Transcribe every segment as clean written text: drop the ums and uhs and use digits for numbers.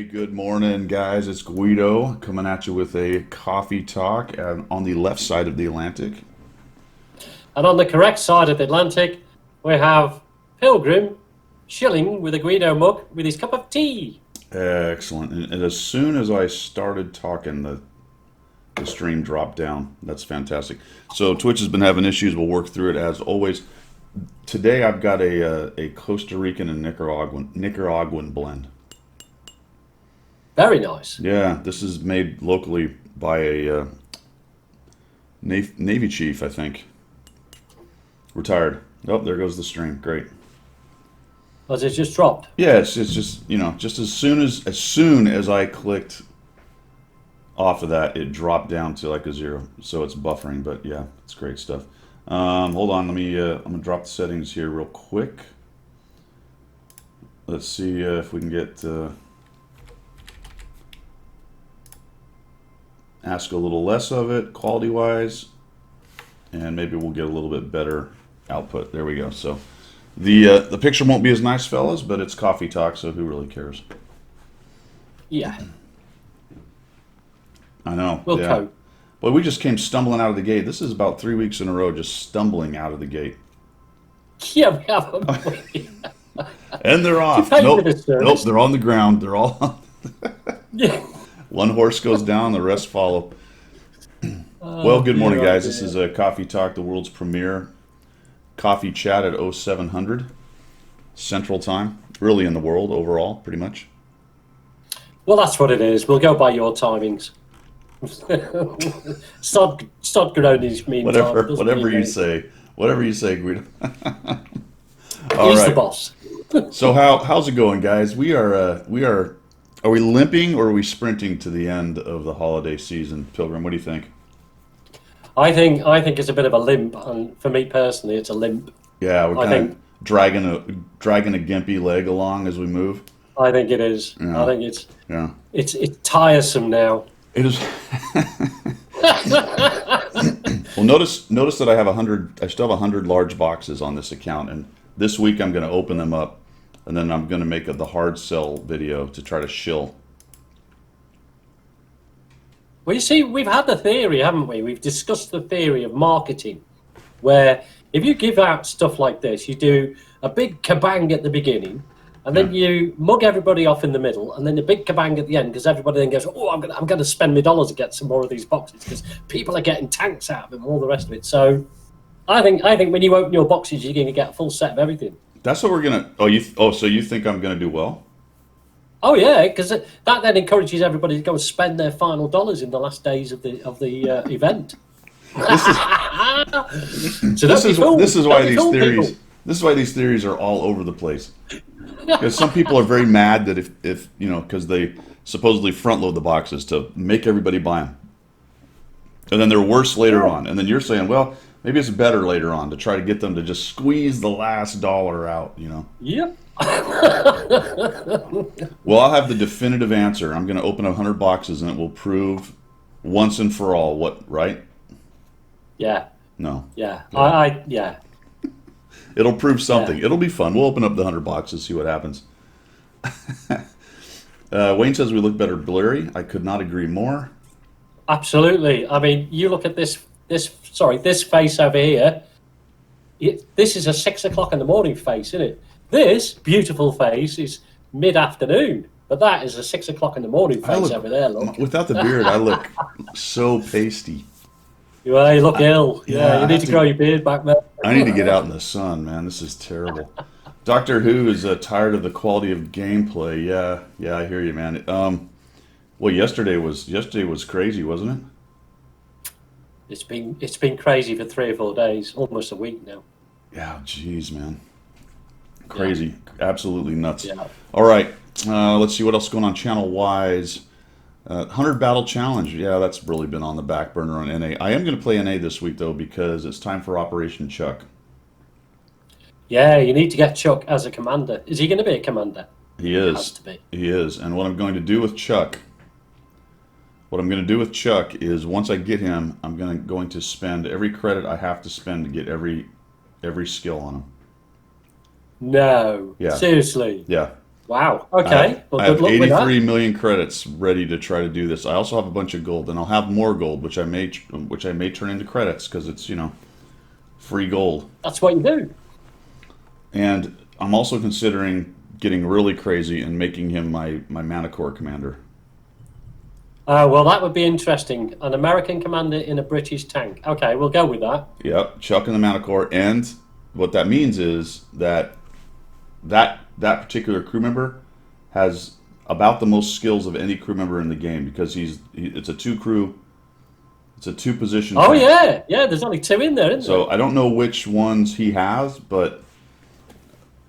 Hey, good morning, guys. It's Guido coming at you with a coffee talk on the left side of the Atlantic. And on the correct side of the Atlantic, we have Pilgrim chilling with a Guido mug with his cup of tea. Excellent. And as soon as I started talking, the stream dropped down. That's fantastic. So Twitch has been having issues. We'll work through it as always. Today I've got a Costa Rican and Nicaraguan blend. Very nice. Yeah, this is made locally by a Navy chief, I think. Retired. Oh, there goes the stream. Great. As it just dropped. Yeah, it's just just as soon as I clicked off of that, it dropped down to like a zero. So it's buffering, but yeah, it's great stuff. Hold on, I'm gonna drop the settings here real quick. Let's see if we can get ask a little less of it quality wise, and maybe we'll get a little bit better output. There we go. So the picture won't be as nice, fellas, but it's coffee talk, so who really cares? Yeah, I know. we'll Yeah. cope. But we just came stumbling out of the gate. This is about 3 weeks in a row, just stumbling out of the gate. Yeah, we haven't. And they're You off. paid for Nope. this Nope. service. They're on the ground. They're all. Yeah. One horse goes down, the rest follow. Well, good morning, Dear, oh guys. This dear. is Coffee Talk, the world's premier coffee chat at 0700 Central Time. Really in the world overall, pretty much. Well, that's what it is. We'll go by your timings. Start groaning meantime. Whatever, Doesn't whatever mean you anything. say, whatever you say, Guido. All He's the right. boss. So how's it going, guys? Are we limping or are we sprinting to the end of the holiday season, Pilgrim? What do you think? I think it's a bit of a limp, and for me personally, it's a limp. Yeah, we're I kind of think dragging a gimpy leg along as we move. I think it is. I Yeah, think it's yeah. it's it's tiresome now. It is. Well, notice that I have 100. I still have 100 large boxes on this account, and this week I'm going to open them up, and then I'm going to make the hard sell video to try to shill. Well, you see, we've had the theory, haven't we? We've discussed the theory of marketing, where if you give out stuff like this, you do a big kabang at the beginning, and Yeah. then you mug everybody off in the middle, and then a big kabang at the end, because everybody then goes, "Oh, I'm gonna spend my dollars to get some more of these boxes," because people are getting tanks out of them, and all the rest of it. So, I think when you open your boxes, you're going to get a full set of everything. That's what we're gonna. So you think I'm gonna do well? Oh yeah, because that then encourages everybody to go and spend their final dollars in the last days of the event. This is So don't be fooled. this is Don't why be these fooled, people. theories are all over the place. Because some people are very mad that if because they supposedly front load the boxes to make everybody buy them, and then they're worse later Yeah. on. And then you're saying, well, maybe it's better later on to try to get them to just squeeze the last dollar out. Yep. Well, I'll have the definitive answer. I'm going to open 100 boxes, and it will prove once and for all what. Right? Yeah. No. Yeah. Yeah. Yeah. It'll prove Yeah. something. It'll be fun. We'll open up the 100 boxes, see what happens. Wayne says we look better blurry. I could not agree more. Absolutely. I mean, you look at this face over here. This is a 6 o'clock in the morning face, isn't it? This beautiful face is mid-afternoon, but that is a 6 o'clock in the morning I face look over there. Look. without the beard. I look so pasty. Yeah, you look ill. Yeah, Yeah, you I need have to to. grow your beard back, man. I need to get out in the sun, man. This is terrible. Doctor Who is tired of the quality of gameplay. Yeah, yeah, I hear you, man. Well, yesterday was crazy, wasn't it? It's been crazy for 3 or 4 days, almost a week now. Yeah, jeez, man, Yeah, crazy, absolutely nuts. yeah. All right, let's see what else is going on channel wise. 100 Battle Challenge. Yeah, that's really been on the back burner on NA. I am going to play NA this week, though, because it's time for Operation Chuck. Yeah, you need to get Chuck as a commander. Is he going to be a commander? He He has is. to be. He is. And what I'm going to do with Chuck is once I get him, I'm going to spend every credit I have to spend to get every skill on him. No, Yeah. seriously. Yeah. Wow. Okay. Well, I good have luck with 83 that. million credits ready to try to do this. I also have a bunch of gold, and I'll have more gold, which I may turn into credits because it's free gold. That's what you do. And I'm also considering getting really crazy and making him my Manticore commander. Well, that would be interesting. An American commander in a British tank. Okay, we'll go with that. Yep, Chuck and the Manticore. And what that means is that particular crew member has about the most skills of any crew member in the game because it's a two position Oh tank. yeah, yeah. There's only two in there, isn't So I don't know which ones he has, but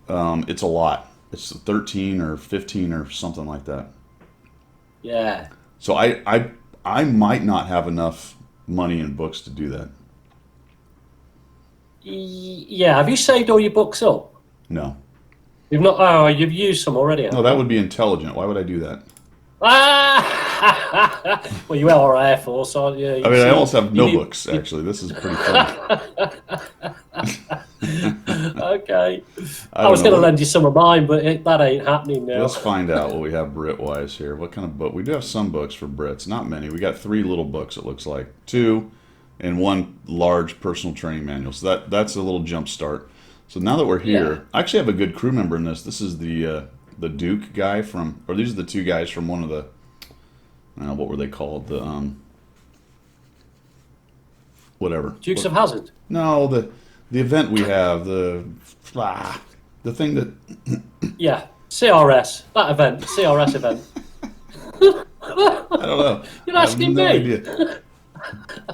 it's a lot. It's 13 or 15 or something like that. there? Yeah. So I might not have enough money in books to do that. Yeah. Have you saved all your books up? No. You've not. Oh, you've used some already. No, that would be intelligent. Why would I do that? Ah! Well, you are Air Force, aren't you? I mean, I almost have no you need- books, actually. This is pretty funny. Okay. I don't was know. going to lend you some of mine, but that ain't happening now. Let's find out what we have Brit-wise here. What kind of book? We do have some books for Brits. Not many. We got 3 little books, it looks like. 2 and 1 large personal training manual. So that's a little jump start. So now that we're here, Yeah. I actually have a good crew member in this. This is the Duke guy from, or these are the 2 guys from one of the, what were they called? The, whatever. Dukes of Hazzard. No, the event we have, the thing that, Yeah. CRS. That event. CRS event. I don't know. You're I have asking no me. idea.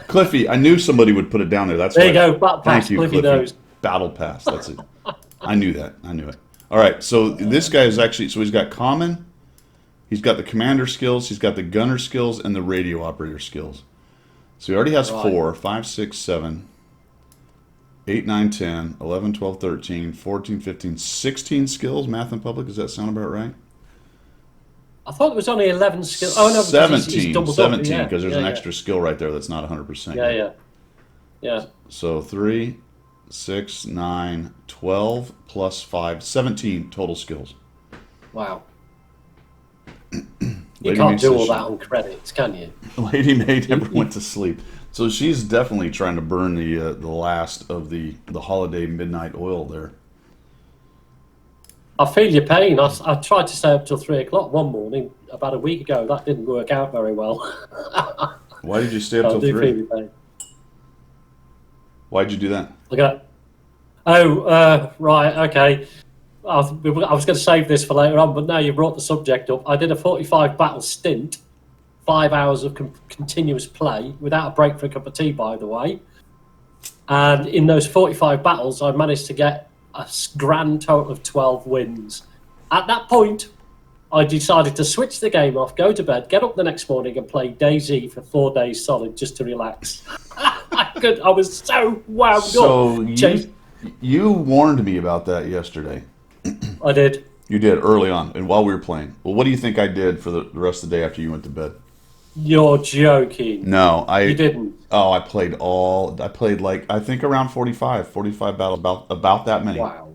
Cliffy, I knew somebody would put it down there. That's There why. you go. Back pass. Thank you, Cliffy Cliffy. knows. Battle pass. That's it. I knew that. I knew it. All right. So this guy is actually. So he's got common. He's got the commander skills. He's got the gunner skills and the radio operator skills. So he already has Right. 4, 5, 6, 7, 8, 9, 10, 11, 12, 13, 14, 15, 16 skills. Math in public. Does that sound about right? I thought it was only 11 skills. Oh, no, because 17. he's doubled up. 17, Yeah, because there's yeah, an yeah. extra skill right there that's not 100%. Yeah, yet. yeah. Yeah. So 3, 6, 9, 12 plus 5, 17 total skills. Wow. You Lady can't Maid do says all she- that on credits, can you? Lady Maid never went to sleep. So she's definitely trying to burn the last of the holiday midnight oil there. I feel your pain. I tried to stay up till 3 o'clock one morning about a week ago. That didn't work out very well. Why did you stay up I till do 3? feel your pain. Why'd you do that? Look at that. Oh, right, okay. I was going to save this for later on, but now you brought the subject up. I did a 45 battle stint, 5 hours of continuous play without a break for a cup of tea, by the way. And in those 45 battles, I managed to get a grand total of 12 wins. At that point, I decided to switch the game off, go to bed, get up the next morning, and play DayZ for 4 days solid just to relax. I was so wound So up. Chase- you warned me about that yesterday. I did. You did early on, and while we were playing. Well, what do you think I did for the rest of the day after you went to bed? You're joking. No, You didn't. Oh, I played like I think around 45 battles, about that many. Wow.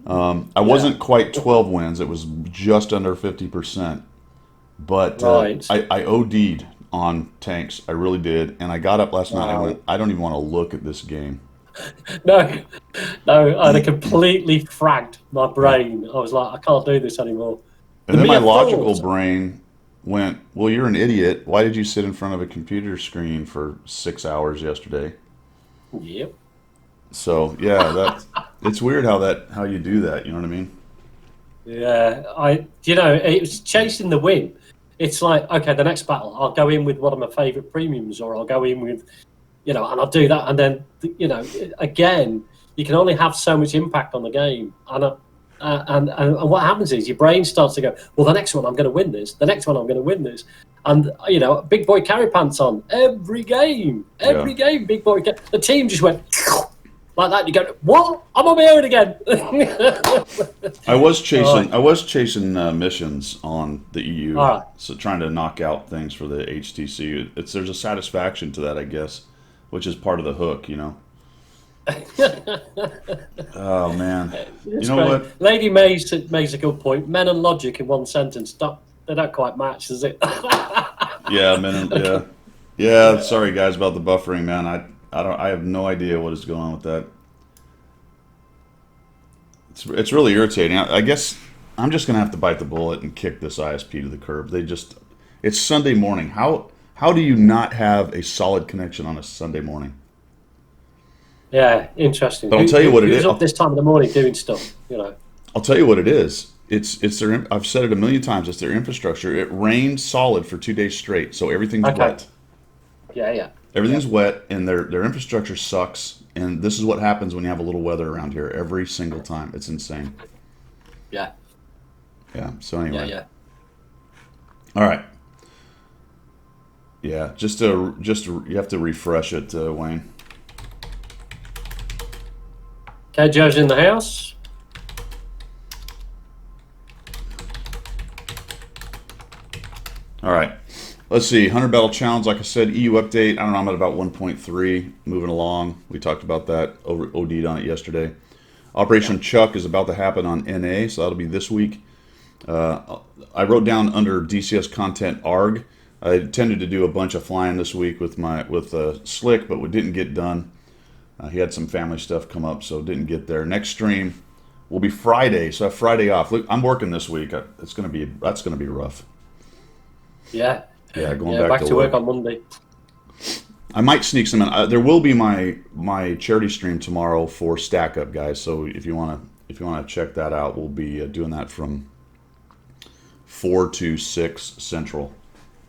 I wasn't quite 12 wins. It was just under 50%. But Right. I OD'd on tanks. I really did. And I got up last night and I Wow. went, I don't even want to look at this game. No, I'd have completely fragged my brain. I was like, I can't do this anymore. And The then my mere logical thought. brain went, well, you're an idiot. Why did you sit in front of a computer screen for 6 hours yesterday? Yep. So, yeah, it's weird how you do that. You know what I mean? Yeah, it was chasing the win. It's like, okay, the next battle, I'll go in with one of my favourite premiums, or I'll go in with, and I'll do that. And then, again, you can only have so much impact on the game. And what happens is your brain starts to go, well, the next one I'm going to win this. The next one I'm going to win this. And, big boy carry pants on every game. Every game, big boy. The team just went like that. You go, what? I'm on my own again. I was chasing missions on the EU, All right. so trying to knock out things for the HTC. There's a satisfaction to that, I guess, which is part of the hook, Oh man, you It's know great. what? Lady Mays makes a good point. Men and logic in one sentence. They don't quite match, does it? Yeah, man. Okay. Yeah, yeah. Sorry guys about the buffering, man. I don't. I have no idea what is going on with that. It's really irritating. I guess I'm just gonna have to bite the bullet and kick this ISP to the curb. They just. It's Sunday morning. How do you not have a solid connection on a Sunday morning? Yeah, interesting. But I'll tell you what it Who's is. up this time of the morning doing stuff? You know. I'll tell you what it is. It's their. I've said it a million times. It's their infrastructure. It rained solid for 2 days straight, so everything's Okay. wet. Yeah, yeah, yeah, Everything's wet, and their infrastructure sucks. And this is what happens when you have a little weather around here every single time. It's insane. yeah, Yeah. So yeah, anyway, yeah. all right. Yeah. Just you have to refresh it, Wayne. Okay, Joe's in the house. All right. Let's see. 100 Battle Challenge, like I said, EU update. I don't know. I'm at about 1.3, moving along. We talked about that. OD'd on it yesterday. Operation Chuck is about to happen on NA, so that'll be this week. I wrote down under DCS content ARG. I intended to do a bunch of flying this week with Slick, but we didn't get done. He had some family stuff come up, so didn't get there. Next stream will be Friday, so I have Friday off. Look, I'm working this week. That's gonna be rough. Yeah, Yeah, going yeah. back Back to to work work. on Monday. I might sneak some in. There will be my charity stream tomorrow for Stack Up, guys. So if you wanna check that out, we'll be doing that from 4 to 6 Central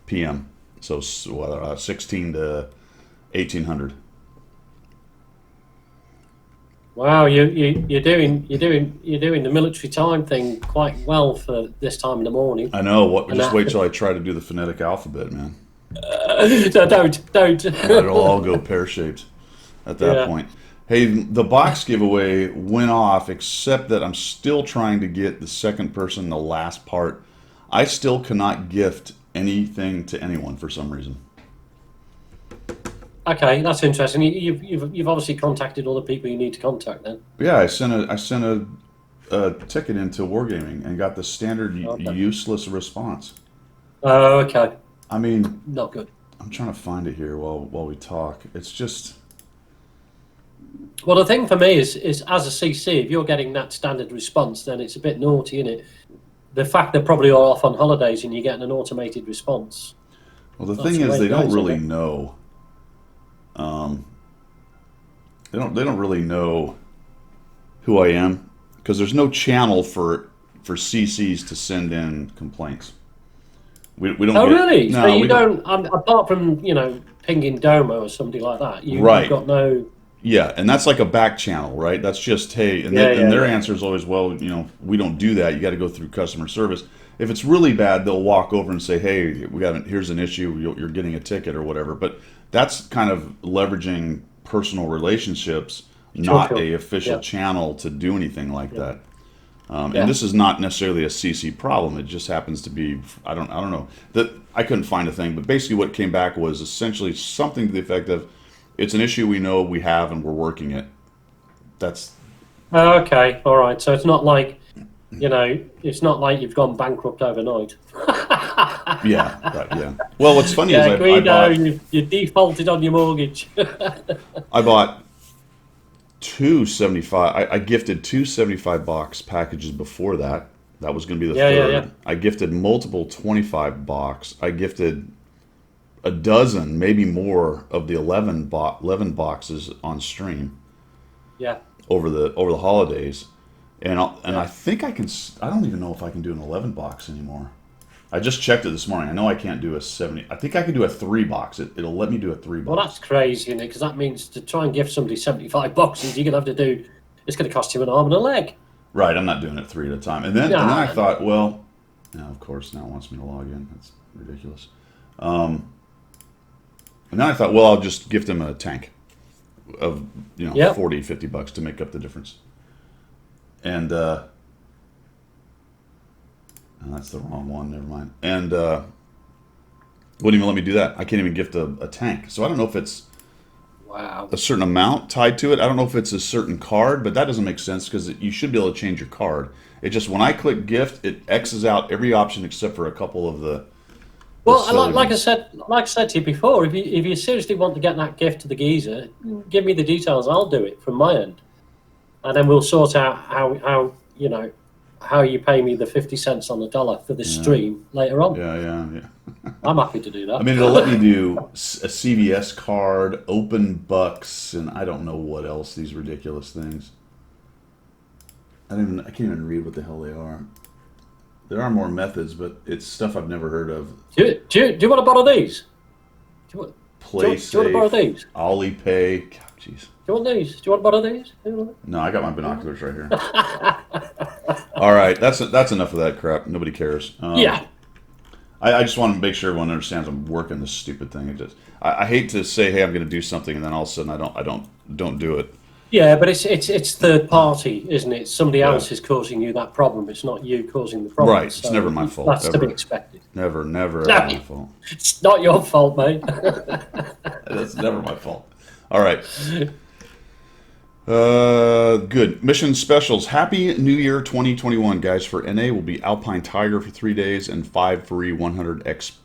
p.m. So 16 to 1800. Wow, you're doing the military time thing quite well for this time in the morning. I know. What? And Just wait till I try to do the phonetic alphabet, man. no, don't. It'll all go pear shaped at that Yeah. point. Hey, the box giveaway went off, except that I'm still trying to get the second person, the last part. I still cannot gift anything to anyone for some reason. Okay, that's interesting. You've obviously contacted all the people you need to contact then. Yeah, I sent a ticket into Wargaming and got the standard Okay. useless response. Oh, okay. I mean, Not good. I'm trying to find it here while we talk. It's just Well, the thing for me is as a CC, if you're getting that standard response, then it's a bit naughty, isn't it? The fact they're probably all off on holidays and you're getting an automated response. well, the That's thing the is way they it don't goes, really isn't it? know. They don't really know who I am because there's no channel for CCs to send in complaints. We don't Oh, get really? So no you we don't don't, apart from, pinging Domo or something like that, right. you've got no. Yeah, and that's like a back channel, right? That's just hey, Yeah, and yeah, their yeah. answer is always, well, we don't do that. You got to go through customer service. If it's really bad, they'll walk over and say, hey, here's an issue. You're getting a ticket or whatever. But that's kind of leveraging personal relationships, Sure, not sure. a official Yeah, channel to do anything like yeah, that. And yeah. this is not necessarily a CC problem. It just happens to be I don't know that I couldn't find a thing, but basically what came back was essentially something to the effect of, it's an issue we know we have and we're working it. That's Oh, okay, all right. So it's not like, it's not like you've gone bankrupt overnight. yeah, right, yeah. Well, what's funny is Yeah, I Guido, bought you defaulted on your mortgage. I bought two 75. I gifted two 75 box packages before that. That was going to be the Yeah, yeah, third. yeah. I gifted multiple 25 box. I gifted a dozen, maybe more, of the 11 boxes on stream Yeah, over the holidays, and I yeah. think I can. I don't even know if I can do an 11 box anymore. I just checked it this morning. I know I can't do a 70. I think I can do a 3 box. It'll let me do a 3 Well, box. that's crazy, isn't it? Because that means to try and give somebody 75 boxes, you're going to have to do, it's going to cost you an arm and a leg. Right, I'm not doing it 3 at a time. And then I Nah, thought, well, now of course now it wants me to log in. That's ridiculous. And then I thought, well, I'll just gift him a tank of Yep. 40, 50 bucks to make up the difference. And oh, that's the wrong one. Never mind. And wouldn't even let me do that. I can't even gift a tank. So I don't know if it's Wow. a certain amount tied to it. I don't know if it's a certain card, but that doesn't make sense because you should be able to change your card. It just when I click gift, it X's out every option except for a couple of the. Well, silly like ones. I said to you before, if you seriously want to get that gift to the geezer, give me the details. I'll do it from my end, and then we'll sort out how you know how you pay me the 50 cents on the dollar for the stream later on. Yeah. I'm happy to do that. I mean, it'll let me do a CVS card, open bucks, and I don't know what else. These ridiculous things. I can't even read what the hell they are. There are more methods, but it's stuff I've never heard of. Do you want to borrow these? Do you want to borrow these? Alipay. God, jeez. Do you want these? Do you want to borrow these? No, I got my binoculars right here. All right, that's enough of that crap. Nobody cares. Yeah. I just want to make sure everyone understands I'm working this stupid thing. I hate to say, hey, I'm going to do something, and then all of a sudden I don't do it. Yeah, but it's third party, isn't it? Somebody else is causing you that problem. It's not you causing the problem. Right. It's never my fault. That's ever. to be expected. Never No. ever my fault. It's not your fault, mate. That's never my fault. All right. Good. Mission specials. Happy New Year 2021, guys. For NA will be Alpine Tiger for 3 days and 5 free 100%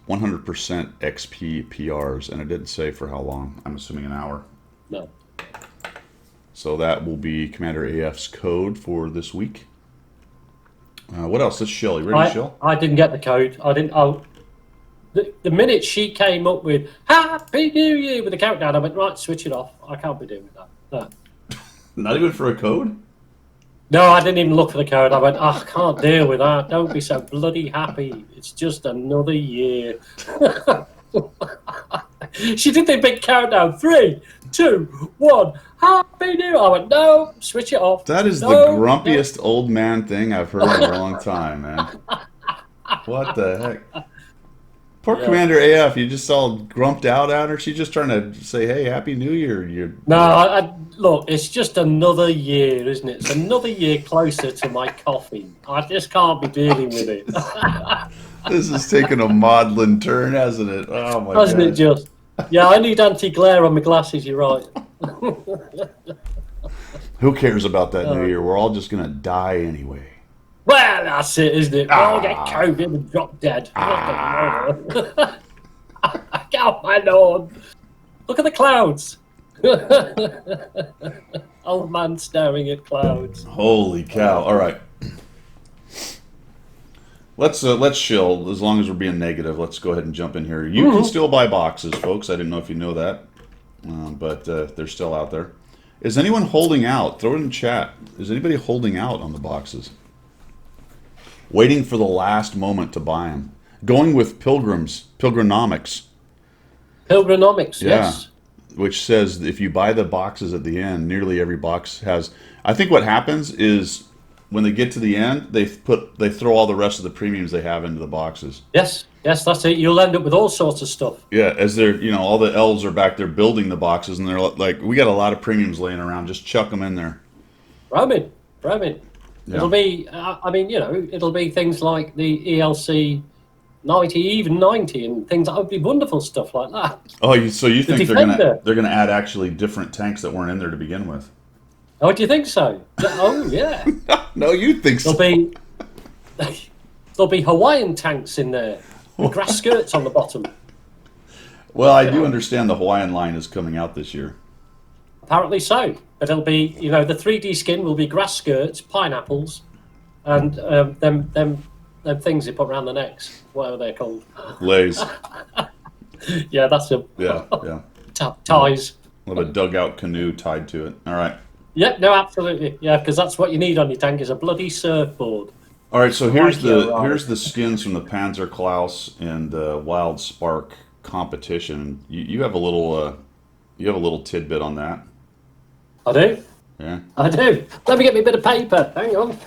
XP PRs. And it didn't say for how long. I'm assuming an hour. No. So that will be Commander AF's code for this week. What else? Let's shill. You ready to shill? I didn't get the code. I didn't. The minute she came up with Happy New Year with the countdown, I went, right, switch it off. I can't be doing with that. No. Not even for a code? No, I didn't even look for the code. I went, I can't deal with that. Don't be so bloody happy. It's just another year. She did the big countdown. 3, 2, 1. Happy New Year. I went, no, switch it off. That is the grumpiest old man thing I've heard in a long time, man. What the heck? Poor Commander AF, you just all grumped out at her. She's just trying to say, hey, Happy New Year. No, look, it's just another year, isn't it? It's another year closer to my coffin. I just can't be dealing with it. This has taken a maudlin turn, hasn't it? Oh, my God. Hasn't it just? Yeah, I need anti-glare on my glasses, you're right. Who cares about that New Year? We're all just going to die anyway. Well, that's it, isn't it? We'll get COVID and drop dead. Oh, my Lord. Look at the clouds. Old man staring at clouds. Holy cow. All right. Let's shill. As long as we're being negative, let's go ahead and jump in here. You can still buy boxes, folks. I didn't know if you know that, but they're still out there. Is anyone holding out? Throw it in chat. Is anybody holding out on the boxes? Waiting for the last moment to buy them. Going with Pilgrinomics. Pilgrinomics, yes. Which says if you buy the boxes at the end, nearly every box has. I think what happens is when they get to the end, they throw all the rest of the premiums they have into the boxes. Yes, that's it. You'll end up with all sorts of stuff. Yeah, as they're all the elves are back there building the boxes, and they're like, we got a lot of premiums laying around. Just chuck them in there. Roman. Yeah. It'll be, it'll be things like the ELC 90, even 90, and things that would be wonderful stuff like that. Oh, so you think Defender. they're gonna add actually different tanks that weren't in there to begin with? Oh, do you think so? Oh, yeah. No, you think so? There'll be Hawaiian tanks in there with grass skirts on the bottom. Well, I do understand the Hawaiian line is coming out this year. Apparently so. But it'll be, the 3D skin will be grass skirts, pineapples, and them things they put around the necks, whatever they're called. Lays. Yeah, that's a Yeah. ties. With a dugout canoe tied to it. All right. Yep, no, absolutely. Yeah, because that's what you need on your tank is a bloody surfboard. All right, so here's the skins from the Panzer Klaus and the Wild Spark competition. You have a little tidbit on that. I do. Yeah. I do. Let me get me a bit of paper. Hang on.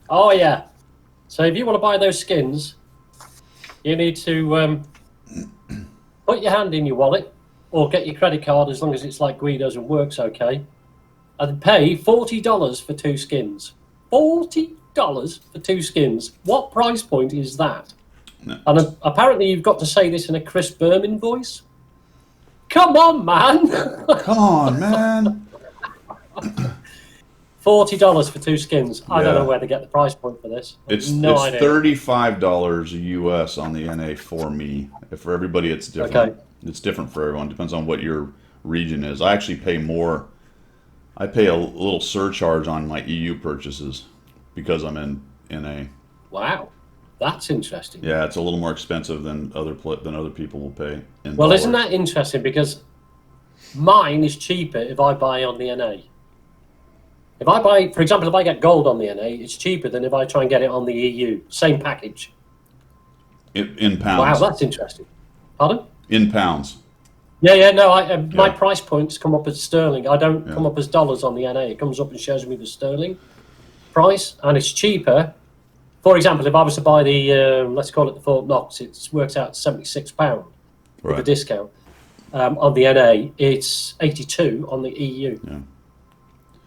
Oh yeah. So if you want to buy those skins, you need to put your hand in your wallet or get your credit card as long as it's like Guido's and works okay, and pay $40 for 2 skins. $40 for 2 skins. What price point is that? No. And apparently you've got to say this in a Chris Berman voice. Come on, man. Come on, man. $40 for 2 skins. I don't Yeah. know where to get the price point for this. It's No it's idea. $35 US on the NA for me. For everybody, it's different. Okay. It's different for everyone. Depends on what your region is. I actually pay more. I pay a little surcharge on my EU purchases because I'm in NA. Wow. That's interesting. Yeah, it's a little more expensive than other people will pay in Well, dollars. isn't that interesting? Because mine is cheaper if I buy on the NA. If I buy, for example, if I get gold on the NA, it's cheaper than if I try and get it on the EU. Same package. in Wow, pounds? that's interesting. Pardon? In pounds. Yeah, no. My Yeah. price points come up as sterling. I don't Yeah. come up as dollars on the NA. It comes up and shows me the sterling price, and it's cheaper. For example, if I was to buy the, let's call it the Fort Knox, it works out £76 with the Right. discount. On the NA, it's 82 on the EU. Yeah.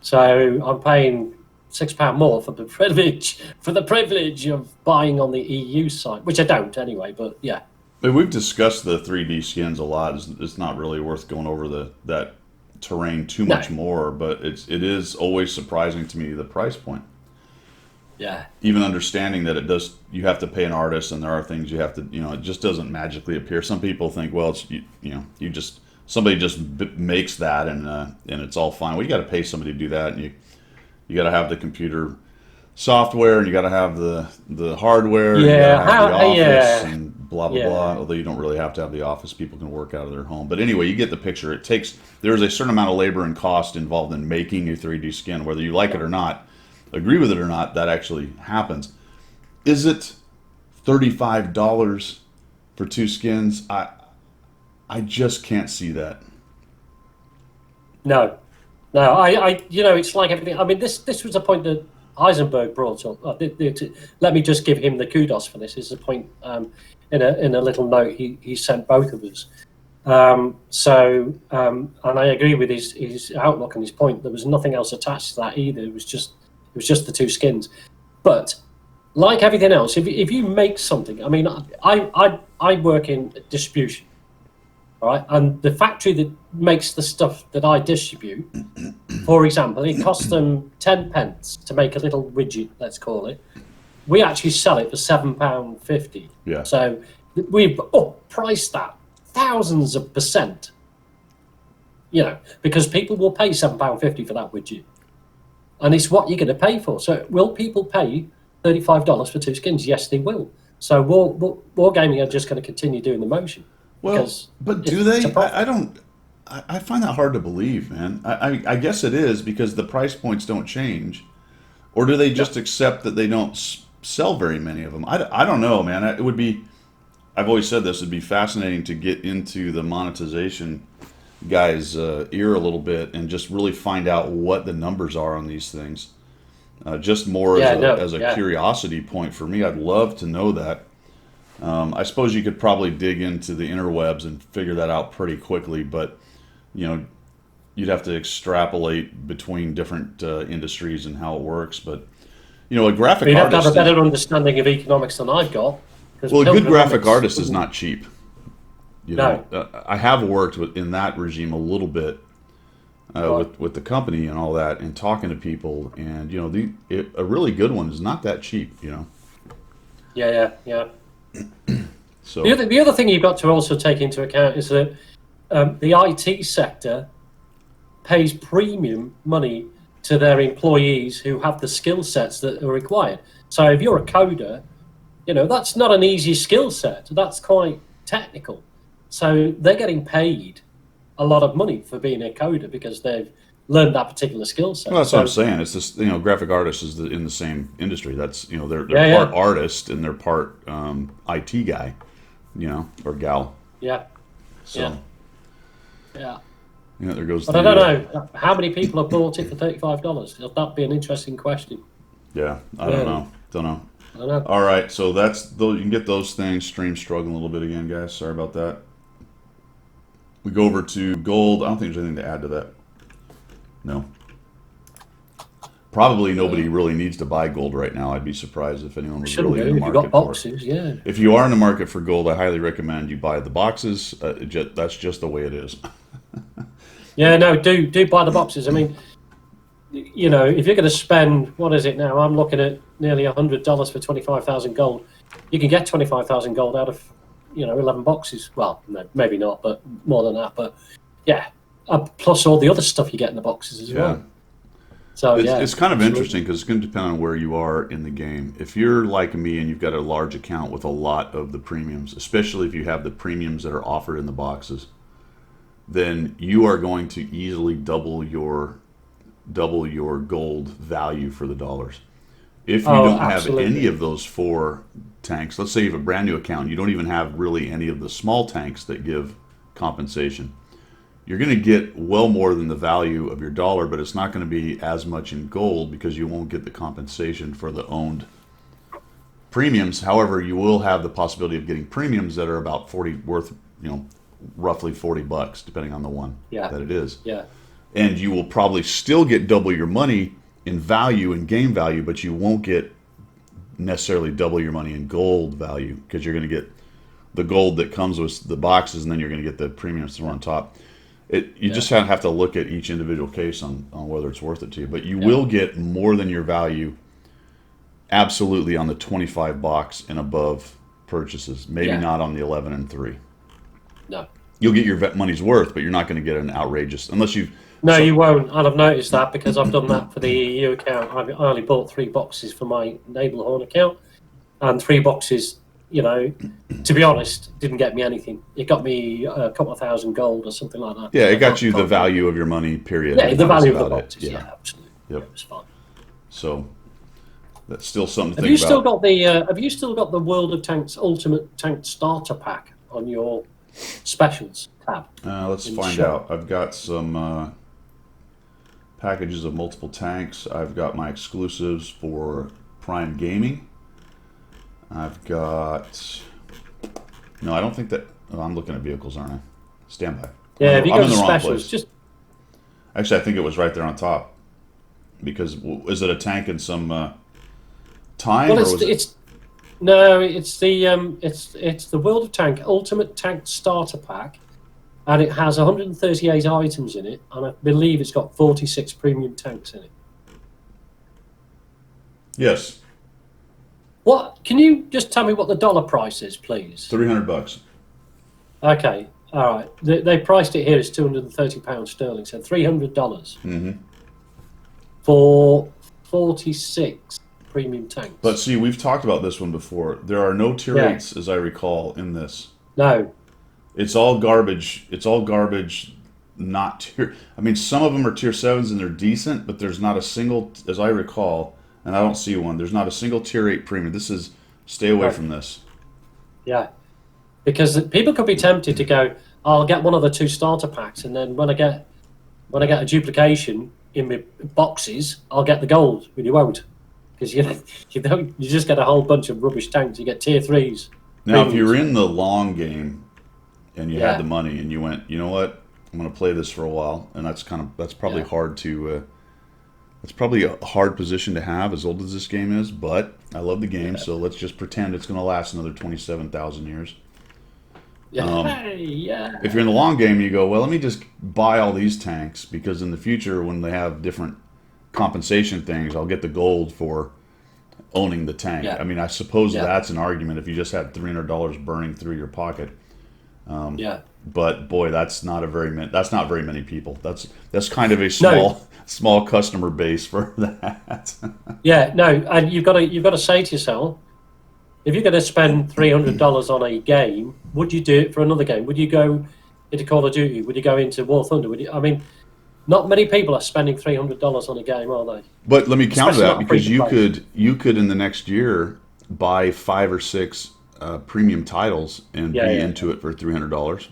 So I'm paying £6 more for the privilege of buying on the EU site, which I don't anyway. But yeah, But we've discussed the 3D skins a lot. It's not really worth going over that terrain too much more, but it is always surprising to me the price point. yeah, Even understanding that you have to pay an artist, and there are things you have to, it just doesn't magically appear. Some people think, well, it's somebody just makes that, and it's all fine. Well, you got to pay somebody to do that, and you got to have the computer software, and you got to have the hardware, and you Yeah, got to have the how- office, yeah. and blah blah Yeah. blah. Although you don't really have to have the office, people can work out of their home. But anyway, you get the picture. There's a certain amount of labor and cost involved in making a 3D skin, whether you like it or not, agree with it or not. That actually happens. Is it $35 for 2 skins? I just can't see that. no. I it's like everything. I mean, this was a point that Heisenberg brought up. Let me just give him the kudos for this. It's a point in a little note he sent both of us. And I agree with his outlook and his point. There was nothing else attached to that either. It was just the 2 skins. But like everything else, if you make something, I mean, I work in distribution, all right, and the factory that makes the stuff that I distribute, for example, it costs them 10 pence to make a little widget, let's call it. We actually sell it for £7.50. Yeah. So we've priced that thousands of percent, because people will pay £7.50 for that widget. And it's what you're going to pay for. So will people pay $35 for 2 skins? Yes, they will. So Wargaming are just going to continue doing the motion. Well, because but do it's they? a profit. I don't. I find that hard to believe, man. I guess it is because the price points don't change, or do they just accept that they don't sell very many of them? I don't know, man. It would be. I've always said this would be fascinating to get into the monetization guy's ear a little bit and just really find out what the numbers are on these things. Just more as a curiosity point for me. I'd love to know that. I suppose you could probably dig into the interwebs and figure that out pretty quickly, but you'd have to extrapolate between different industries and how it works. But a graphic You'd have to have artist, a better understanding of economics than I've got. well, a good graphic artist is not cheap. No. I have worked in that regime a little bit with the company and all that, and talking to people, and a really good one is not that cheap. Yeah. So The other thing you've got to also take into account is that the IT sector pays premium money to their employees who have the skill sets that are required. So if you're a coder, that's not an easy skill set. That's quite technical. So they're getting paid a lot of money for being a coder because they've learned that particular skill set. Well, that's what I'm saying. It's this, graphic artist is in the same industry. That's, they're part artist and they're part IT guy, or gal. Yeah. So, Yeah. there goes. But I don't know how many people have bought it for $35. That'd be an interesting question. Yeah, I don't know. I don't know. All right, so you can get those things. Stream's struggling a little bit again, guys. Sorry about that. We go over to gold. I don't think there's anything to add to that. No. Probably nobody really needs to buy gold right now. I'd be surprised if anyone was Shouldn't really do. in the If you've got market for it. boxes, yeah. If you are in the market for gold, I highly recommend you buy the boxes. That's just the way it is. Yeah, no, do buy the boxes. I mean, you know, if you're going to spend, what is it now? I'm looking at nearly $100 for 25,000 gold. You can get 25,000 gold out of, 11 boxes. Well, no, maybe not, but more than that. But yeah, plus all the other stuff you get in the boxes as well. So It's kind of interesting because it's going to depend on where you are in the game. If you're like me and you've got a large account with a lot of the premiums, especially if you have the premiums that are offered in the boxes, then you are going to easily double your gold value for the dollars. If you don't absolutely. have any of those 4 tanks, let's say you have a brand new account, you don't even have really any of the small tanks that give compensation, you're going to get well more than the value of your dollar, but it's not going to be as much in gold because you won't get the compensation for the owned premiums. However, you will have the possibility of getting premiums that are about roughly $40, depending on the one that it is. Yeah. And you will probably still get double your money in value and game value, but you won't get necessarily double your money in gold value because you're going to get the gold that comes with the boxes, and then you're going to get the premiums thrown on top. You just have to look at each individual case on whether it's worth it to you. But you will get more than your value absolutely on the 25 box and above purchases. Maybe not on the 11 and 3. No. You'll get your money's worth, but you're not going to get an outrageous unless you've. No, you won't. And I've noticed that because I've done that for the EU account. I only bought 3 boxes for my Nablehorn account, and 3 boxes, to be honest, didn't get me anything. It got me a couple of thousand gold or something like that. Yeah, it got you the value of your money, period. Yeah, the value of the boxes. Yeah, absolutely. Yep. It was fine. So that's still something to Have you think still about. got the Have you still got the World of Tanks Ultimate Tank Starter Pack on your specials tab? Let's find shop? out. I've got some packages of multiple tanks. I've got my exclusives for Prime Gaming. I've got. No, I don't think that. Oh, I'm looking at vehicles, aren't I? Standby. Yeah, if you I'm go in to the wrong specials, place. just Actually, I think it was right there on top. Because is it a tank in some time, well, or was it? it's the World of Tank Ultimate Tank Starter Pack, and it has 138 items in it, and I believe it's got 46 premium tanks in it. Yes, What? Can you just tell me what the dollar price is, please? $300. Okay, all right. They priced it here as £230 sterling, so $300 for 46 premium tanks. But see, we've talked about this one before. There are no tier 8s, as I recall, in this. No. It's all garbage. It's all garbage, not tier. I mean, some of them are tier 7s and they're decent, but there's not a single, as I recall, and I don't see one, there's not a single tier 8 premium. This is, stay away from this. Yeah. Because people could be tempted to go, I'll get one of the 2 starter packs, and then when I get a duplication in my boxes, I'll get the gold, but you won't. Because you just get a whole bunch of rubbish tanks. You get tier 3s. Now, if you're in the long game and you had the money and you went, you know what, I'm going to play this for a while, and that's probably hard to. It's probably a hard position to have, as old as this game is. But I love the game, so let's just pretend it's going to last another 27,000 years. If you're in the long game, you go, well, let me just buy all these tanks because in the future, when they have different compensation things, I'll get the gold for owning the tank. I mean, I suppose that's an argument if you just had $300 burning through your pocket. But boy, that's not very many people. That's kind of a small customer base for that. And you've got to say to yourself, if you're going to spend $300 on a game, would you do it for another game? Would you go into Call of Duty? Would you go into War Thunder? I mean, not many people are spending $300 on a game, are they? But let me counter that, because you free-to-play. could in the next year buy 5 or 6 premium titles and be into it for $300.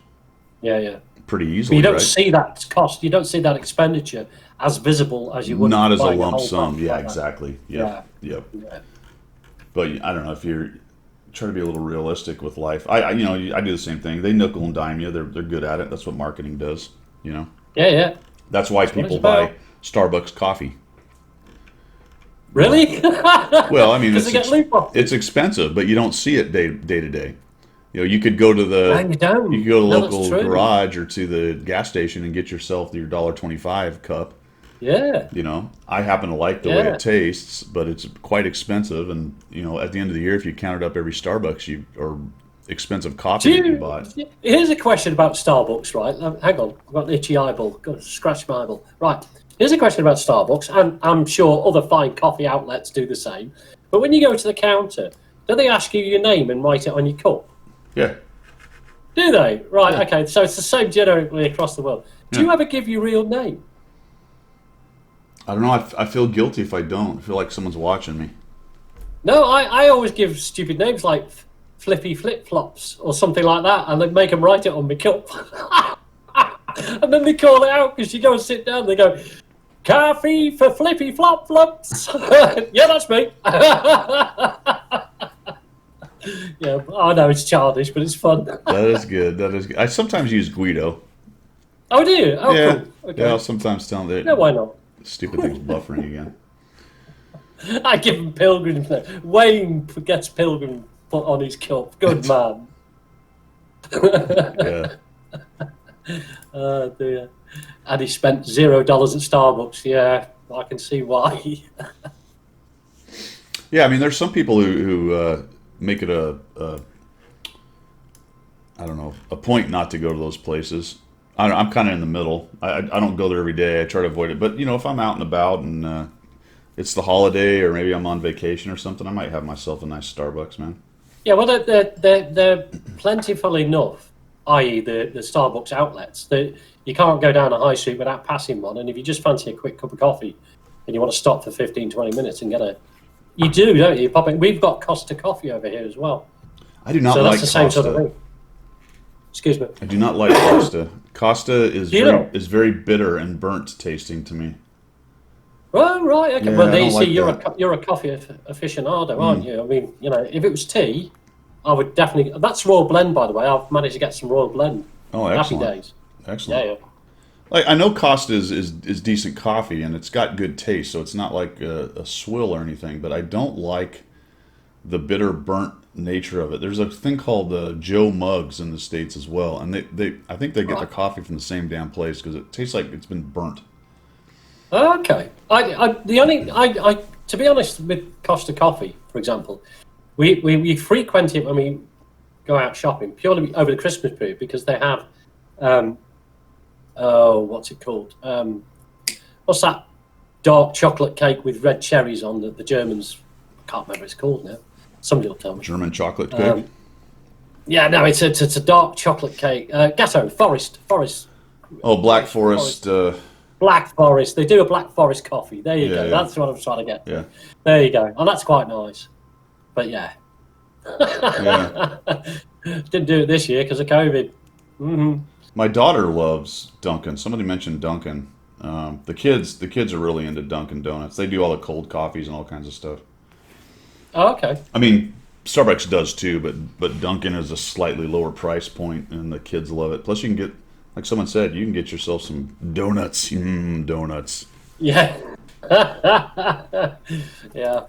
Yeah. Pretty But easily, you don't right? see that cost. You don't see that expenditure as visible as you would. Not as a buying lump whole sum. pack Yeah, like that. exactly. Yep. But I don't know if you're trying to be a little realistic with life. I do the same thing. They nickel and dime you. They're good at it. That's what marketing does. Yeah. That's why what it's people buy about. Starbucks coffee. Really? Well, I mean, Because they get loot boxes. it's expensive, but you don't see it day to day. You know, you could go to No, the you you could don't. go to the No, that's local true. garage or to the gas station and get yourself your $1.25 cup. Yeah, You know, I happen to like the way yeah. it tastes, but it's quite expensive. And you know, at the end of the year, if you counted up every Starbucks you or expensive Do coffee that you bought, you? Here's a question about Starbucks, right? Hang on, I've got an itchy eyeball. Got to scratch my eyeball. Right. Here's a question about Starbucks, and I'm sure other fine coffee outlets do the same. But when you go to the counter, do they ask you your name and write it on your cup? yeah, Do they? Right. yeah, Okay. So it's the same generically across the world. Do yeah. you ever give your real name? I don't know. I feel guilty if I don't. I feel like someone's watching me. No, I always give stupid names like Flippy Flip Flops or something like that, and they make them write it on my cup. And then they call it out because you go and sit down and they go, "Coffee for Flippy Flop Flops." Yeah, that's me. Yeah, I know it's childish, but it's fun. That is good. That is good. I sometimes use Guido. Oh, do you? Oh, Yeah, cool. yeah. I'll Okay. sometimes tell them Yeah, that why not? stupid thing's buffering again. I give him Pilgrim. Wayne gets Pilgrim put on his cup. Good man. Yeah. Oh dear. And he spent $0 at Starbucks. Yeah, I can see why. Yeah, I mean, there's some people who make it a I don't know a point not to go to those places. I'm kind of in the middle. I don't go there every day. I try to avoid it. But you know, if I'm out and about and it's the holiday or maybe I'm on vacation or something, I might have myself a nice Starbucks, man. Yeah, well, they're plentiful enough, i.e., the Starbucks outlets, that you can't go down a high street without passing one. And if you just fancy a quick cup of coffee and you want to stop for 15, 20 minutes and get a. You do, don't you? You pop it. We've got Costa Coffee over here as well. I do not So that's like the same sort of Costa. thing. Excuse me. I do not like Costa. Costa Do you know? is very bitter and burnt tasting to me. Oh, right. Okay. Yeah, Well, I there you don't see, like you're that. you're a coffee aficionado, aren't you? I mean, you know, if it was tea, I would definitely. That's Royal Blend, by the way. I've managed to get some Royal Blend. Oh, Happy excellent, days. excellent. Yeah, yeah. Like I know Costa is decent coffee and it's got good taste, so it's not like a swill or anything. But I don't like the bitter, burnt nature of it. There's a thing called Joe Muggs in the States as well, and they I think they get their Right. coffee from the same damn place because it tastes like it's been burnt. Okay. To be honest, with Costa Coffee, for example, we frequent it when we go out shopping purely over the Christmas period because they have, um, oh, what's it called? What's that dark chocolate cake with red cherries on that the Germans, I can't remember what it's called now. Somebody will tell me. German chocolate cake. Yeah, no, it's a dark chocolate cake. Gatto, Forest, Oh, Black Forest. Black Forest. They do a Black Forest coffee. There you Yeah, go. yeah. That's what I'm trying to get. Yeah, There you go. And that's quite nice. But yeah, yeah. didn't do it this year because of COVID. Hmm. My daughter loves Dunkin'. Somebody mentioned Dunkin'. The kids are really into Dunkin' Donuts. They do all the cold coffees and all kinds of stuff. Oh, okay. I mean, Starbucks does too, but Dunkin' is a slightly lower price point, and the kids love it. Plus, you can get, like someone said, you can get yourself some donuts. Donuts. Yeah. Yeah.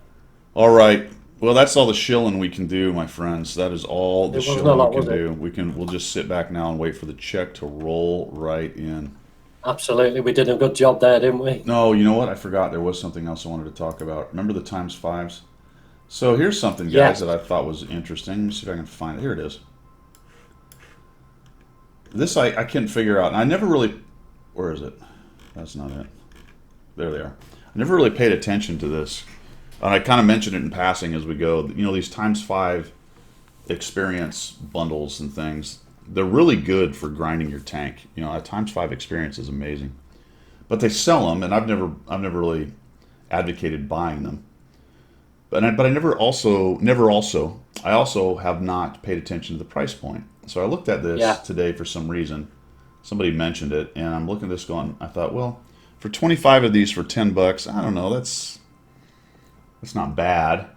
All right. Well, that's all the shilling we can do, my friends. That is all the It wasn't a shilling lot, we can was it? do. We'll just sit back now and wait for the check to roll right in. Absolutely. We did a good job there, didn't we? No, you know what? I forgot there was something else I wanted to talk about. Remember the times fives? So here's something, guys, Yes. that I thought was interesting. Let me see if I can find it. Here it is. This I couldn't figure out. And I never really. Where is it? That's not it. There they are. I never really paid attention to this. And I kind of mentioned it in passing as we go. You know, these times five experience bundles and things, they're really good for grinding your tank. You know, a times five experience is amazing. But they sell them, and I've never really advocated buying them. But I I also have not paid attention to the price point. So I looked at this Yeah. today for some reason. Somebody mentioned it, and I'm looking at this going. I thought, well, for 25 of these for $10, I don't know. That's not bad.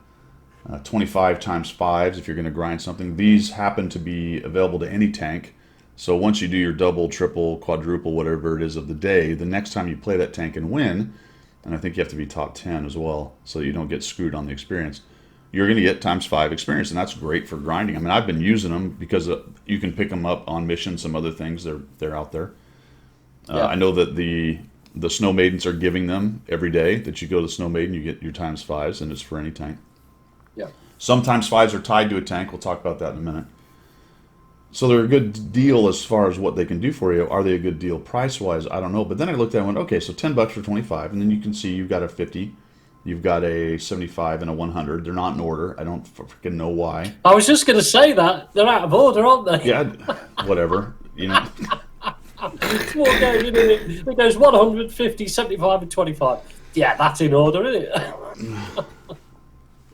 25 times fives if you're going to grind something. These happen to be available to any tank. So once you do your double, triple, quadruple, whatever it is of the day, the next time you play that tank and win, and I think you have to be top 10 as well, so you don't get screwed on the experience. You're going to get ×5 experience, and that's great for grinding. I mean, I've been using them because you can pick them up on missions, some other things. They're out there. Yeah. I know that the Snow Maidens are giving them every day that you go to the Snow Maiden, you get your ×5s, and it's for any tank. Yeah. Some ×5s are tied to a tank. We'll talk about that in a minute. So they're a good deal as far as what they can do for you. Are they a good deal price-wise? I don't know. But then I looked at it and went, okay, so $10 for 25, and then you can see you've got a 50, you've got a 75, and a 100. They're not in order. I don't freaking know why. I was just going to say that. They're out of order, aren't they? Yeah, whatever. You know. It goes 150, 75, and 25. Yeah, that's in order, isn't it?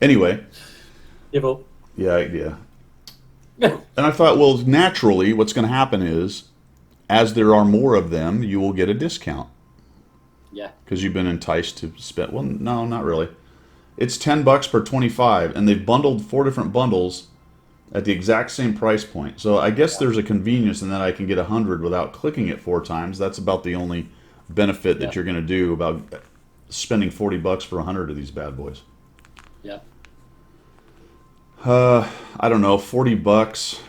Anyway. Give up. Yeah. And I thought, well, naturally, what's going to happen is, as there are more of them, you will get a discount. Yeah. Because you've been enticed to spend. Well, no, not really. It's $10 per 25, and they've bundled 4 different bundles at the exact same price point. So I guess there's a convenience in that I can get 100 without clicking it 4 times. That's about the only benefit that you're going to do about spending $40 for 100 of these bad boys. Yeah. I don't know, $40.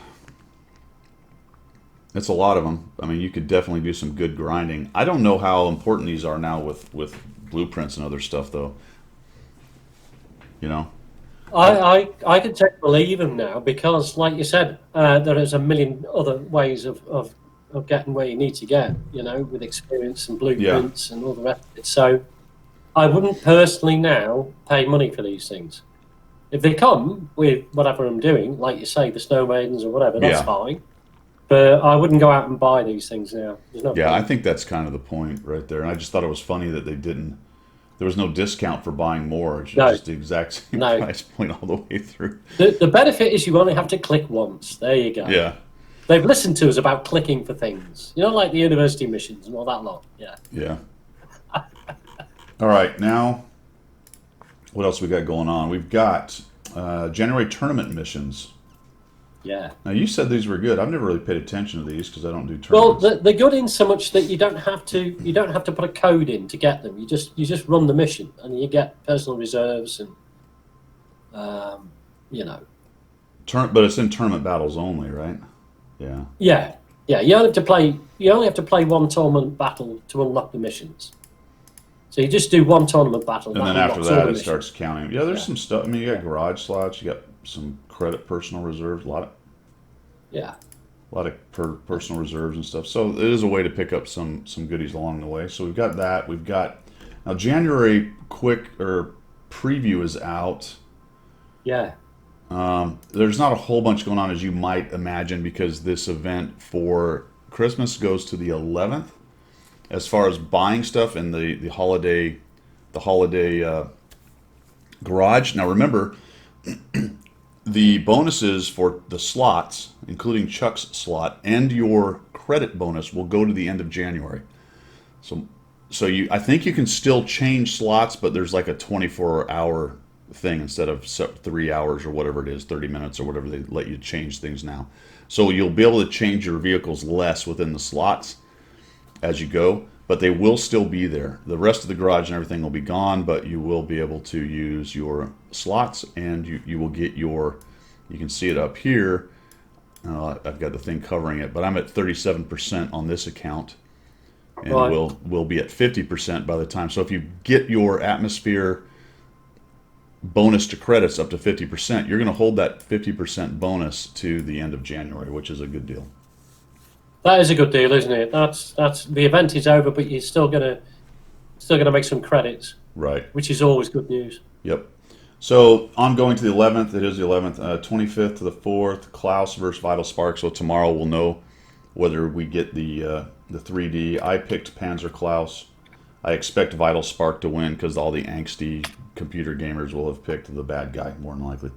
It's a lot of them. I mean, you could definitely do some good grinding. I don't know how important these are now with blueprints and other stuff, though. You know? I can take or leave them now because, like you said, there is a million other ways of getting where you need to get, you know, with experience and blueprints and all the rest of it. So I wouldn't personally now pay money for these things. If they come with whatever I'm doing, like you say, the Snow Maidens or whatever, that's fine. But I wouldn't go out and buy these things now. There's no point. I think that's kind of the point right there. And I just thought it was funny that they didn't. There was no discount for buying more. It's just the exact same price point all the way through. The benefit is you only have to click once. There you go. Yeah. They've listened to us about clicking for things. You know, like the university missions and all that lot. Yeah. Yeah. All right, now, what else we got going on? We've got January tournament missions. Yeah. Now, you said these were good. I've never really paid attention to these because I don't do tournaments. Well, they're good in so much that you don't have to put a code in to get them. You just run the mission and you get personal reserves and you know. But it's in tournament battles only, right? Yeah. Yeah. You only have to play one tournament battle to unlock the missions. So you just do one tournament battle, and then after that it starts counting. Yeah, there's some stuff. I mean, you got garage slots, you got some credit personal reserves, a lot of personal reserves and stuff. So it is a way to pick up some goodies along the way. So we've got that. We've got now January preview is out. Yeah. There's not a whole bunch going on as you might imagine because this event for Christmas goes to the 11th. As far as buying stuff in the holiday garage. Now remember, the bonuses for the slots, including Chuck's slot and your credit bonus, will go to the end of January. So I think you can still change slots, but there's like a 24-hour thing instead of 3 hours or whatever it is, 30 minutes or whatever they let you change things now. So you'll be able to change your vehicles less within the slots as you go, but they will still be there. The rest of the garage and everything will be gone, but you will be able to use your slots, and you will get you can see it up here. I've got the thing covering it, but I'm at 37% on this account, and we'll be at 50% by the time. So if you get your atmosphere bonus to credits up to 50%, you're going to hold that 50% bonus to the end of January, which is a good deal. That is a good deal, isn't it? That's the event is over, but you're still gonna make some credits, right? Which is always good news. Yep. So ongoing to the 11th. It is the 11th, 25th to the 4th. Klaus versus Vital Spark. So tomorrow we'll know whether we get the 3D. I picked Panzer Klaus. I expect Vital Spark to win because all the angsty computer gamers will have picked the bad guy more than likely.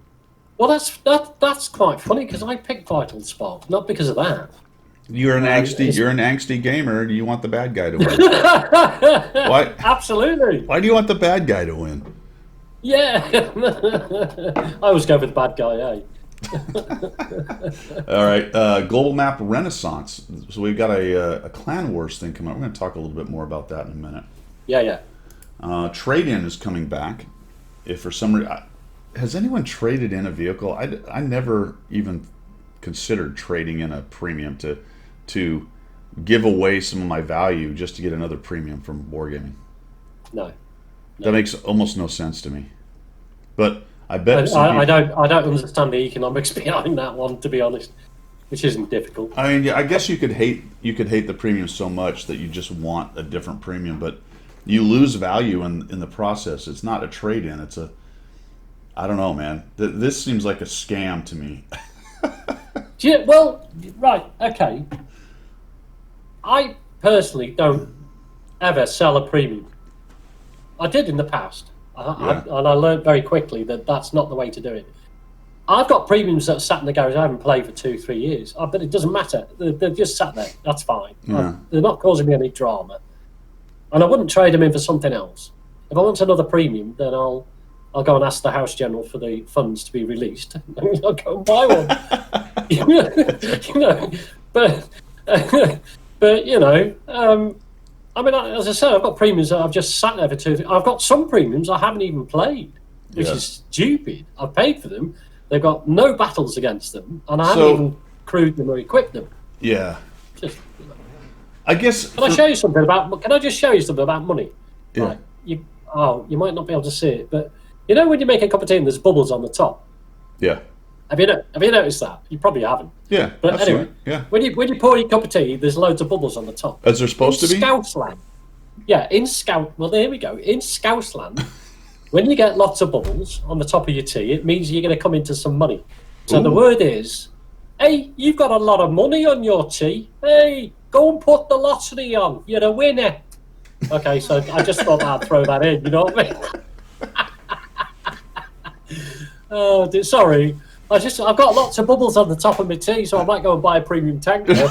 Well, that's quite funny because I picked Vital Spark, not because of that. You're an angsty gamer. You want the bad guy to win. Why? Absolutely. Why do you want the bad guy to win? Yeah. I always go for the bad guy, All right. Global Map Renaissance. So we've got a Clan Wars thing coming up. We're going to talk a little bit more about that in a minute. Yeah. Trade-in is coming back. If for some reason, has anyone traded in a vehicle? I never even considered trading in a premium to give away some of my value just to get another premium from wargaming. No. That makes almost no sense to me. But I bet some I people, I don't understand the economics behind that one, to be honest, which isn't difficult. I mean, yeah, I guess you could hate the premium so much that you just want a different premium, but you lose value in the process. It's not a trade in. It's a, I don't know, man. This seems like a scam to me. Yeah, well, right, okay. I personally don't ever sell a premium. I did in the past, Yeah. and I learned very quickly that that's not the way to do it. I've got premiums that are sat in the garage I haven't played for 2-3 years, but it doesn't matter. They're just sat there. That's fine. Yeah. They're not causing me any drama, and I wouldn't trade them in for something else. If I want another premium, then I'll go and ask the House General for the funds to be released. I'll go and buy one. you know, but but I mean, as I said, I've got premiums that I've just sat there for 2. I've got some premiums I haven't even played, which Yeah. is stupid. I've paid for them. They've got no battles against them, and I haven't So- even crewed them or equipped them. Yeah. Just, I guess. can I show you something about? Can I just show you something about money? Yeah. Right. You might not be able to see it, but you know when you make a cup of tea and there's bubbles on the top. Yeah. Have you noticed that? You probably haven't. Yeah. But absolutely. anyway, Yeah. when you pour your cup of tea, there's loads of bubbles on the top. As they're supposed in to be. Scousland. Yeah, in Scout. Well, there we go. In Scousland, when you get lots of bubbles on the top of your tea, it means you're going to come into some money. So the Ooh. word is, hey, you've got a lot of money on your tea. Hey, go and put the lottery on. You're a winner. Okay, so I just thought I'd throw that in. You know what I mean? Oh, sorry. I've got lots of bubbles on the top of my tea, so I might go and buy a premium tank now.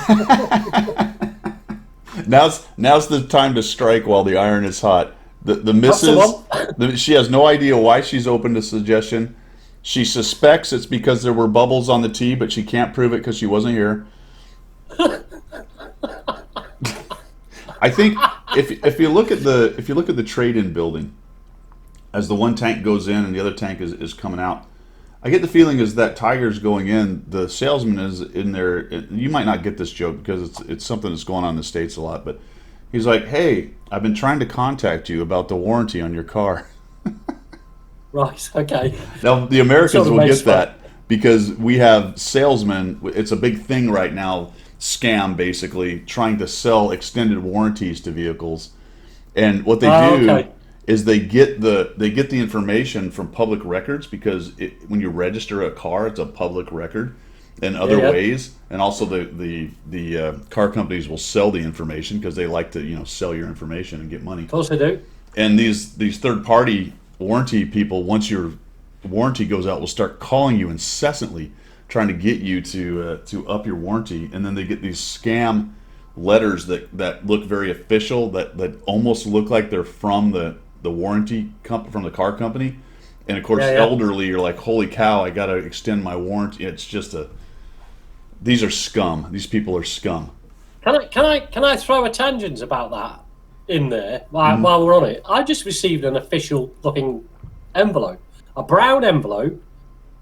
Now's the time to strike while the iron is hot. The That's the missus, she has no idea why she's open to suggestion. She suspects it's because there were bubbles on the tea, but she can't prove it because she wasn't here. I think if you look at the trade-in building, as the one tank goes in and the other tank is coming out, I get the feeling is that Tiger's going in, the salesman is in there. You might not get this joke because it's something that's going on in the States a lot, but he's like, "Hey, I've been trying to contact you about the warranty on your car." Right, okay. Now the Americans Sort of will makes get that because we have salesmen. It's a big thing right now. Scam basically trying to sell extended warranties to vehicles, and what they do Okay. is they get the information from public records because when you register a car, it's a public record in other Yeah. ways, and also the car companies will sell the information because they like to sell your information and get money. Of course I do. And these third party warranty people, once your warranty goes out, will start calling you incessantly, trying to get you to up your warranty, and then they get these scam letters that look very official, that almost look like they're from the warranty from the car company, and of course, Yeah, yeah. elderly, you're like, holy cow, I got to extend my warranty. It's just these are scum. These people are scum. Can I throw a tangent about that in there while we're on it? I just received an official looking envelope, a brown envelope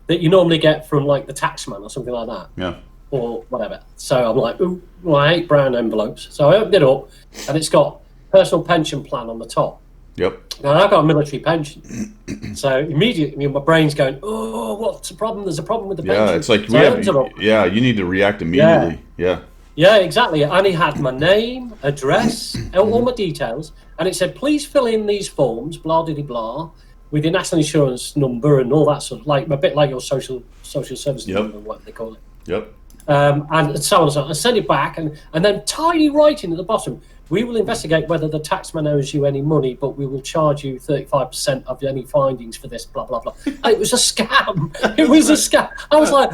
that you normally get from like the taxman or something like that, Yeah. or whatever. So I'm like, ooh, well, I hate brown envelopes. So I opened it up, and it's got personal pension plan on the top. Yep. Now I've got a military pension, so immediately my brain's going, oh, what's the problem? There's a problem with the pension. Yeah. It's like So I opened it up. yeah. You need to react immediately. Yeah. Yeah, exactly. And he had my name, address, all my details, and it said, please fill in these forms, blah, blah, blah, with your national insurance number and all that sort of, like, a bit like your social service Yep. number, what they call it. Yep. And so on and so on. I send it back, and then tiny writing at the bottom, we will investigate whether the taxman owes you any money, but we will charge you 35% of any findings for this, blah, blah, blah. And it was a scam. It was a scam. I was like,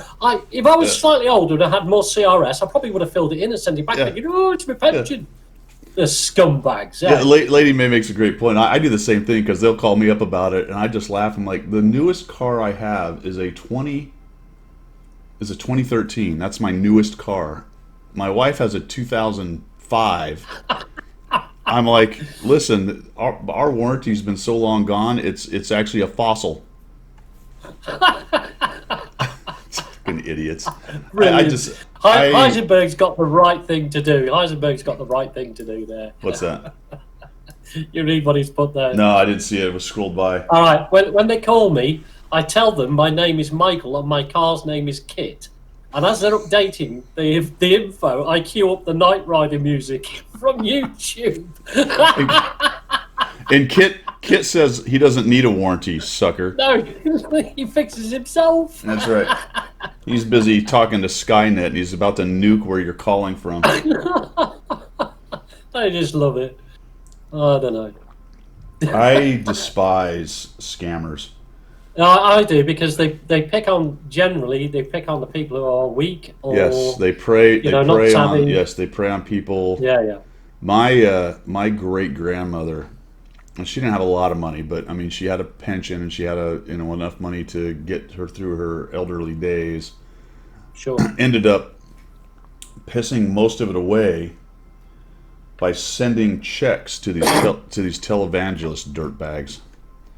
if I was slightly older and I had more CRS, I probably would have filled it in and sent it back. Yeah. Thinking, oh, it's my pension. The scumbags. Yeah, Yeah. Lady May makes a great point. I do the same thing because they'll call me up about it, and I just laugh. I'm like, the newest car I have is a 2013. That's my newest car. My wife has a 2005. I'm like, listen, our warranty's been so long gone. It's actually a fossil. Fucking idiots. I Brilliant. just Heisenberg's got the right thing to do. Heisenberg's got the right thing to do there. what's that? You read what he's put there. No, I didn't see it. It was scrolled by. All right. When they call me, I tell them my name is Michael and my car's name is Kit. And as they're updating the info, I queue up the Knight Rider music from YouTube. And Kit says he doesn't need a warranty, sucker. No, he fixes himself. That's right. He's busy talking to Skynet, and he's about to nuke where you're calling from. I just love it. I don't know. I despise scammers. No, I do because they pick on the people who are weak or Yes, they prey. They not prey on. savvy. Yes, they prey on people. Yeah. My great grandmother, and she didn't have a lot of money, but I mean, she had a pension and she had enough money to get her through her elderly days. Sure. Ended up pissing most of it away by sending checks to these televangelist dirtbags.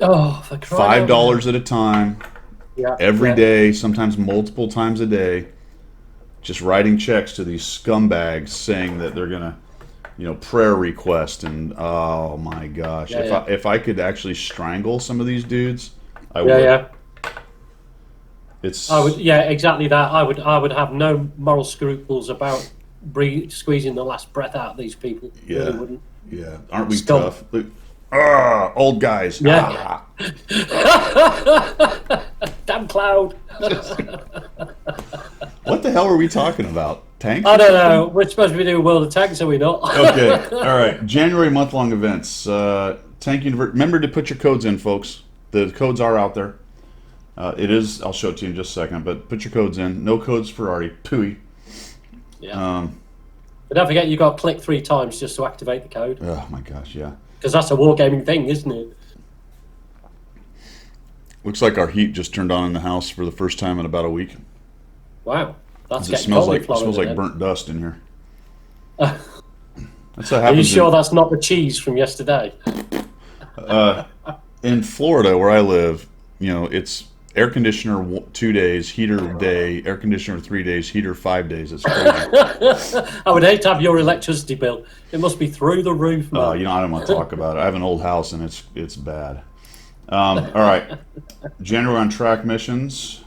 Oh, for crying out loud. $5 at a time, Yeah, every yeah. day, sometimes multiple times a day, just writing checks to these scumbags saying that they're gonna, prayer request, and oh my gosh, Yeah, if I could actually strangle some of these dudes, I Yeah, would. yeah. It's I would. Yeah, exactly that. I would have no moral scruples about squeezing the last breath out of these people. Yeah. Really wouldn't. yeah. Aren't we Scum. tough? Look, old guys. Yeah. Damn cloud. What the hell are we talking about? Tanks? I don't know. We're supposed to be doing World of Tanks, are we not? Okay. All right. January month-long events. Tank Universe. Remember to put your codes in, folks. The codes are out there. It is. I'll show it to you in just a second. But put your codes in. No codes Ferrari. Pooey. Yeah. But don't forget, you got to click 3 times just to activate the code. Oh my gosh. Yeah. Because that's a wargaming thing, isn't it? Looks like our heat just turned on in the house for the first time in about a week. Wow. That's It getting smells cold like in Florida, then. burnt dust in here. That's what Are you happens. sure that's not the cheese from yesterday? In Florida, where I live, it's air conditioner 2 days, heater day, air conditioner 3 days, heater 5 days. It's crazy. I would hate to have your electricity bill. It must be through the roof, man. I don't want to talk about it. I have an old house and it's bad. All right, January on track missions.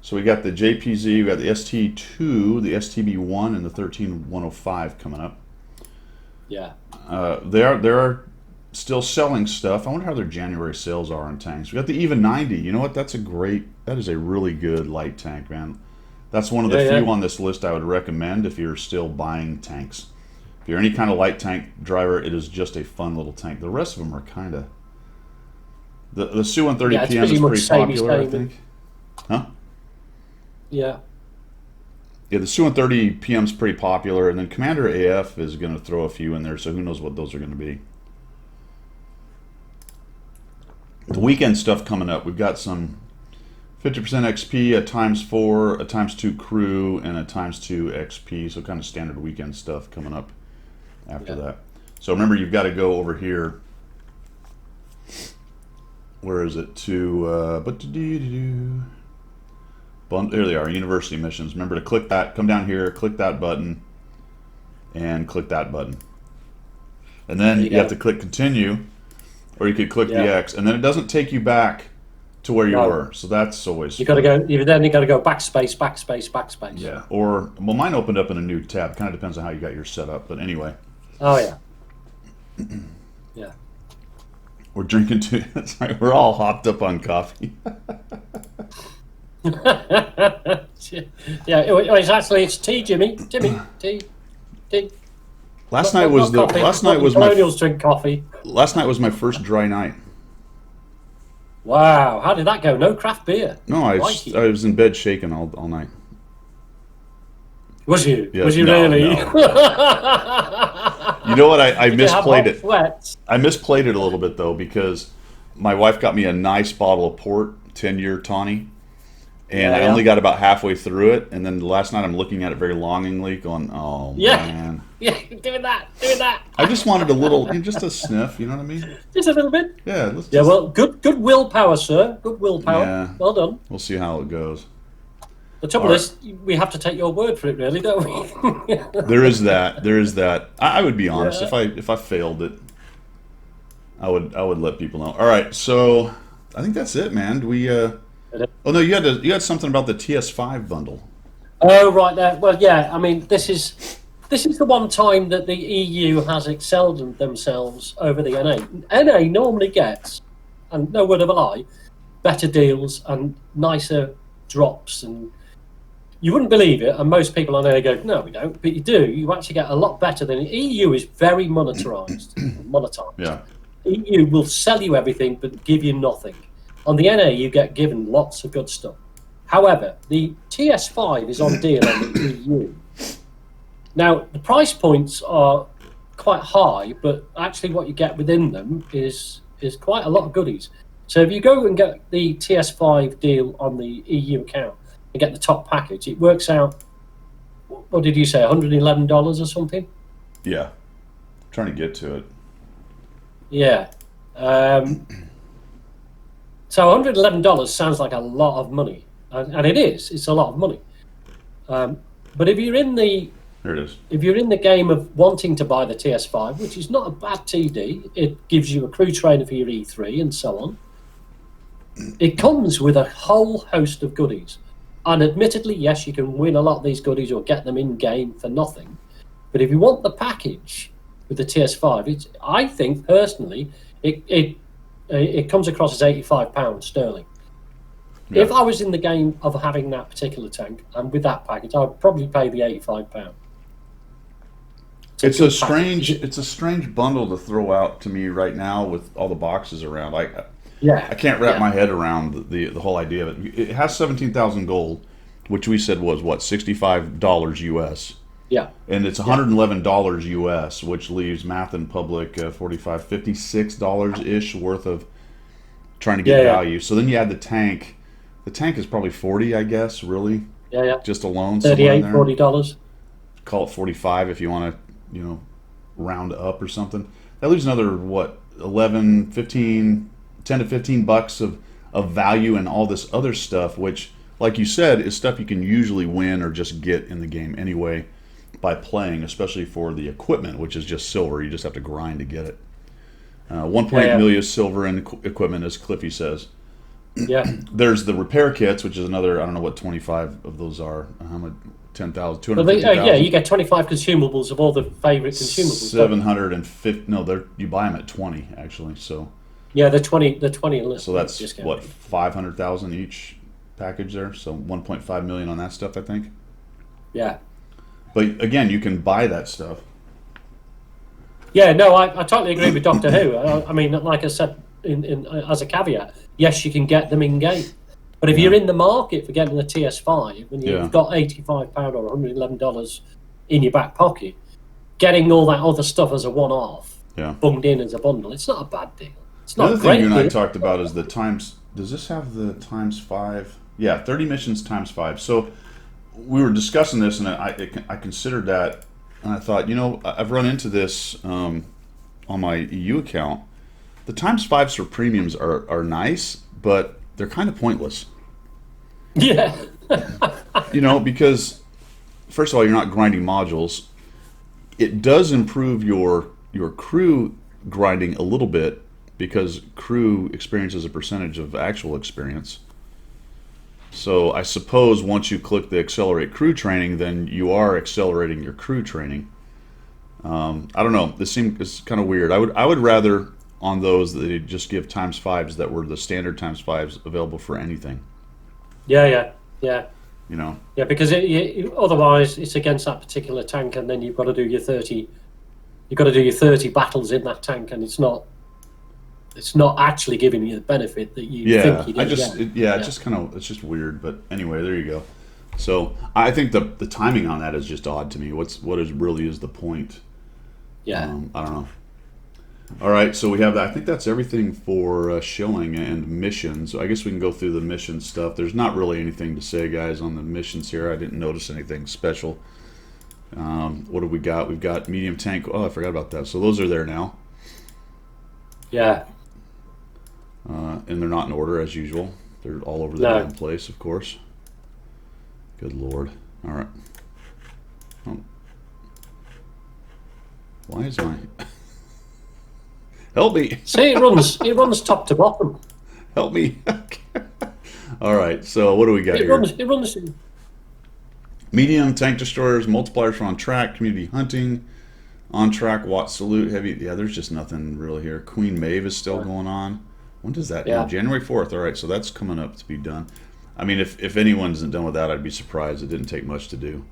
So we got the JPZ, we got the ST2, the STB1, and the 13105 coming up. Yeah. They are still selling stuff. I wonder how their January sales are on tanks. We got the EVA 90. You know what? That is a really good light tank, man. That's one of the few on this list I would recommend if you're still buying tanks. If you're any kind of light tank driver, it is just a fun little tank. The rest of them are kind of... The Su-130 Yeah, it's PM is pretty much pretty samey, popular, I samey. think. Huh? Yeah. Yeah, the Su-130 PM is pretty popular, and then Commander AF is going to throw a few in there, so who knows what those are going to be. The weekend stuff coming up, we've got some 50% XP, a ×4, a ×2 crew, and a ×2 XP, so kind of standard weekend stuff coming up after that. So remember, you've got to go over here. Where is it? There they are, university missions. Remember to click that, come down here, click that button, and click that button. And then you have to click continue, or you could click the X, and then it doesn't take you back to where you were. So that's always You got to go. Then you got to go backspace, backspace, backspace. Yeah. Or well, mine opened up in a new tab. Kind of depends on how you got yours set up. But anyway. Oh yeah. Yeah. We're drinking too. That's right. We're all hopped up on coffee. Yeah. It's tea, Jimmy. Tea. Last night was coffee. Colonials drink coffee. Last night was my first dry night. Wow, how did that go? No craft beer. No, I was in bed shaking all night. Was you? Yeah, Was you no, really? no. You know what? I Did you have misplayed hot it. sweats? I misplayed it a little bit though because my wife got me a nice bottle of port, 10-year tawny, And I only got about halfway through it, and then last night I'm looking at it very longingly, going, "Oh man, yeah, doing that. I just wanted a little, just a sniff." You know what I mean? Just a little bit. Yeah. Let's Yeah, just, well, good willpower, sir. Good willpower. Yeah. Well done. we'll see how it goes. The trouble All is, we have to take your word for it, really, don't we? There is that. There is that. I would be honest. Yeah. If I failed it, I would let people know. All right. So I think that's it, man. Do we? Oh no, you had something about the TS5 bundle. Oh, right there. Well, yeah. I mean, this is the one time that the EU has excelled themselves over the NA. NA normally gets, and no word of a lie, better deals and nicer drops, and you wouldn't believe it. And most people on NA go, "No, we don't," but you do. You actually get a lot better than EU is very monetized. Monetized. Yeah. EU will sell you everything but give you nothing. On the NA, you get given lots of good stuff. However, the TS5 is on deal on the EU. Now, the price points are quite high, but actually what you get within them is quite a lot of goodies. So if you go and get the TS5 deal on the EU account and get the top package, it works out, what did you say, $111 or something? Yeah. Trying to get to it. Yeah. So $111 sounds like a lot of money, and it is. It's a lot of money. But if you're in the There it is. if you're in the game of wanting to buy the TS5, which is not a bad TD, it gives you a crew trainer for your E3 and so on. It comes with a whole host of goodies. And admittedly, yes, you can win a lot of these goodies or get them in game for nothing. But if you want the package with the TS5, I think personally, it comes across as £85 sterling. Yeah. If I was in the game of having that particular tank and with that package, I would probably pay the £85. It's a strange bundle to throw out to me right now with all the boxes around. I can't wrap my head around the whole idea of it. It has 17,000 gold, which we said was what, $65 US. Yeah. And it's $111 US, which leaves Math in Public $56 ish worth of trying to get value. So then you add the tank. The tank is probably 40, I guess, really. Yeah. Just alone. $38, $40. Call it 45 if you want to, round up or something. That leaves another, what, 11, 15, 10 to 15 bucks of value and all this other stuff, which, like you said, is stuff you can usually win or just get in the game anyway by playing, especially for the equipment, which is just silver. You just have to grind to get it. 1.8 million silver in equipment, as Cliffy says. Yeah. There's the repair kits, which is another, I don't know what 25 of those are. How much? 10,000, Well, 250,000. yeah, you get 25 consumables of all the favorite consumables. 750. No, you buy them at 20 actually. So yeah, the 20 list. so that's discount. what, 500,000 each package there. So 1.5 million on that stuff, I think. Yeah. But again, you can buy that stuff. Yeah, no, I totally agree with Doctor Who. I mean, like I said, in as a caveat, yes, you can get them in game. But if you're in the market for getting a TS5 and you've got £85 or $111 in your back pocket, getting all that other stuff as a one-off, bunged in as a bundle, it's not a bad deal. It's not Another a great thing you and I deal. talked about is the times. Does this have the times 5? Yeah, 30 missions times 5. So we were discussing this, and I considered that, and I thought, I've run into this on my EU account. The times 5s for premiums are nice, but they're kind of pointless. Yeah. Because first of all, you're not grinding modules. It does improve your crew grinding a little bit because crew experiences a percentage of actual experience. So I suppose once you click the accelerate crew training, then you are accelerating your crew training. I don't know. It's kind of weird. I would rather on those that they just give times 5s that were the standard times 5s available for anything. Yeah. Yeah, because otherwise it's against that particular tank, and then you've got to do your 30. You've got to do your 30 battles in that tank, and it's not actually giving you the benefit that you think you do. It's just weird. But anyway, there you go. So I think the timing on that is just odd to me. What really is the point? Yeah. I don't know. All right, so we have that. I think that's everything for shilling and missions. So I guess we can go through the mission stuff. There's not really anything to say, guys, on the missions here. I didn't notice anything special. What do we got? We've got medium tank. Oh, I forgot about that. So those are there now. Yeah. And they're not in order as usual. They're all over the No. damn place, of course. Good Lord. All right. Oh. Why is my... Help me! See, it runs top to bottom. Help me! All right, so what do we got here? It runs. Medium tank destroyers, multipliers for on track, community hunting, on track, Watt salute, heavy. Yeah, there's just nothing really here. Queen Maeve is still going on. When does that end? January 4th. All right, so that's coming up to be done. I mean, if anyone isn't done with that, I'd be surprised. It didn't take much to do,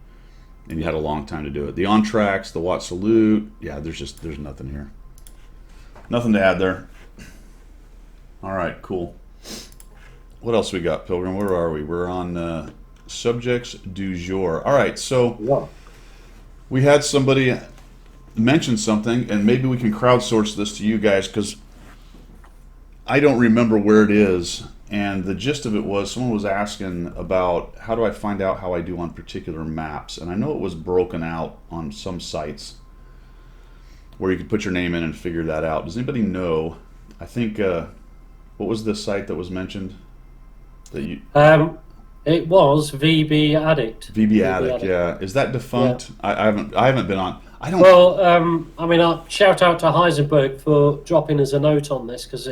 and you had a long time to do it. The on tracks, the Watt salute. Yeah, there's nothing here. Nothing to add there. All right, cool. What else we got, Pilgrim? Where are we? We're on subjects du jour. All right, so we had somebody mention something, and maybe we can crowdsource this to you guys because I don't remember where it is. And the gist of it was someone was asking about how do I find out how I do on particular maps. And I know it was broken out on some sites where you could put your name in and figure that out. Does anybody know? I think, what was the site that was mentioned? That you... It was VB Addict. VB Addict, yeah. Is that defunct? Yeah. I haven't been on. I don't. Well, I mean, I'll shout out to Heisenberg for dropping us a note on this because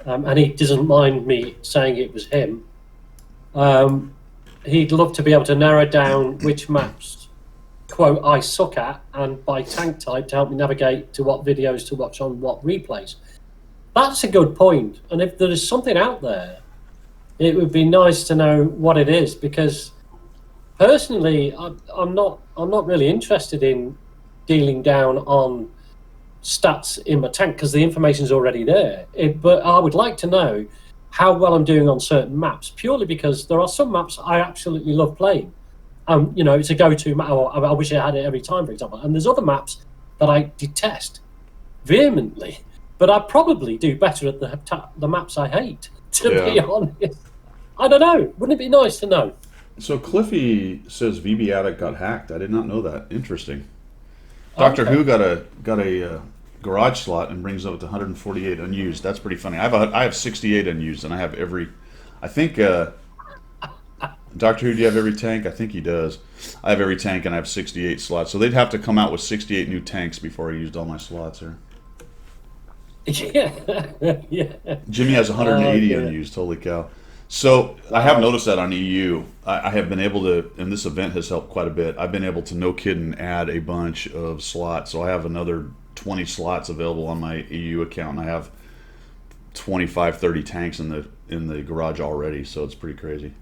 and he doesn't mind me saying it was him. He'd love to be able to narrow down which maps, quote, I suck at, and by tank type to help me navigate to what videos to watch on what replays. That's a good point. And if there is something out there, it would be nice to know what it is, because personally, I'm not really interested in dealing down on stats in my tank because the information's already there. But I would like to know how well I'm doing on certain maps, purely because there are some maps I absolutely love playing. You know, it's a go-to map. Or I wish I had it every time, for example. And there's other maps that I detest vehemently, but I probably do better at the maps I hate. To be honest, I don't know. Wouldn't it be nice to know? So Cliffy says VB Addict got hacked. I did not know that. Interesting. Doctor Who got a garage slot and brings up to 148 unused. That's pretty funny. I have 68 unused, and I have every. I think Doctor Who, do you have every tank? I think he does. I have every tank, and I have 68 slots. So they'd have to come out with 68 new tanks before I used all my slots here. Yeah, yeah. Jimmy has 180 unused. Holy cow! So I have noticed that on EU. I have been able to, and this event has helped quite a bit. I've been able to, no kidding, add a bunch of slots. So I have another 20 slots available on my EU account, and I have 25, 30 tanks in the garage already. So it's pretty crazy.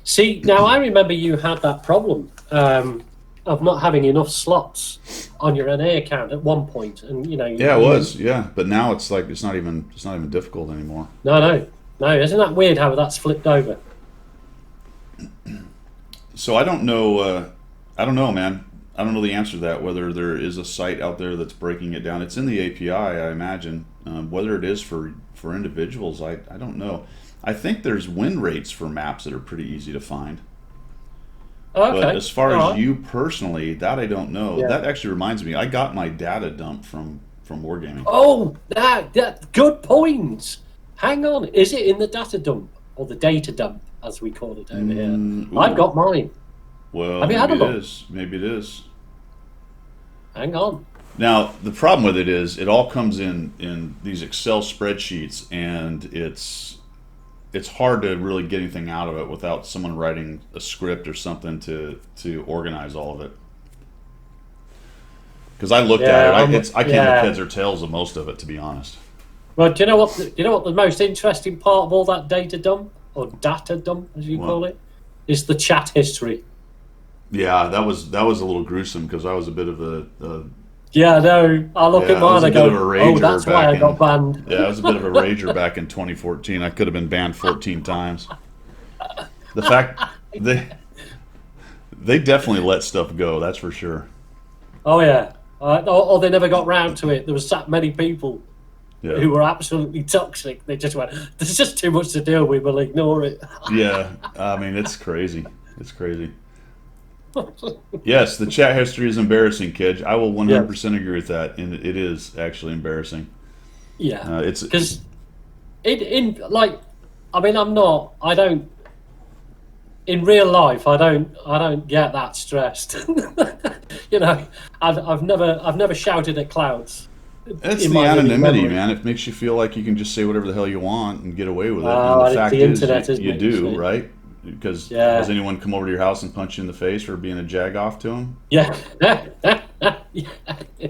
See, now I remember you had that problem of not having enough slots on your NA account at one point, and you know. Yeah, it was. Yeah, but now it's like it's not even difficult anymore. No. Isn't that weird how that's flipped over? So I don't know. I don't know, man. I don't know the answer to that. Whether there is a site out there that's breaking it down. It's in the API, I imagine. Whether it is for individuals, I don't know. I think there's win rates for maps that are pretty easy to find. Okay. But as far as you personally, that I don't know. Yeah. That actually reminds me. I got my data dump from Wargaming. Oh, that good point. Hang on, is it in the data dump or the data dump, as we call it over here? Ooh. I've got mine. Well, have you had a look? Maybe it is. Hang on. Now, the problem with it is it all comes in these Excel spreadsheets, and it's hard to really get anything out of it without someone writing a script or something to organize all of it. Because I looked at it, I can't make heads or tails of most of it, to be honest. Well, do you know what the most interesting part of all that data dump, or data dump as you call it, is the chat history. Yeah, that was a little gruesome because I was a bit of a yeah, no. I look at mine and I go, oh, that's why I got banned. Yeah, I was a bit of a rager back in 2014. I could have been banned 14 times. The fact they definitely let stuff go, that's for sure. Oh yeah. or they never got round to it. There was that many people Yeah. who were absolutely toxic. They just went, "There's just too much to deal with. We'll ignore it." Yeah. I mean, it's crazy. It's crazy. Yes, the chat history is embarrassing, Kidge. I will 100% agree with that, and it is actually embarrassing. Yeah, It's because in like, I mean, I don't. In real life, I don't get that stressed. You know, I've never shouted at clouds. It's in the my living anonymity, memory. man. It makes you feel like you can just say whatever the hell you want and get away with it. Oh, And the it's fact the is, internet, you, isn't you it, you do, see? right? Because Yeah. has anyone come over to your house and punch you in the face for being a jagoff to him? Yeah.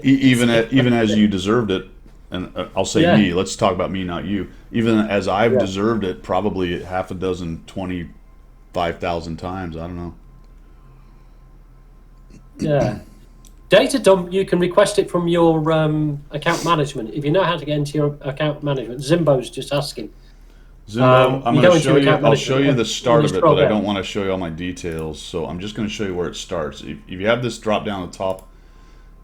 Even as you deserved it, and I'll say Yeah. me. Let's talk about me, not you. Even as I've Yeah. deserved it, probably half a dozen, 25,000 times. I don't know. Yeah. Data dump, you can request it from your account management. If you know how to get into your account management, Zimbo's just asking. Zimbo, I'm you going go to into show you. account I'll show management, you the and start you of it, scroll but I down. don't want to show you all my details. So I'm just going to show you where it starts. If you have this drop down at the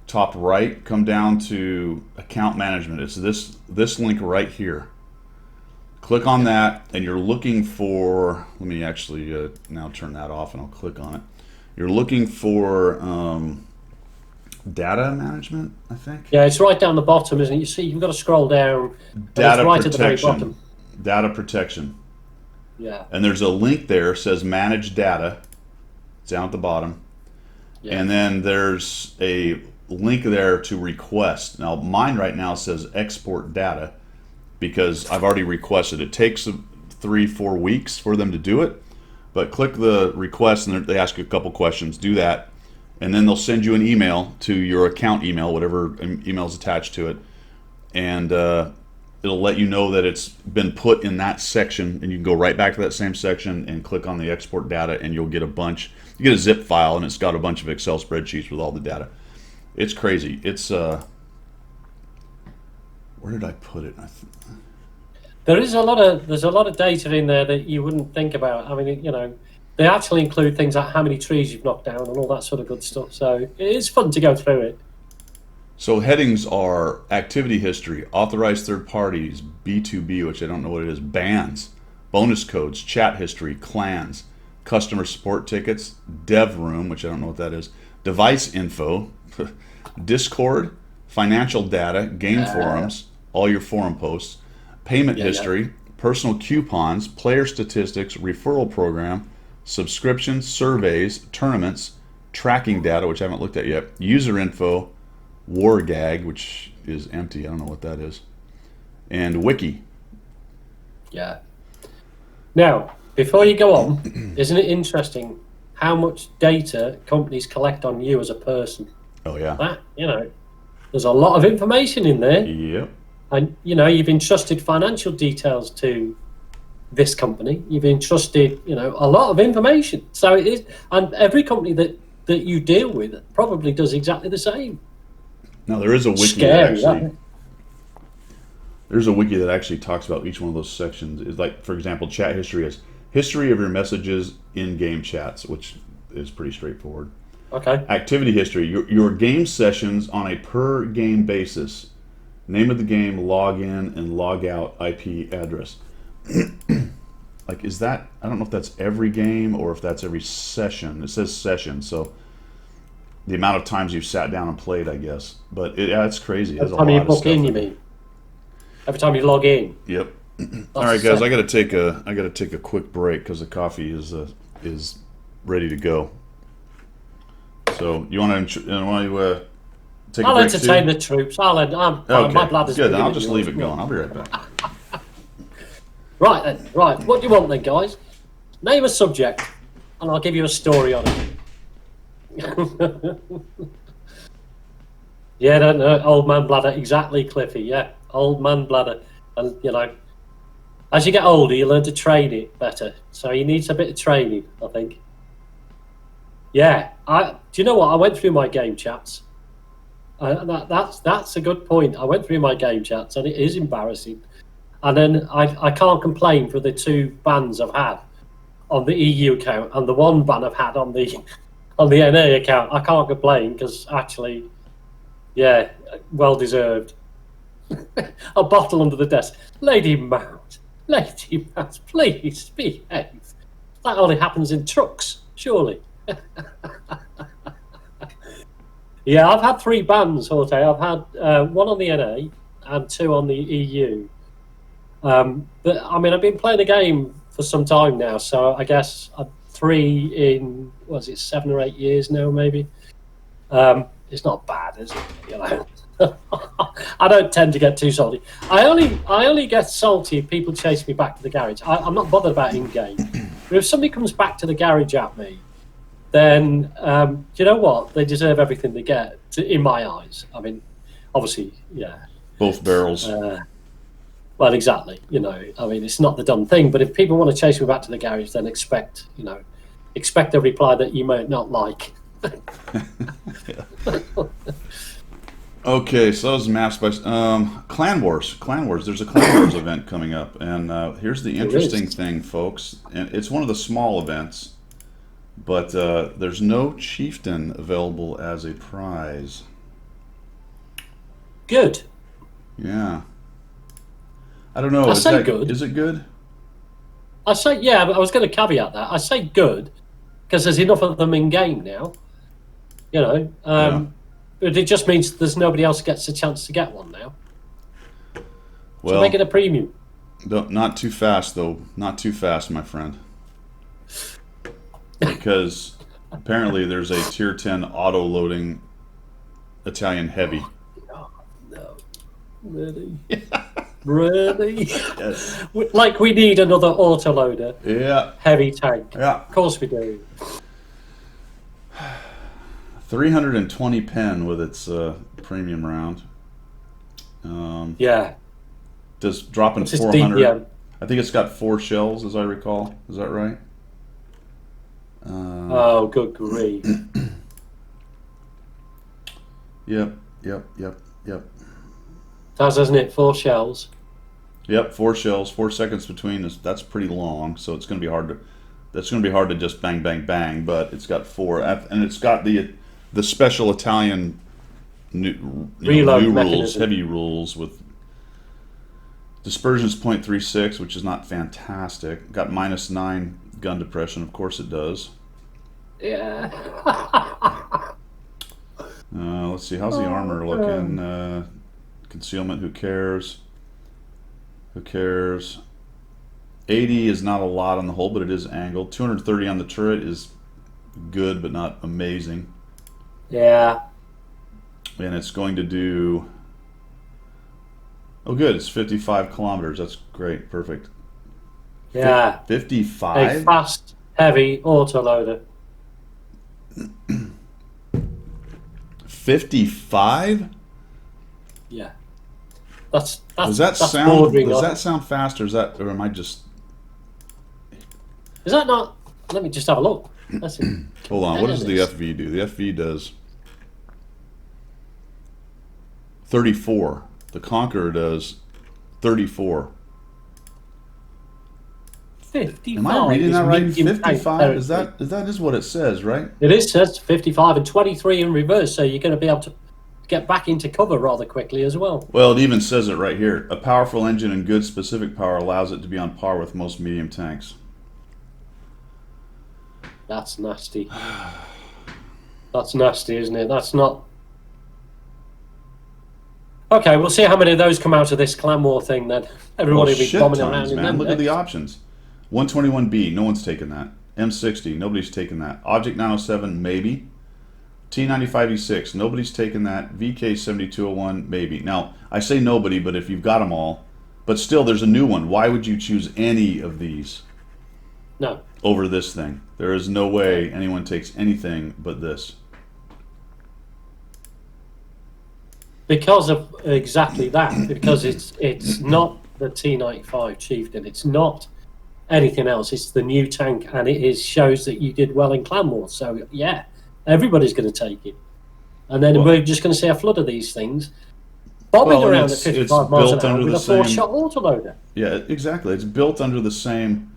top right, come down to account management. It's this link right here. Click on that, and you're looking for. Let me actually now turn that off, and I'll click on it. You're looking for data management, I think. Yeah, it's right down the bottom, isn't it? You see, you've got to scroll down. and Data it's right at the very protection. bottom. Data protection. Yeah. And there's a link there says manage data. It's down at the bottom. Yeah. And then there's a link there to request. Now mine right now says export data because I've already requested. It takes 3-4 weeks for them to do it, but click the request and they ask you a couple questions. Do that, and then they'll send you an email to your account email, whatever email is attached to it, and it'll let you know that it's been put in that section, and you can go right back to that same section and click on the export data, and you'll get a bunch. You get a zip file, and it's got a bunch of Excel spreadsheets with all the data. It's crazy. It's where did I put it? There's a lot of data in there that you wouldn't think about. I mean, you know, they actually include things like how many trees you've knocked down and all that sort of good stuff. So it's fun to go through it. So headings are activity history, authorized third parties, B2B, which I don't know what it is, bans, bonus codes, chat history, clans, customer support tickets, dev room, which I don't know what that is, device info, Discord, financial data, game forums, all your forum posts, payment history, personal coupons, player statistics, referral program, subscriptions, surveys, tournaments, tracking data, which I haven't looked at yet, user info, war gag, which is empty. I don't know what that is, and wiki. Yeah. Now, before you go on, isn't it interesting how much data companies collect on you as a person? Oh yeah. That, you know, there's a lot of information in there. Yep. And, you know, you've entrusted financial details to this company. You've entrusted, you know, a lot of information. So it is, and every company that you deal with probably does exactly the same. Now there is a wiki Scary, that actually. that. There's a wiki that actually talks about each one of those sections. Is like, for example, chat history is history of your messages in game chats, which is pretty straightforward. Okay. Activity history, your game sessions on a per game basis, name of the game, login and log out IP address. Like, is that, I don't know if that's every game or if that's every session. It says session, so the amount of times you've sat down and played, I guess. But yeah, it's crazy. There's Every a time you lot of book stuff in, you in there. mean? Every time you log in. Yep. That's All right, guys, set. I got to take a quick break because the coffee is ready to go. So you want to take a I'll break entertain too? the troops. My Okay, bladder's good. bigger Then I'll than just yours. leave it going. I'll be right back. Right then. Right. What do you want then, guys? Name a subject, and I'll give you a story on it. Yeah, no, old man bladder. Exactly, Cliffy. Yeah, old man bladder. And, you know, as you get older, you learn to train it better. So you need a bit of training, I think. Yeah. Do you know what? I went through my game chats. That's a good point. I went through my game chats, and it is embarrassing. And then I can't complain for the 2 bans I've had on the EU account and the 1 ban I've had on the NA account. I can't complain because actually Yeah, well deserved. A bottle under the desk. Lady Mount, Lady Mount, please behave. That only happens in trucks, surely. Yeah, I've had 3 bans, Jorge. I've had 1 on the NA and 2 on the EU. But I mean, I've been playing the game for some time now, so I guess 3 in, was it 7 or 8 years now, maybe? It's not bad, is it? You know, I don't tend to get too salty. I only get salty if people chase me back to the garage. I'm not bothered about in-game. But if somebody comes back to the garage at me, then you know what? They deserve everything they get, in my eyes. I mean, obviously, yeah. Both barrels. Well, exactly. You know, I mean, it's not the done thing. But if people want to chase me back to the garage, then expect a reply that you might not like. Okay, so those maps by Clan Wars. There's a Clan Wars event coming up, and here's the interesting thing, folks. And it's one of the small events, but there's no chieftain available as a prize. Good. Yeah. I don't know. I say good. Is it good? I say, yeah, but I was going to caveat that. I say good because there's enough of them in game now. You know, but it just means there's nobody else gets a chance to get one now. Well, so make it a premium. Not too fast, though. Not too fast, my friend. Because apparently there's a tier 10 auto-loading Italian heavy. No. Really? Really? Yes. Like we need another autoloader. Yeah. Heavy tank. Yeah. Of course we do. 320 pen with its premium round. Yeah. Just dropping What's 400. DPM? I think it's got 4 shells, as I recall. Is that right? Oh, good grief. Yep. Doesn't it? 4 shells. Yep, 4 shells, 4 seconds between us. That's pretty long, so it's going to be hard to. That's going to be hard to just bang, bang, bang. But it's got 4, and it's got the special Italian new rules, heavy rules with dispersion's 0.36, which is not fantastic. Got -9 gun depression, of course it does. Yeah. Let's see, how's the armor looking? Concealment, who cares? Who cares? 80 is not a lot on the whole, but it is angled. 230 on the turret is good, but not amazing. Yeah. And it's going to do... Oh, good. It's 55 kilometers. That's great. Perfect. Yeah. 55? A fast, heavy autoloader. 55? Yeah. That's Does that sound fast, or am I just... Is that not... Let me just have a look. Let's see. Hold on. What does the FV do? The FV does 34. The Conqueror does 34. 55. Am I reading that right? 55? Is territory. that is what it says, right? It is, says 55 and 23 in reverse, so you're going to be able to get back into cover rather quickly as well. Well, it even says it right here. A powerful engine and good specific power allows it to be on par with most medium tanks. That's nasty. That's nasty, isn't it? That's not... Okay, we'll see how many of those come out of this Clan War thing then. Everybody will be shit bombing tons, around in man. them Look at the next. options. 121B, no one's taking that. M60, nobody's taking that. Object 907, maybe. T95E6, nobody's taking that. VK7201, maybe. Now, I say nobody, but if you've got them all, but still there's a new one. Why would you choose any of these No. over this thing? There is no way anyone takes anything but this. Because of exactly that. Because it's not the T95 Chieftain. It's not anything else. It's the new tank, and it shows that you did well in Clan War. So, yeah, everybody's going to take it. And then we're just going to see a flood of these things bobbing around at 55 miles an hour with a 4-shot autoloader. Yeah, exactly. It's built under the same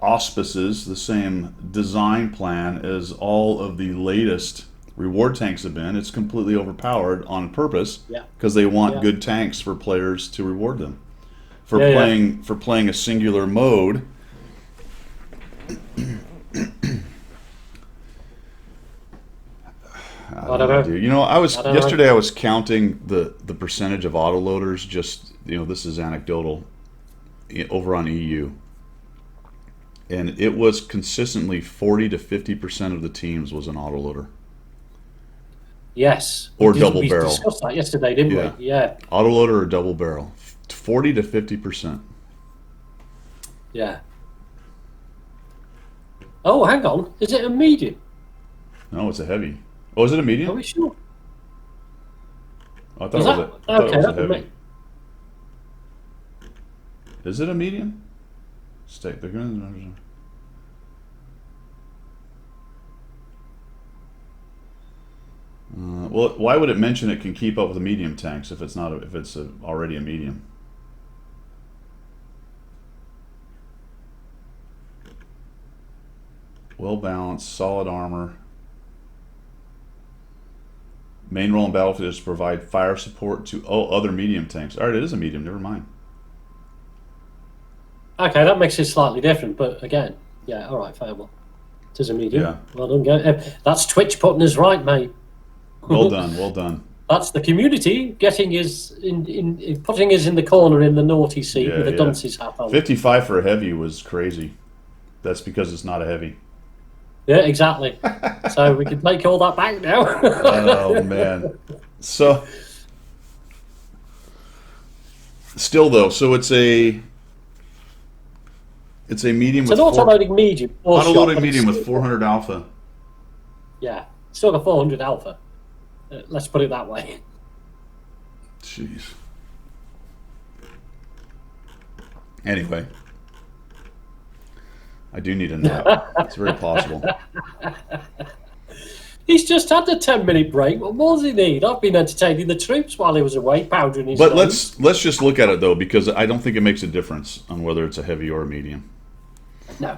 auspices, the same design plan as all of the latest Reward tanks have been. It's completely overpowered on purpose Yeah. because they want Yeah. good tanks for players to reward them. Yeah, yeah. For playing a singular mode, I don't know. dude. You know, I don't know. yesterday I was counting the percentage of autoloaders. Just this is anecdotal. Over on EU, and it was consistently 40 to 50% of the teams was an autoloader Yes. or We double barrel. discussed that yesterday, didn't Yeah, we? Yeah. autoloader or double barrel. 40 to 50%. Yeah. Oh, hang on. Is it a medium? No, it's a heavy. Oh, is it a Are medium? we sure? Oh, I thought Is it was that I thought it okay? was a That would heavy. make, Is it a medium? Stay. They're going. Well, why would it mention it can keep up with the medium tanks if it's not if it's already a medium? Well balanced, solid armor. Main role in battlefield is to provide fire support to other medium tanks. All right, it is a medium. Never mind. okay, that makes it slightly different, but again, yeah, all right, fair one. It is a medium. Yeah. Well done, that's Twitch putting us right, mate. Well done. Well done. That's the community getting us in putting us in the corner in the naughty seat Yeah, with a yeah. dunce's hat on. 55 for a heavy was crazy. That's because it's not a heavy. Yeah, exactly. So we can take all that back now. Oh man. So still though, so it's a medium It's with an auto-loading medium. auto-loading medium with 400 alpha. Yeah, still got 400 alpha. Let's put it that way. Jeez. Anyway, I do need a nap. It's very possible. He's just had a 10-minute break. What more does he need? I've been entertaining the troops while he was away, powdering his But nose. let's just look at it though, because I don't think it makes a difference on whether it's a heavy or a medium. No.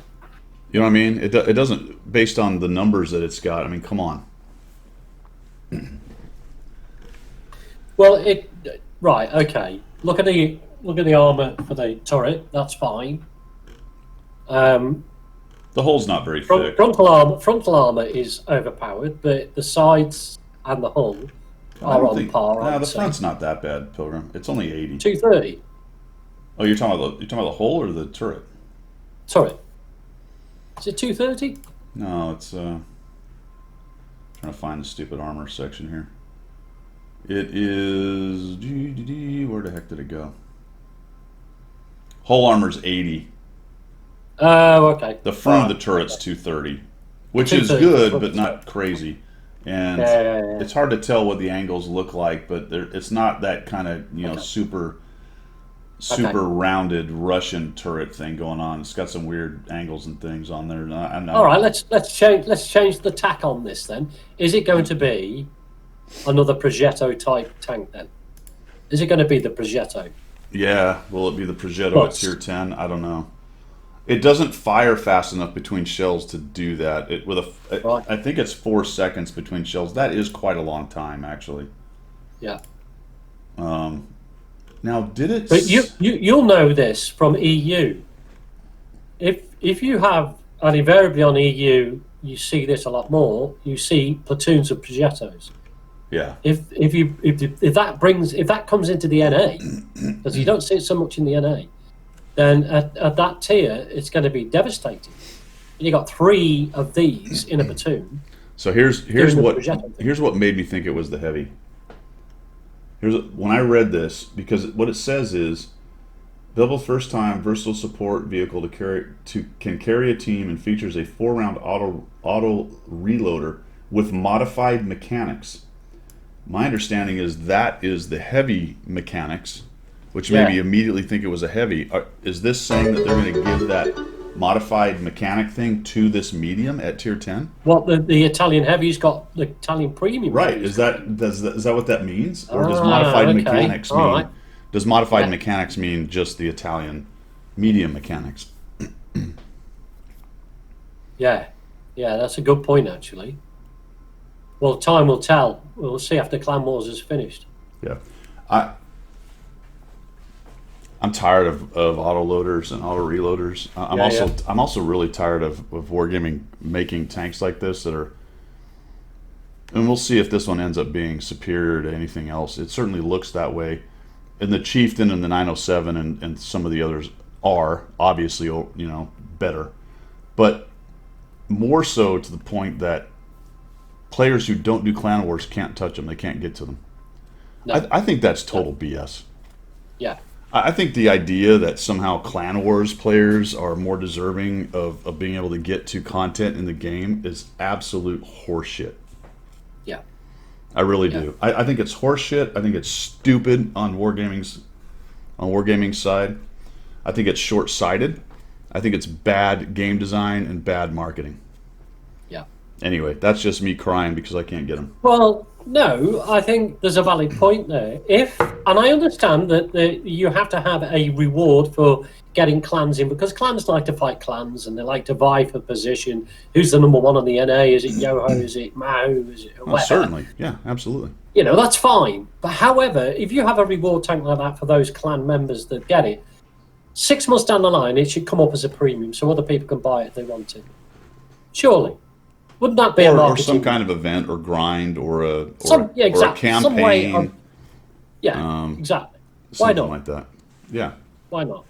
You know what I mean? It doesn't, based on the numbers that it's got. I mean, come on. Well, right, okay. Look at the armor for the turret. That's fine. The hull's not very thick. Frontal armor is overpowered, but the sides and the hull I are don't on think, par. no, I'd the say. front's not that bad, Pilgrim. It's only 80. 230 Oh, you're talking about the hull or the turret? turret. Is it 230? No, it's trying to find the stupid armor section here. It is where the heck did it go? Hull armor's 80. Oh, okay. The front of Right, the turret's okay. 230, which is 230 good, for the but not crazy. And Yeah. it's hard to tell what the angles look like, but it's not that kind of Okay. super Okay. rounded Russian turret thing going on. It's got some weird angles and things on there. I'm not, All right, let's change the tack on this then. Is it going to be another Progetto type tank then? Is it going to be the Progetto? Yeah, will it be the Progetto at Plus. tier 10? I don't know. It doesn't fire fast enough between shells to do that. Right. I think it's 4 seconds between shells. That is quite a long time, Yeah. Now, did it? But you'll know this from EU. If you have, and invariably on EU, you see this a lot more. You see platoons of Progettos. Yeah. If that comes into the NA, because you don't see it so much in the NA, then at that tier it's going to be devastating. You got 3 of these in a platoon. So here's Doing the what Progetto thing. here's what made me think it was the heavy. When I read this, because what it says is, available first time versatile support vehicle can carry a team and features a 4-round auto reloader with modified mechanics. My understanding is that is the heavy mechanics, which made me immediately think it was a heavy. Is this saying that they're going to give that modified mechanic thing to this medium at tier 10? What the Italian heavy's got the Italian premium. Right. heavy's Is that what that means? Or does Ah, modified okay. mechanics mean? All right. Does modified Yeah. mechanics mean just the Italian medium mechanics? Yeah, that's a good point actually. Well, time will tell. We'll see after Clan Wars is finished. Yeah, I I'm tired of auto loaders and auto reloaders. Yeah, yeah. I'm also really tired of wargaming making tanks like this that are. And we'll see if this one ends up being superior to anything else. It certainly looks that way. And the Chieftain and the 907 and some of the others are obviously, better. But more so to the point that players who don't do Clan Wars can't touch them. They can't get to them. No. I think that's total BS. Yeah. I think the idea that somehow Clan Wars players are more deserving of being able to get to content in the game is absolute horseshit. Yeah. I really do. I think it's horseshit. I think it's stupid on Wargaming's side. I think it's short-sighted. I think it's bad game design and bad marketing. Yeah. Anyway, that's just me crying because I can't get them. Well, no, I think there's a valid point there. And I understand that you have to have a reward for getting clans in, because clans like to fight clans and they like to vie for position. Who's the number one on the NA? Is it Yoho? Is it Mao? Is it whatever? Certainly. Yeah, absolutely. That's fine. But however, if you have a reward tank like that for those clan members that get it, 6 months down the line, it should come up as a premium so other people can buy it if they want it. Surely. Wouldn't that be a Or marketing? some kind of event or grind or a exactly. campaign. Some way of, exactly. Why Something not? like that. Yeah. Why not?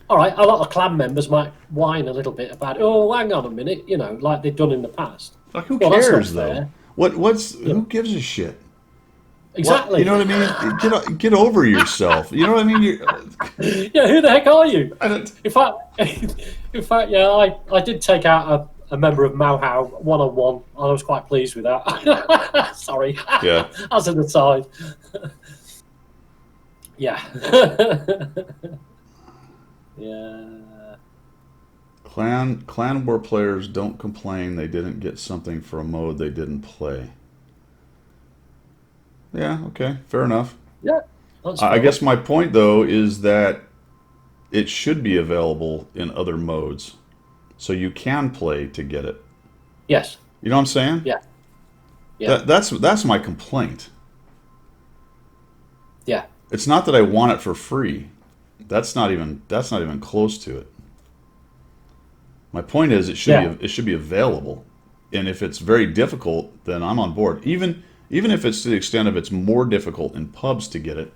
All right, a lot of clan members might whine a little bit about, oh, hang on a minute, like they've done in the past. Like, who Well, that's not cares though? fair. Who gives a shit? Exactly. You know what I mean? Get over yourself. You know what I mean? Yeah, who the heck are you? I don't. In fact, yeah, I did take out a member of Mauhau one-on-one. I was quite pleased with that. Sorry. Yeah. As an aside. Yeah. Yeah. Clan War players don't complain they didn't get something for a mode they didn't play. Yeah, okay, fair enough. Yeah. That's I fair. guess my point though is that it should be available in other modes, so you can play to get it. Yes. You know what I'm saying? Yeah. Yeah. That's my complaint. Yeah. It's not that I want it for free. That's not even close to it. My point is it should be available, and if it's very difficult, then I'm on board. Even if it's to the extent of it's more difficult in pubs to get it,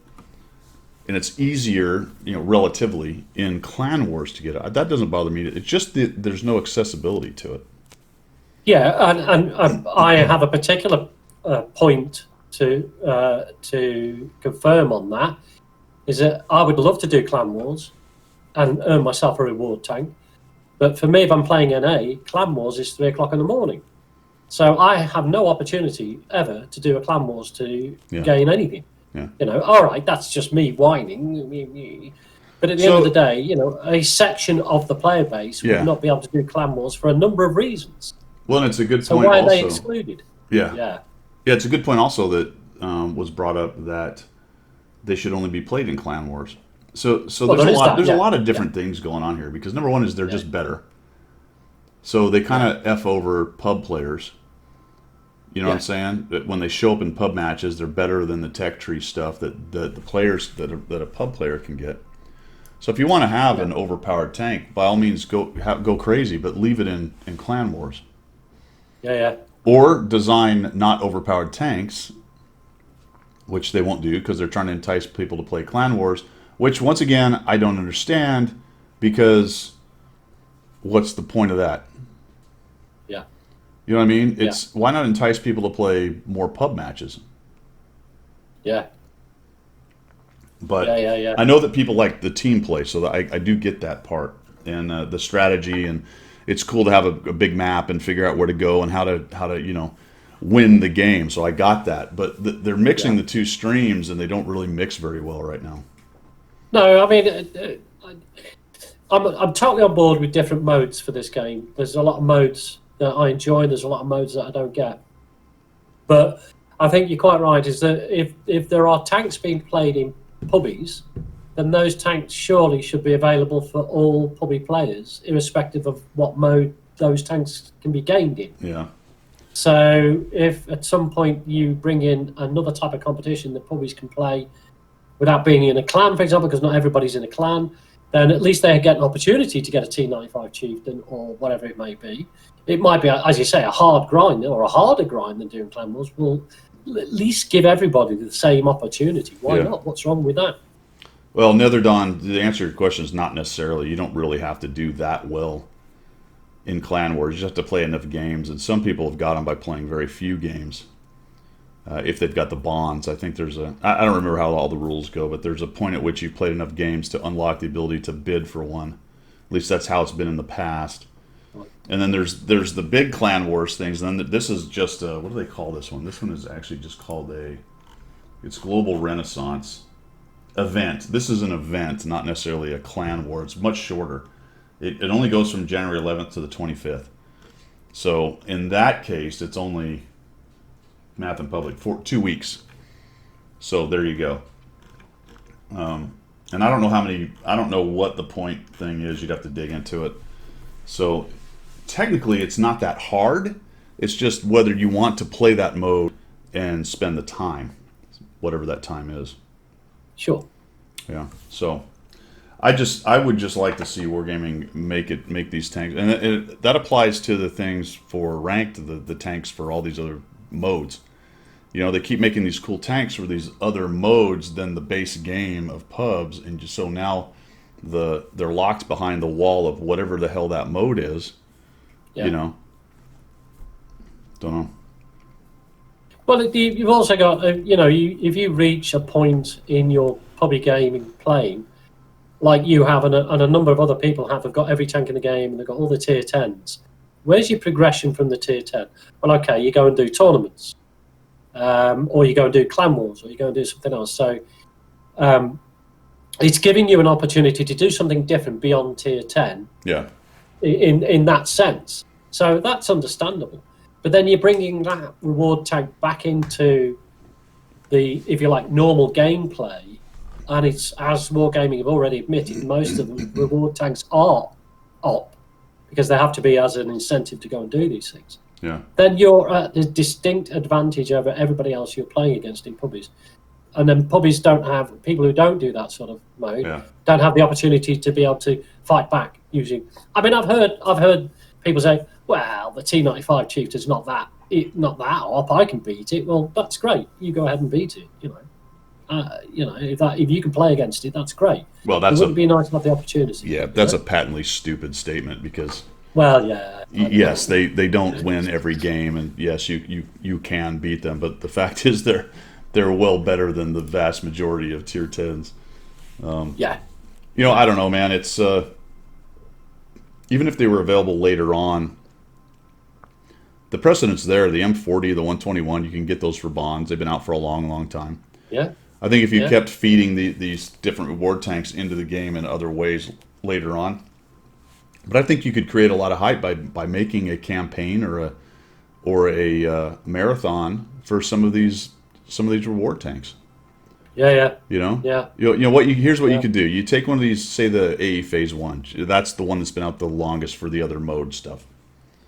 and it's easier, relatively in Clan Wars to get it. That doesn't bother me. It's just that there's no accessibility to it. Yeah, and I have a particular point to confirm on that. Is that I would love to do Clan Wars and earn myself a reward tank. But for me, if I'm playing NA, Clan Wars is 3 o'clock in the morning. So I have no opportunity ever to do a Clan Wars to gain anything. Yeah. All right, that's just me whining. But at the end of the day, a section of the player base would not be able to do Clan Wars for a number of reasons. Well, and it's a good So point why are also. they excluded? Yeah. Yeah. Yeah, it's a good point also that was brought up that they should only be played in Clan Wars. So there's a lot of different things going on here, because number one is they're just better. So they kind of F over pub players. You know what I'm saying? That when they show up in pub matches, they're better than the tech tree stuff that the players that a pub player can get. So if you want to have an overpowered tank, by all means go crazy, but leave it in Clan Wars. Yeah. Or design not overpowered tanks, which they won't do because they're trying to entice people to play Clan Wars, which once again I don't understand, because what's the point of that? Yeah. You know what I mean? It's why not entice people to play more pub matches? Yeah. But Yeah. I know that people like the team play, so I do get that part, and the strategy, and it's cool to have a big map and figure out where to go and how to win the game. So I got that, but they're mixing the two streams, and they don't really mix very well right now. No, I mean, I'm totally on board with different modes for this game. There's a lot of modes that I enjoy, and there's a lot of modes that I don't get. But I think you're quite right, is that if there are tanks being played in pubbies, then those tanks surely should be available for all pubby players, irrespective of what mode those tanks can be gained in. Yeah. So if at some point you bring in another type of competition that pubbies can play without being in a clan, for example, because not everybody's in a clan, then at least they get an opportunity to get a T95 chieftain or whatever it may be. It might be, as you say, a hard grind or a harder grind than doing clan wars. Will at least give everybody the same opportunity. Why not? What's wrong with that? Well, Nether Dawn, the answer to your question is not necessarily. You don't really have to do that well in clan wars. You just have to play enough games, and some people have got them by playing very few games. If they've got the bonds, I think there's a. I don't remember how all the rules go, but there's a point at which you've played enough games to unlock the ability to bid for one. At least that's how it's been in the past. And then there's the big clan wars things. And then this is just what do they call this one? This one is actually just called it's Global Renaissance event. This is an event, not necessarily a clan war. It's much shorter. It only goes from January 11th to the 25th. So in that case, it's only Math in Public for 2 weeks. So there you go. And I don't know what the point thing is. You'd have to dig into it. So technically it's not that hard. It's just whether you want to play that mode and spend the time, whatever that time is. Sure. Yeah. So I would just like to see Wargaming make these tanks, and that applies to the things for ranked, the tanks for all these other modes. You know, they keep making these cool tanks for these other modes than the base game of pubs, and just so now they're locked behind the wall of whatever the hell that mode is. Yeah. You know, don't know. Well, you've also got, if you reach a point in your pubby gaming playing, like you have and a number of other people have, they've got every tank in the game and they've got all the tier 10s. Where's your progression from the tier 10? Well, okay, you go and do tournaments, or you go and do clan wars, or you go and do something else. So it's giving you an opportunity to do something different beyond tier 10. Yeah. In that sense. So that's understandable. But then you're bringing that reward tank back into the, if you like, normal gameplay. And it's, as Wargaming have already admitted, most of the reward tanks are op because they have to be as an incentive to go and do these things. Yeah. Then you're at a distinct advantage over everybody else you're playing against in pubbies. And then pubbies don't have, people who don't do that sort of mode, don't have the opportunity to be able to fight back using. I mean, I've heard people say, well, the T95 Chieftain's not that op, I can beat it. Well, that's great. You go ahead and beat it, if you can play against it, that's great. Well, it wouldn't be nice to have the opportunity. Yeah, that's a patently stupid statement because. Well, yeah. Yes, they don't win every game, and yes, you can beat them, but the fact is they're well better than the vast majority of tier 10s. Yeah. I don't know, man. It's even if they were available later on, the precedent's there. The M40, the 121, you can get those for bonds. They've been out for a long, long time. Yeah. I think if you kept feeding these different reward tanks into the game in other ways later on, but I think you could create a lot of hype by making a campaign or a marathon for some of these reward tanks. Yeah. Yeah. Here's what you could do. You take one of these, say the AE Phase 1. That's the one that's been out the longest for the other mode stuff.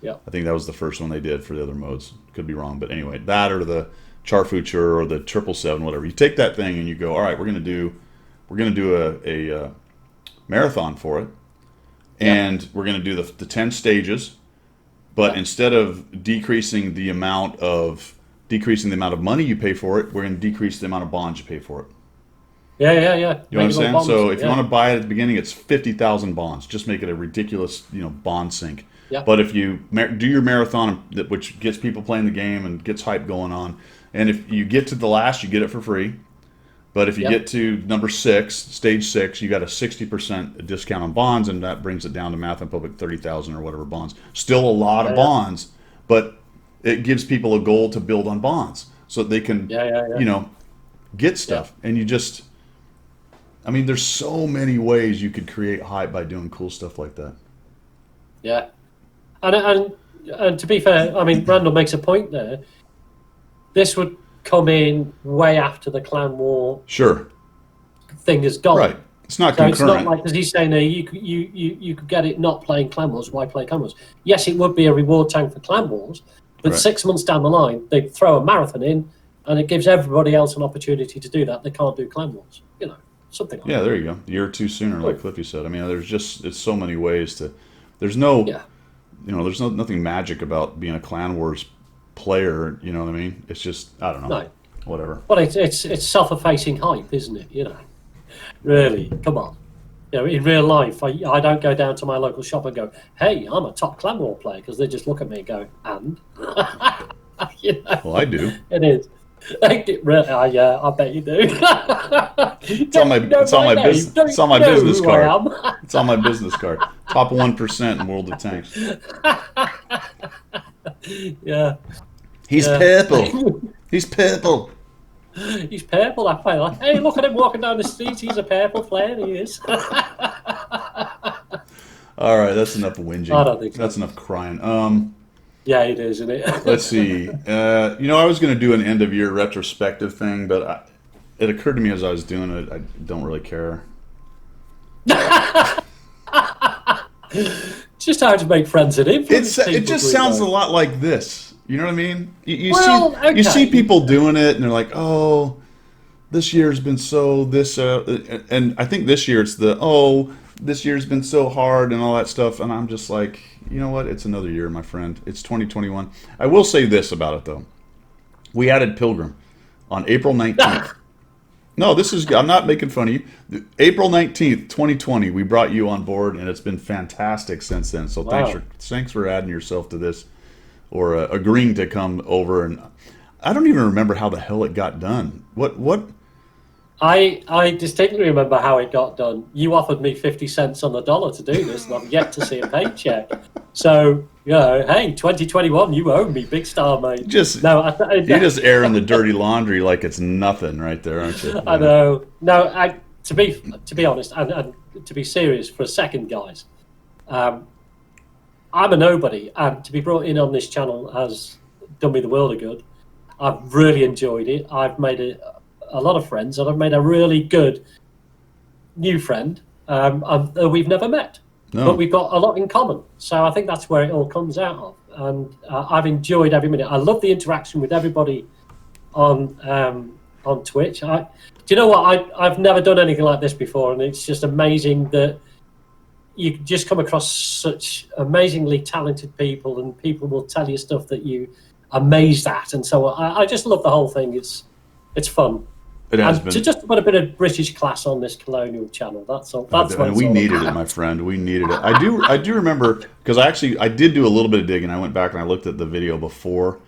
Yeah. I think that was the first one they did for the other modes. Could be wrong, but anyway, that or the Charfuture or the 777, whatever. You take that thing and you go, all right, we're gonna do a marathon for it, and we're gonna do the 10 stages, but instead of decreasing the amount of money you pay for it, we're going to decrease the amount of bonds you pay for it. Yeah. You know what I'm saying? So if you want to buy it at the beginning, it's 50,000 bonds. Just make it a ridiculous, bond sink. Yeah. But if you do your marathon, which gets people playing the game and gets hype going on, and if you get to the last, you get it for free. But if you get to number 6, stage 6, you got a 60% discount on bonds, and that brings it down to Math in Public 30,000 or whatever bonds. Still a lot of bonds, but it gives people a goal to build on bonds so that they can, get stuff. And you just, there's so many ways you could create hype by doing cool stuff like that. Yeah. And to be fair, Randall makes a point there. This would come in way after the clan war thing is gone. Right. It's not concurrent. It's not like, as he's saying there, you could get it not playing clan wars. Why play clan wars? Yes, it would be a reward tank for clan wars, But Right. 6 months down the line, they throw a marathon in, and it gives everybody else an opportunity to do that. They can't do Clan Wars, something like Yeah, that. there you go. A year or two sooner, like Cool. Cliffy said. I mean, it's so many ways to. There's no, Yeah, there's nothing magic about being a Clan Wars player. You know what I mean? It's just, I don't know, no. whatever. Well, it's self-effacing hype, isn't it? Really, come on. In real life, I don't go down to my local shop and go, "Hey, I'm a top Clan War player," because they just look at me and go, "And." Well, I do. It is. Yeah, I bet you do. It's on my, it's on my business, it's on my business card. I It's on my business card. Top 1% in World of Tanks. am. Yeah. He's Yeah. purple. He's purple. He's purple, that player. Hey, look at him walking down the street. He's a purple player, he is. All right, that's enough whinging. I don't think so. That's enough crying. Yeah, it is, isn't it? Let's see. I was going to do an end of year retrospective thing, but it occurred to me as I was doing it, I don't really care. Just how to make friends and influence people. It just sounds a lot like this. You know what I mean? You Well, see okay. people doing it, and they're like, "Oh, this year's been so this," and I think this year it's this year's been so hard and all that stuff, and I'm just like, you know what? It's another year, my friend. It's 2021. I will say this about it though: we added Pilgrim on April 19th. No, I'm not making fun of you. April 19th, 2020, we brought you on board, and it's been fantastic since then. So Wow. thanks for adding yourself to this, or agreeing to come over. And I don't even remember how the hell it got done. What? I distinctly remember how it got done. You offered me 50 cents on the dollar to do this, and I've yet to see a paycheck. So, hey, 2021, you owe me, big star, mate. Just No, you're just airing the dirty laundry like it's nothing right there, aren't you? I know. No, to be honest, and to be serious for a second, guys, I'm a nobody, and to be brought in on this channel has done me the world of good. I've really enjoyed it. I've made a lot of friends, and I've made a really good new friend. We've never met, No. but we've got a lot in common. So I think that's where it all comes out of. And I've enjoyed every minute. I love the interaction with everybody on Twitch. Do you know what? I've never done anything like this before, and it's just amazing that you just come across such amazingly talented people, and people will tell you stuff that you amazed at, and so I just love the whole thing. It's fun. It has And been. to just put a bit of British class on this colonial channel. That's all. That's what And it's we all needed about. it, my friend. We needed it. I do remember, because I did do a little bit of digging. I went back and I looked at the video before,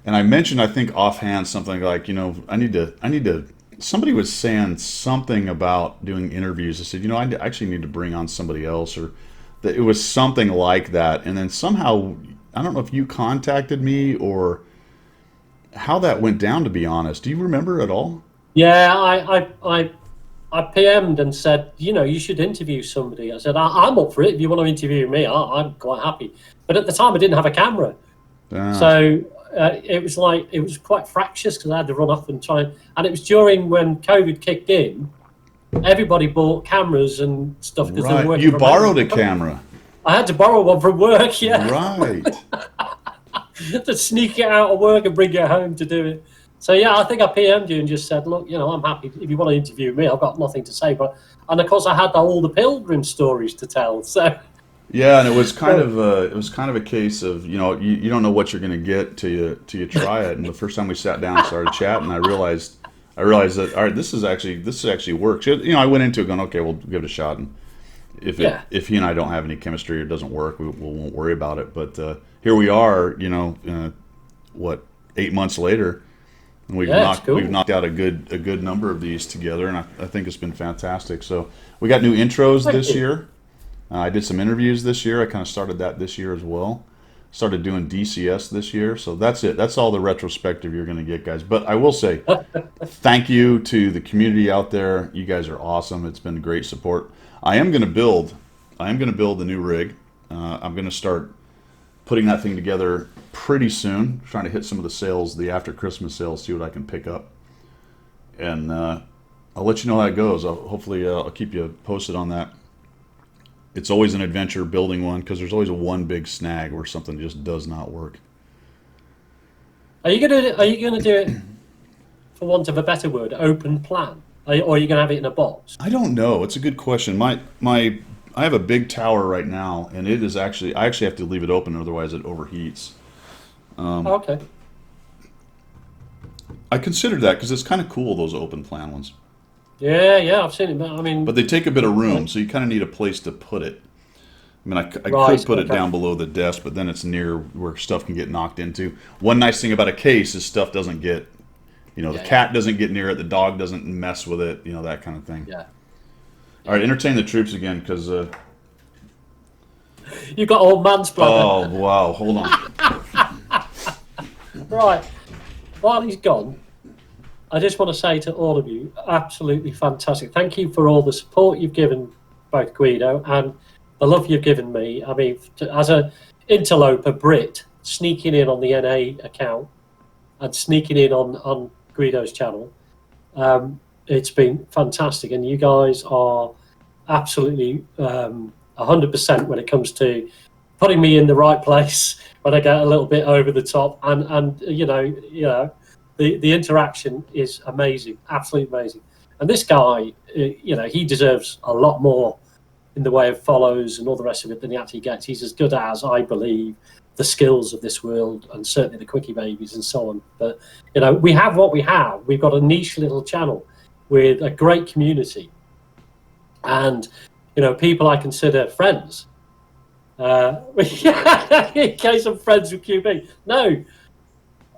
and I mentioned, I think offhand, something like, I need to. Somebody was saying something about doing interviews. I said, I actually need to bring on somebody else, or that it was something like that. And then somehow, I don't know if you contacted me or how that went down. To be honest, do you remember at all? Yeah, I PM'd and said, you should interview somebody. I said, I'm up for it. If you want to interview me, I'm quite happy. But at the time, I didn't have a camera. So it was quite fractious because I had to run off and try. And it was during when COVID kicked in. Everybody bought cameras and stuff because they were Right, working you from borrowed home. a camera, I had to borrow one from work, yeah, right? to sneak it out of work and bring it home to do it. So yeah, I think I PM'd you and just said, look, I'm happy if you want to interview me. I've got nothing to say, and of course I had all the Pilgrim stories to tell. So Yeah, and it was kind of a case of you don't know what you're going to get till you try it. And the first time we sat down and started chatting, I realized that, all right, this actually works. I went into it going, okay, we'll give it a shot, and if he and I don't have any chemistry or it doesn't work, we won't worry about it. But here we are, 8 months later, and we've knocked out a good number of these together, and I think it's been fantastic. So we got new intros this year. I did some interviews this year. I kind of started that this year as well. Started doing DCS this year. So that's it. That's all the retrospective you're going to get, guys. But I will say thank you to the community out there. You guys are awesome. It's been great support. I am going to build a new rig. I'm going to start putting that thing together pretty soon. Trying to hit some of the sales, the after Christmas sales, see what I can pick up. And I'll let you know how it goes. Hopefully I'll keep you posted on that. It's always an adventure building one because there's always one big snag where something just does not work. Are you gonna do it, for want of a better word, open plan, or are you gonna have it in a box? I don't know. It's a good question. My I have a big tower right now, and it is actually I actually have to leave it open, otherwise it overheats. Okay. I considered that because it's kind of cool, those open plan ones. Yeah, yeah, I've seen it. But I But mean, they take a bit of room, so you kind of need a place to put it. I mean, I right. could put it Okay. down below the desk, but then it's near where stuff can get knocked into. One nice thing about a case is stuff doesn't get, the Yeah, yeah, cat doesn't get near it, the dog doesn't mess with it, that kind of thing. yeah. All right, entertain the troops again, because, You got old man's bladder. oh, wow, hold on. Right. While he's gone, I just want to say to all of you, absolutely fantastic. Thank you for all the support you've given both Guido and the love you've given me. I mean, as a interloper Brit, sneaking in on the NA account and sneaking in on Guido's channel, it's been fantastic. And you guys are absolutely 100% when it comes to putting me in the right place when I get a little bit over the top. And the interaction is amazing, absolutely amazing. And this guy, he deserves a lot more in the way of follows and all the rest of it than he actually gets. He's as good as, I believe, the skills of this world, and certainly the quickie babies and so on. But we have what we have. We've got a niche little channel with a great community, and people I consider friends. In case I'm friends with QB, no.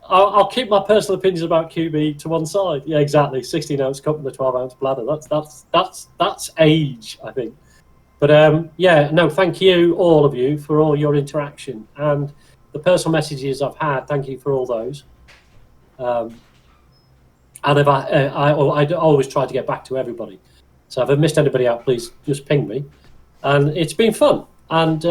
I'll keep my personal opinions about QB to one side. Yeah, exactly. 16-ounce cup and the 12-ounce bladder. That's age, I think. But no. Thank you, all of you, for all your interaction and the personal messages I've had. Thank you for all those. And if I always try to get back to everybody. So if I've missed anybody out, please just ping me. And it's been fun. And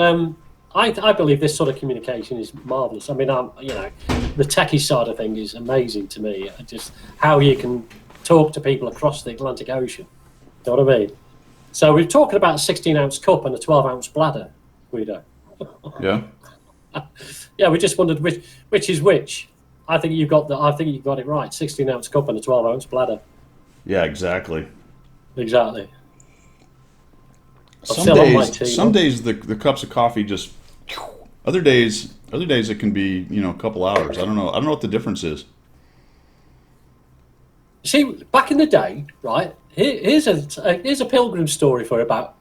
I believe this sort of communication is marvelous. I mean, the techie side of thing is amazing to me. Just how you can talk to people across the Atlantic Ocean. You know what I mean? So we're talking about a 16-ounce cup and a 12-ounce bladder, Guido. Yeah? Yeah, we just wondered which is which. I think you got it right. 16-ounce cup and a 12-ounce bladder. Yeah, exactly. Exactly. Some days the cups of coffee just, other days it can be, a couple hours. I don't know what the difference is. See, back in the day, right? Here's a pilgrim story for you about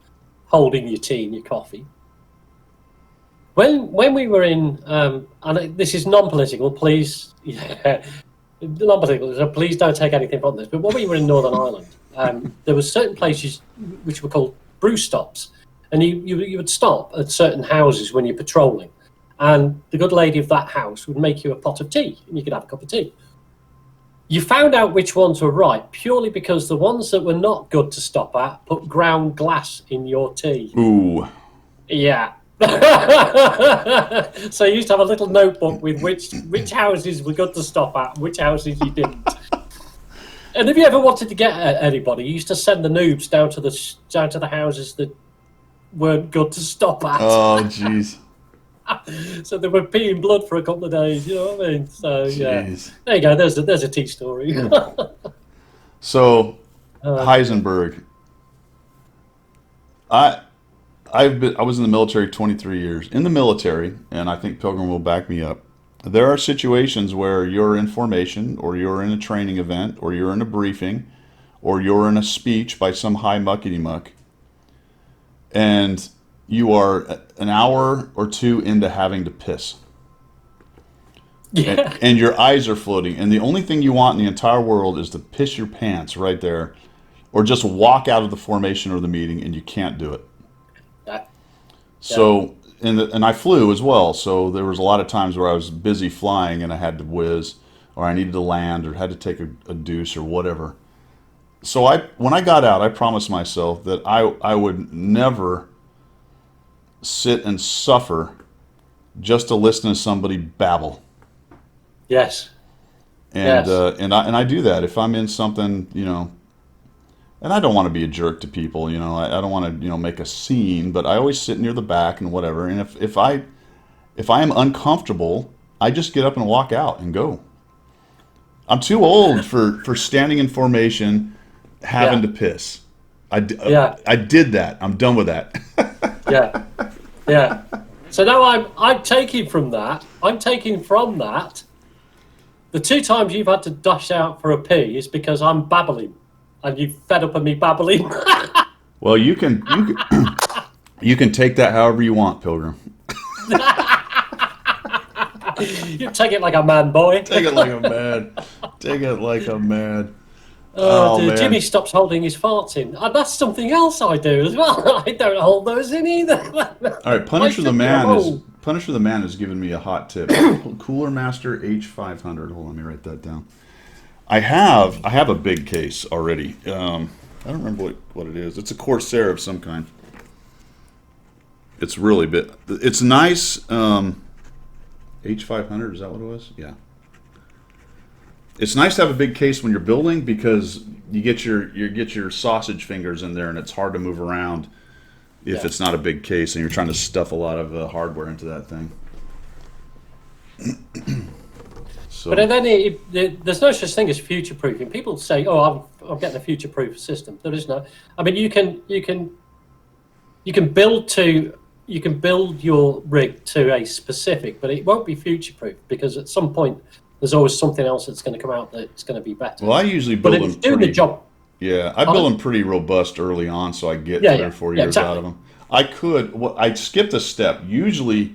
holding your tea and your coffee. When we were in, and this is non-political, please, non-political, so please don't take anything from this. But when we were in Northern Ireland, there were certain places which were called brew stops, and you would stop at certain houses when you're patrolling, and the good lady of that house would make you a pot of tea, and you could have a cup of tea. You found out which ones were right purely because the ones that were not good to stop at put ground glass in your tea. Ooh. Yeah. So you used to have a little notebook with which houses were good to stop at, and which houses you didn't. And if you ever wanted to get at anybody, you used to send the noobs down to the houses that weren't good to stop at. Oh, jeez. So they were peeing blood for a couple of days. You know what I mean? So yeah, Jeez. there you go. There's a tea story. So, Heisenberg. I was in the military 23 years. In the military, and I think Pilgrim will back me up, there are situations where you're in formation, or you're in a training event, or you're in a briefing, or you're in a speech by some high muckety muck, and you are an hour or two into having to piss. Yeah. And your eyes are floating, and the only thing you want in the entire world is to piss your pants right there, or just walk out of the formation or the meeting, and you can't do it. Yeah. So, and I flew as well, so there was a lot of times where I was busy flying and I had to whiz, or I needed to land, or had to take a deuce or whatever. So when I got out, I promised myself that I would never sit and suffer just to listen to somebody babble. Yes. And Yes. and I do that if I'm in something, and I don't want to be a jerk to people, I don't want to, make a scene, but I always sit near the back and whatever. And if I am uncomfortable, I just get up and walk out and go. I'm too old for standing in formation, having Yeah, to piss. yeah, I did that. I'm done with that. yeah, yeah. So now I'm taking from that. I'm taking from that. The two times you've had to dash out for a pee is because I'm babbling, and you've fed up of me babbling. Well, you can take that however you want, Pilgrim. You take it like a man, boy. Take it like a man. Take it like a man. Oh Oh dear, Jimmy man. stops holding his farts in. And that's something else I do as well. I don't hold those in either. All right, I should be alone. Punisher the Man has given me a hot tip. Cooler Master H500. Hold on, let me write that down. I have a big case already. I don't remember what it is. It's a Corsair of some kind. It's really big. It's nice. H500, is that what it was? Yeah. It's nice to have a big case when you're building because you get your sausage fingers in there and it's hard to move around if Yeah. it's not a big case and you're trying to stuff a lot of hardware into that thing. So But then there's no such thing as future proofing. People say, "Oh, I'm getting a future proof system." There is no. I mean, you can build to you can build your rig to a specific, but it won't be future proof because at some point there's always something else that's going to come out that's going to be better. well, I usually But build it's them doing the pretty. job. Yeah, I build them pretty robust early on, so I get Yeah, 3 or 4 years exactly. out of them. I skipped a step. Usually,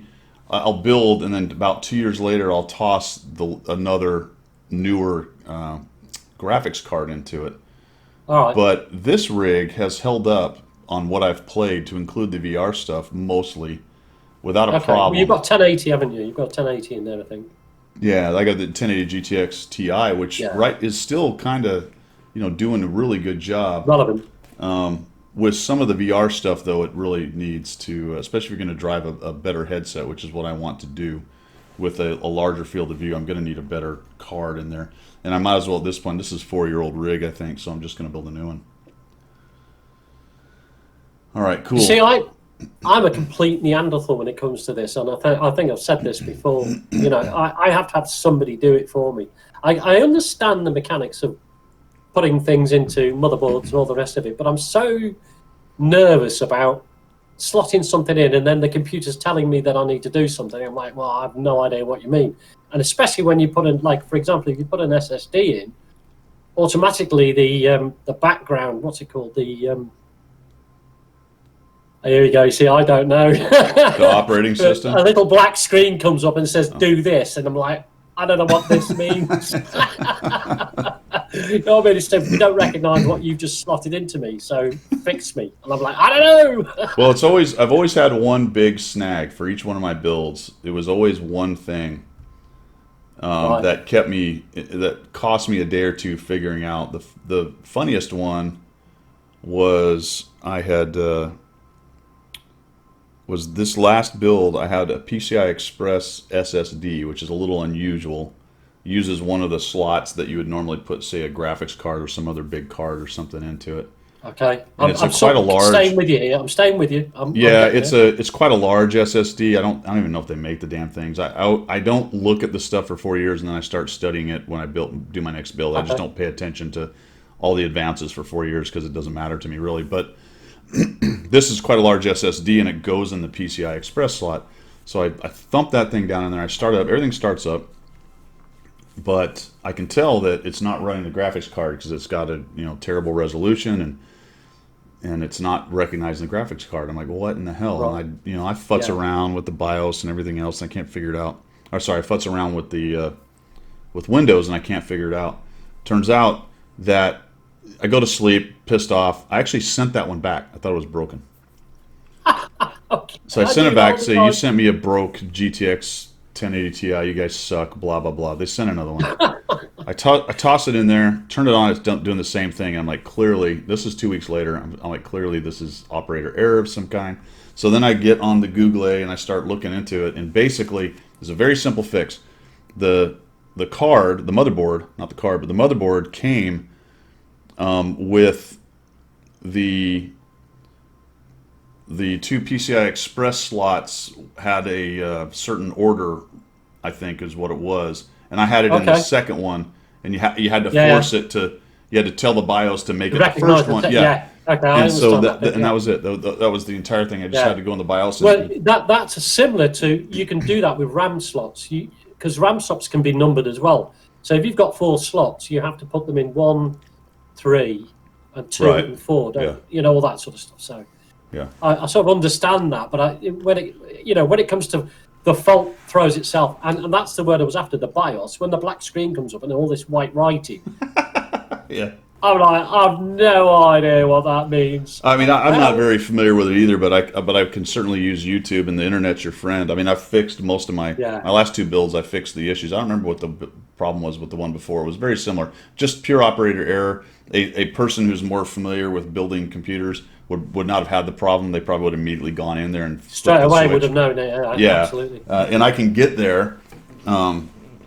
I'll build, and then about 2 years later, I'll toss another newer graphics card into it. All right. But this rig has held up on what I've played, to include the VR stuff, mostly without a Okay. Well, you've problem. got 1080, haven't you? You've got 1080 in there, I think. Yeah, I got the 1080 GTX Ti, which Yeah. right is still kind of, doing a really good job. Relevant. With some of the VR stuff, though, it really needs to, especially if you're going to drive a better headset, which is what I want to do with a larger field of view. I'm going to need a better card in there. And I might as well at this point, this is 4-year-old rig, I think, so I'm just going to build a new one. All right, cool. You see, I'm a complete Neanderthal when it comes to this, and I think I've said this before. I have to have somebody do it for me. I understand the mechanics of putting things into motherboards and all the rest of it, but I'm so nervous about slotting something in and then the computer's telling me that I need to do something. I'm like, well, I have no idea what you mean. And especially when you put in, like, for example, if you put an SSD in, automatically the background, what's it called? Here you go. You see, I don't know. The operating system? A little black screen comes up and says, "Do this," and I'm like, I don't know what this means. You know what I mean? It's we don't recognise what you've just slotted into me, so fix me. And I'm like, I don't know. Well, I've always had one big snag for each one of my builds. It was always one thing Right. that cost me a day or two figuring out. The funniest one was was this last build. I had a PCI Express SSD, which is a little unusual. Uses one of the slots that you would normally put, say, a graphics card or some other big card or something into it. Okay, And it's quite a large. staying with you here. I'm staying with you. I'm Yeah, getting it's there. it's quite a large SSD. I don't even know if they make the damn things. I don't look at the stuff for 4 years and then I start studying it when I do my next build. I just Okay. don't pay attention to all the advances for 4 years because it doesn't matter to me really. But this is quite a large SSD and it goes in the PCI Express slot. So I thump that thing down in there. I start it up. Everything starts up, but I can tell that it's not running the graphics card because it's got a terrible resolution and it's not recognizing the graphics card. I'm like, what in the hell? Right. And I futz Yeah. around with the BIOS and everything else, and I can't figure it out. Or sorry, I futz around with the with Windows, and I can't figure it out. Turns out that I go to sleep, pissed off. I actually sent that one back. I thought it was broken, Okay. so I do sent it all back. the Say, you time. sent me a broke GTX 1080 Ti. You guys suck. Blah blah blah. They sent another one. I toss it in there, turn it on, it's doing the same thing. I'm like, clearly, this is 2 weeks later. I'm like, clearly, this is operator error of some kind. So then I get on the Google and I start looking into it. And basically, it's a very simple fix. The card, the motherboard, not the card, but the motherboard came with the two PCI Express slots had a certain order, I think is what it was, and I had it in the Okay. second one, and you had to Yeah. force it to. You had to tell the BIOS to make it the Recognise first the one. te- Yeah. Okay, I And so understand that, bit, and yeah. that was it. That was the entire thing. I just Yeah. had to go in the BIOS. Well, that's similar to, you can do that with RAM slots, because RAM slots can be numbered as well. So if you've got 4 slots, you have to put them in 1, 3, and 2 Right. and 4. Yeah. You know, all that sort of stuff. So Yeah. I sort of understand that, but when it comes to the fault throws itself, and that's the word I was after, the BIOS. When the black screen comes up and all this white writing, Yeah. I'm like, I've no idea what that means. I mean, I'm not very familiar with it either, but I can certainly use YouTube, and the internet's your friend. I mean, I've fixed most of my last 2 builds. I fixed the issues. I don't remember what the problem was with the one before. It was very similar, just pure operator error. A person who's more familiar with building computers would not have had the problem. They probably would have immediately gone in there and flipped Straight the away switch. would have known it. Yeah, Absolutely. and I can get there,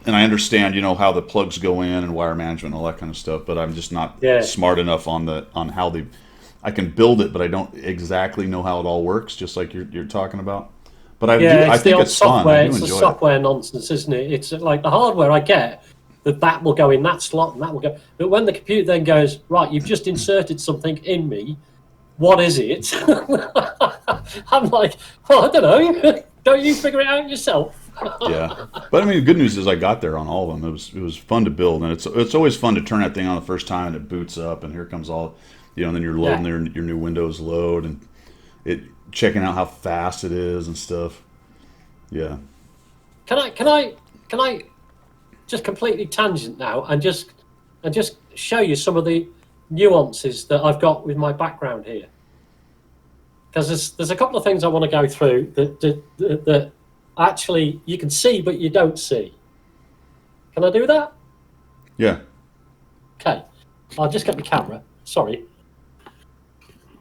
and I understand, how the plugs go in and wire management and all that kind of stuff. But I'm just not smart enough on how they. I can build it, but I don't exactly know how it all works. Just like you're talking about. But I think it's fun. I do It's the enjoy it. software nonsense, isn't it? It's like the hardware I get. That will go in that slot and that will go. But when the computer then goes, right, you've just inserted something in me. What is it? I'm like, well, I don't know. Don't you figure it out yourself? Yeah, but I mean, the good news is I got there on all of them. It was fun to build, and it's always fun to turn that thing on the first time and it boots up, and here comes all, and then you're loading your new Windows load and it checking out how fast it is and stuff. Yeah. Can I just completely tangent now and just show you some of the nuances that I've got with my background here? Because there's a couple of things I want to go through that actually you can see but you don't see. Can I do that? Yeah. Okay. I'll just get the camera. Sorry.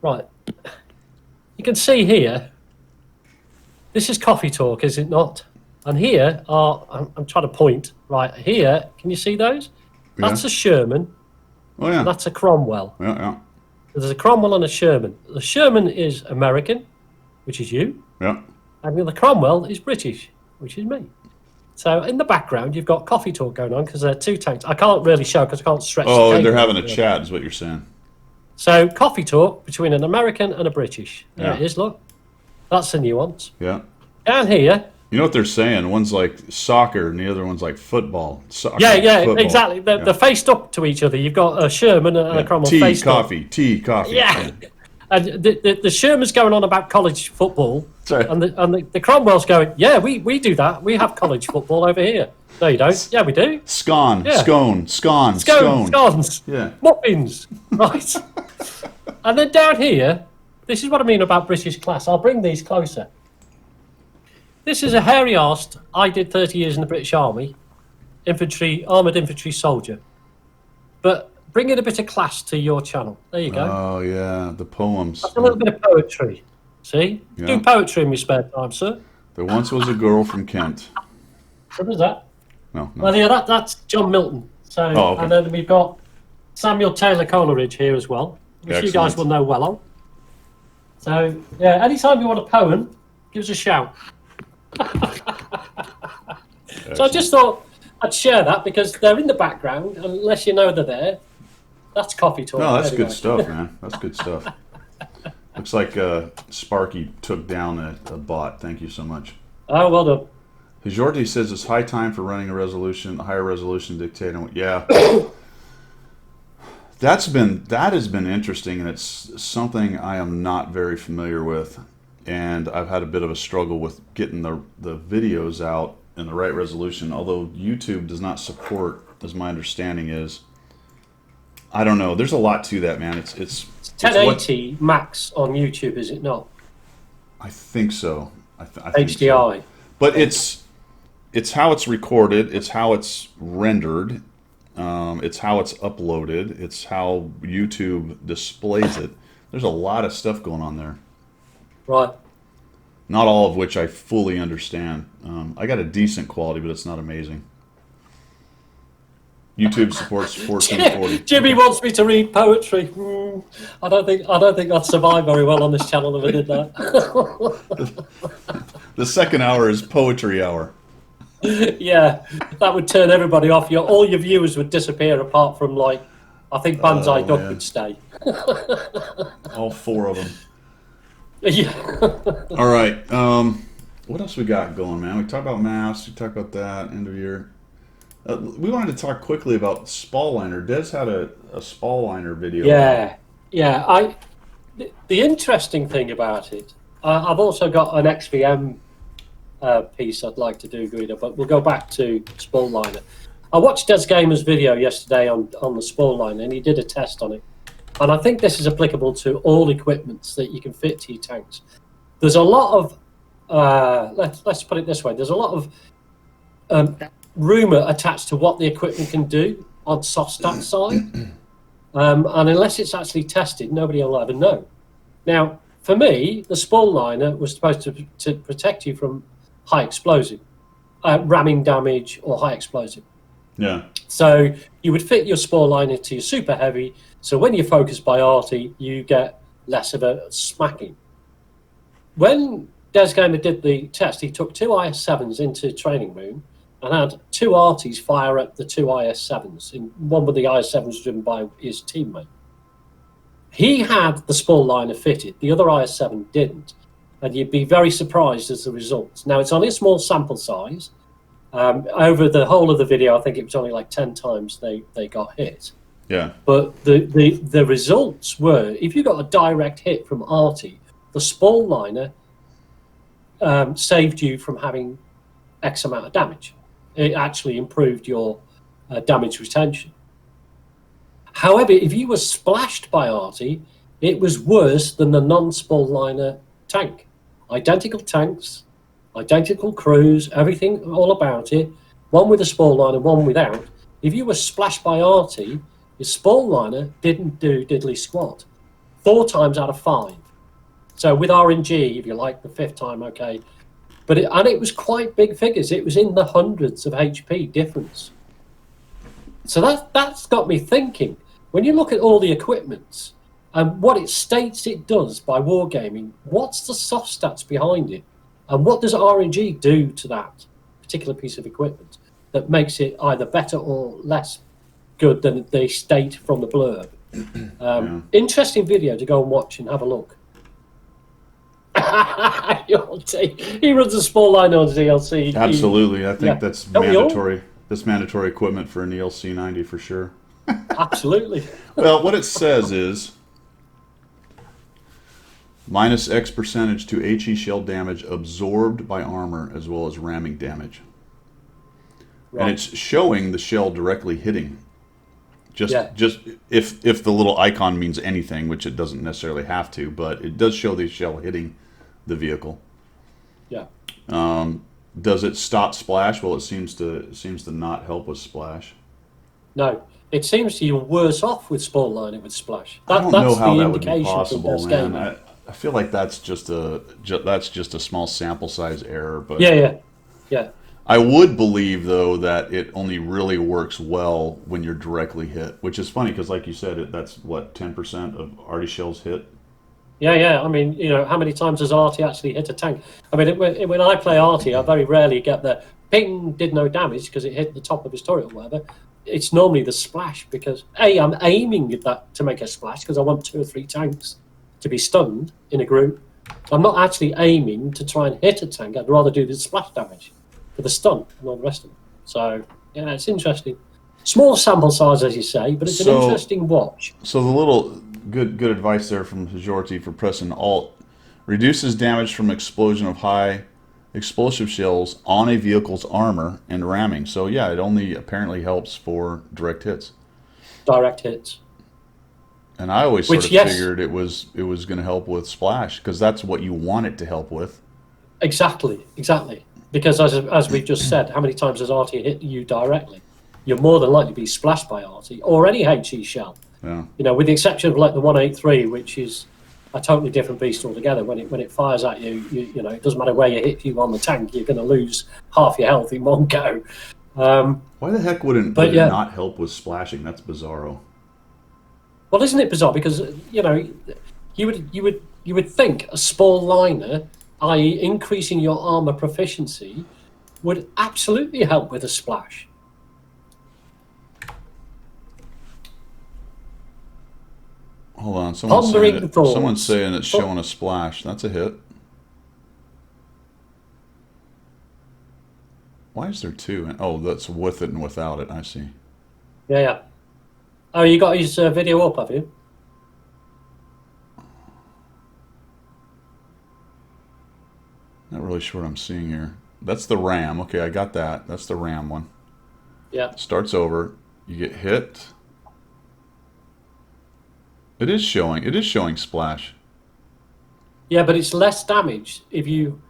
Right. You can see here, this is Coffee Talk, is it not? And here I'm trying to point, right here, can you see those? That's a Sherman. Oh, yeah. That's a Cromwell. Yeah, yeah. There's a Cromwell and a Sherman. The Sherman is American, which is you. Yeah. And the Cromwell is British, which is me. So in the background, you've got Coffee Talk going on because there are 2 tanks. I can't really show because I can't stretch the Oh, cable. they're having a chat, is what you're saying. So Coffee Talk between an American and a British. There Yeah. it is, look. That's the nuance. Yeah. Down here. You know what they're saying? One's like soccer and the other one's like football. Soccer, Yeah, football. exactly. They're faced up to each other. You've got a Sherman and a Cromwell Tea, faced coffee, tea, coffee. up. Yeah. And the Sherman's going on about college football. Sorry. And the Cromwell's going, yeah, we do that. We have college football over here. No, you don't. Yeah, we do. Scone, Yeah. scone. Scones. Yeah. Muffins. Right. And then down here, this is what I mean about British class. I'll bring these closer. This is a hairy-arsed, I did 30 years in the British Army, armoured infantry soldier. But bringing a bit of class to your channel. There you go. Oh, yeah, the poems. That's a little bit of poetry. See? Yeah. Do poetry in your spare time, sir. There once was a girl from Kent. What was that? No. Well, yeah, that's John Milton. So, okay. And then we've got Samuel Taylor Coleridge here as well, which you guys will know well on. So, yeah, anytime you want a poem, give us a shout. So I just thought I'd share that because they're in the background, unless you know they're there. That's Coffee Talk. No, that's anyway. good stuff, man. That's good stuff. Looks like Sparky took down a bot. Thank you so much. Oh, well done. Jordi says it's high time for running a higher resolution dictator. Yeah. That has been interesting, and it's something I am not very familiar with. And I've had a bit of a struggle with getting the videos out in the right resolution, although YouTube does not support, as my understanding is. I don't know. There's a lot to that, man. It's 1080 max on YouTube, is it not? I think so. I think HDI. so. But it's how it's recorded. It's how it's rendered. It's how it's uploaded. It's how YouTube displays it. There's a lot of stuff going on there. Right. Not all of which I fully understand. I got a decent quality, but it's not amazing. YouTube supports 1440. Jimmy wants me to read poetry. I don't think I'd survive very well on this channel if I did that. The second hour is poetry hour. Yeah, that would turn everybody off. All your viewers would disappear, apart from like, I think Banzai Duck man. would stay. All 4 of them. Yeah. All right. What else we got going, man? We talked about masks. We talked about that end of year. We wanted to talk quickly about Spaliner. Des had a Spaliner video. Yeah, yeah. The interesting thing about it, I've also got an XVM piece I'd like to do, Guido, but we'll go back to Spaliner. I watched Des Gamer's video yesterday on the Spaliner, and he did a test on it. And I think this is applicable to all equipments that you can fit to your tanks. There's a lot of, let's put it this way, there's a lot of rumour attached to what the equipment can do on soft stat side. And unless it's actually tested, nobody will ever know. Now, for me, the Spaliner was supposed to protect you from high explosive, ramming damage or high explosive. Yeah. So you would fit your Spaliner to your super heavy, so when you're focused by arty, you get less of a smacking. When Des Gamer did the test, he took 2 IS-7s into training room and had 2 arties fire at the 2 IS-7s, and one with the IS-7s driven by his teammate. He had the Spaliner fitted, the other IS-7 didn't, and you'd be very surprised as the results. Now, it's only a small sample size. Over the whole of the video, I think it was only like 10 times they got hit. Yeah. But the results were, if you got a direct hit from arty, the Spaliner saved you from having X amount of damage. It actually improved your damage retention. However, if you were splashed by arty, it was worse than the non-Spaliner tank. Identical tanks, identical crews, everything all about it. One with a Spaliner, one without. If you were splashed by arty, your Spaliner didn't do diddly squat. 4 times out of 5. So with RNG, if you like, the 5th time, okay. But it was quite big figures. It was in the hundreds of HP difference. So that's got me thinking. When you look at all the equipments and what it states it does by wargaming, what's the soft stats behind it? And what does RNG do to that particular piece of equipment that makes it either better or less good than they state from the blurb? Interesting video to go and watch and have a look. He runs a Spaliner on DLC. Absolutely. I think that's mandatory. That's mandatory equipment for an ELC 90 for sure. Absolutely. Well, what it says is minus X percentage to HE shell damage absorbed by armor as well as ramming damage. Right. And it's showing the shell directly hitting. Just if the little icon means anything, which it doesn't necessarily have to, but it does show the shell hitting the vehicle. Yeah. Does it stop splash? Well, it seems to not help with splash. No, it seems you're worse off with Spaliner with splash. I don't know how that would be possible, man. I feel like that's just a small sample size error, but yeah. I would believe though that it only really works well when you're directly hit, which is funny because, like you said, that's what 10% of arty shells hit. Yeah. I mean, how many times has arty actually hit a tank? I mean, when I play arty, I very rarely get the ping did no damage because it hit the top of his turret or whatever. It's normally the splash because I'm aiming at that to make a splash because I want 2 or 3 tanks to be stunned in a group. So I'm not actually aiming to try and hit a tank. I'd rather do the splash damage for the stun and all the rest of it. So yeah, it's interesting. Small sample size, as you say, but it's an interesting watch. So the little good advice there from Jorti for pressing Alt reduces damage from explosion of high explosive shells on a vehicle's armor and ramming. So yeah, it only apparently helps for direct hits. Direct hits. And I always sort of figured it was going to help with splash because that's what you want it to help with. Exactly. Because as we've just said, how many times has arty hit you directly? You're more than likely to be splashed by arty or any HE shell. Yeah. With the exception of like the 183, which is a totally different beast altogether. When it fires at you, it doesn't matter where you hit you on the tank, you're going to lose half your health in one go. Why the heck would it not help with splashing? That's bizarro. Well, isn't it bizarre? Because you would think a Spaliner, i.e., increasing your armor proficiency, would absolutely help with a splash. Hold on, Pondering thoughts. someone's saying it's showing a splash. That's a hit. Why is there two? Oh, that's with it and without it. I see. Yeah, yeah. Oh, you got his video up, have you? Not really sure what I'm seeing here. That's the ram. Okay, I got that. That's the ram one. Yeah. Starts over. You get hit. It is showing splash. Yeah, but it's less damage if you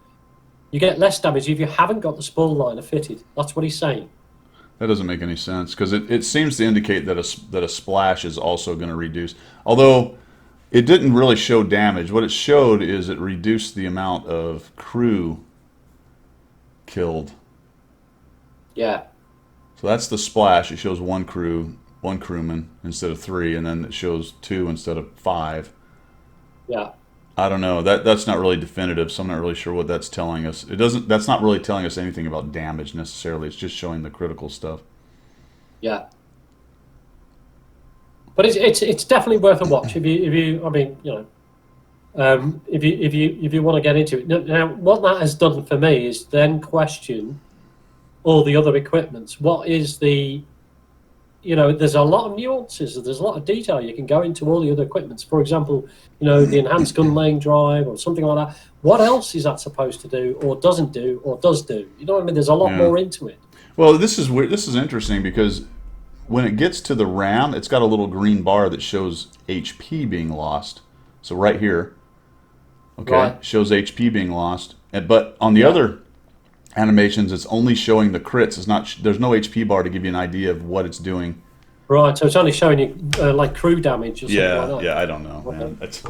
get less damage if you haven't got the spool liner fitted. That's what he's saying. That doesn't make any sense because it seems to indicate that a splash is also going to reduce. Although it didn't really show damage. What it showed is it reduced the amount of crew killed. Yeah. So that's the splash. It shows one crewman instead of 3, and then it shows 2 instead of 5. Yeah. I don't know. That's not really definitive, so I'm not really sure what that's telling us. That's not really telling us anything about damage necessarily. It's just showing the critical stuff. Yeah. But it's definitely worth a watch if you I mean, you know, if you want to get into it. Now, what that has done for me is then question all the other equipments. What is the, you know, there's a lot of nuances, there's a lot of detail you can go into all the other equipments. For example, you know, the enhanced gun laying drive or something like that. What else is that supposed to do or doesn't do or does do? You know what I mean? There's a lot more into it. Well, this is weird. This is interesting because when it gets to the RAM, it's got a little green bar that shows HP being lost. So right here, okay, Right. shows HP being lost. But on the other animations, it's only showing the crits. It's not. There's no HP bar to give you an idea of what it's doing. Right, so it's only showing you like crew damage or something like that. Yeah, I don't know, man. Okay. That's,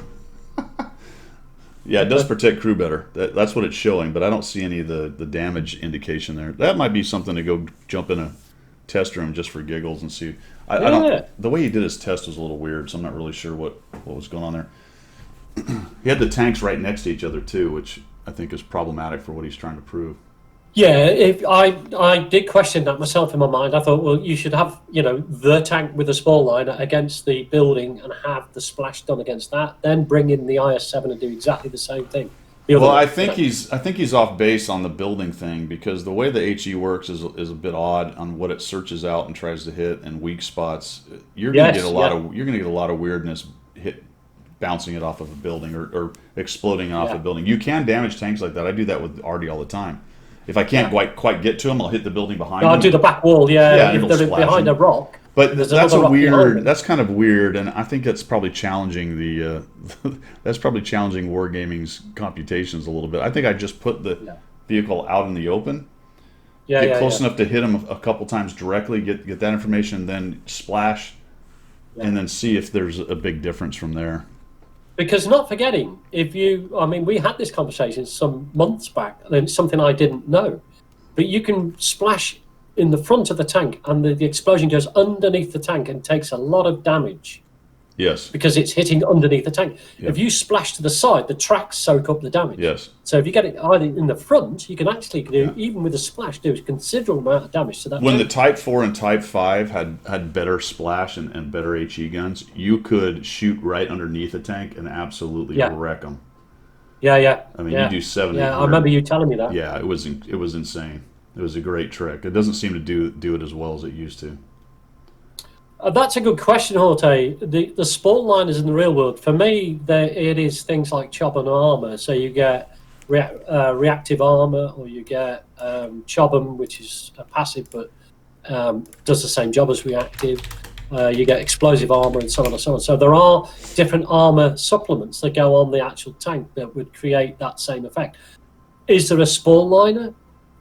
yeah, it does protect crew better. That's what it's showing, but I don't see any of the damage indication there. That might be something to go jump in a test room just for giggles and see. I don't. The way he did his test was a little weird, so I'm not really sure what was going on there. He had the tanks right next to each other too, which I think is problematic for what he's trying to prove. Yeah, if I did question that myself in my mind. I thought, well, you should have, you know, the tank with the spoil liner against the building and have the splash done against that. Then bring in the IS-7 and do exactly the same thing. Well, I think he's off base on the building thing because the way the HE works is a bit odd on what it searches out and tries to hit and weak spots. You're gonna get a lot of weirdness bouncing it off of a building or exploding off a building. You can damage tanks like that. I do that with Artie all the time. If I can't quite get to them, I'll hit the building behind them. I'll do the back wall, if they're behind a rock. But that's kind of weird, and I think that's probably challenging that's probably challenging Wargaming's computations a little bit. I think I just put the vehicle out in the open, get close enough to hit them a couple times directly, get that information, then splash, and then see if there's a big difference from there. Because not forgetting, we had this conversation some months back, and it's something I didn't know, but you can splash in the front of the tank, and the explosion goes underneath the tank and takes a lot of damage. Yes. Because it's hitting underneath the tank. Yep. If you splash to the side, the tracks soak up the damage. Yes. So if you get it either in the front, you can actually do, even with a splash, do a considerable amount of damage to that When tank. the Type 4 and Type 5 had better splash and better HE guns, you could shoot right underneath a tank and absolutely wreck them. Yeah. I mean, you do 70. Yeah, I remember you telling me that. Yeah, it was insane. It was a great trick. It doesn't seem to do it as well as it used to. That's a good question, Jorge. The sport liners in the real world, for me, it is things like chop and armor. So you get reactive armor, or you get Chobham, which is a passive but does the same job as reactive. You get explosive armor and so on and so on. So there are different armor supplements that go on the actual tank that would create that same effect. Is there a spawn liner?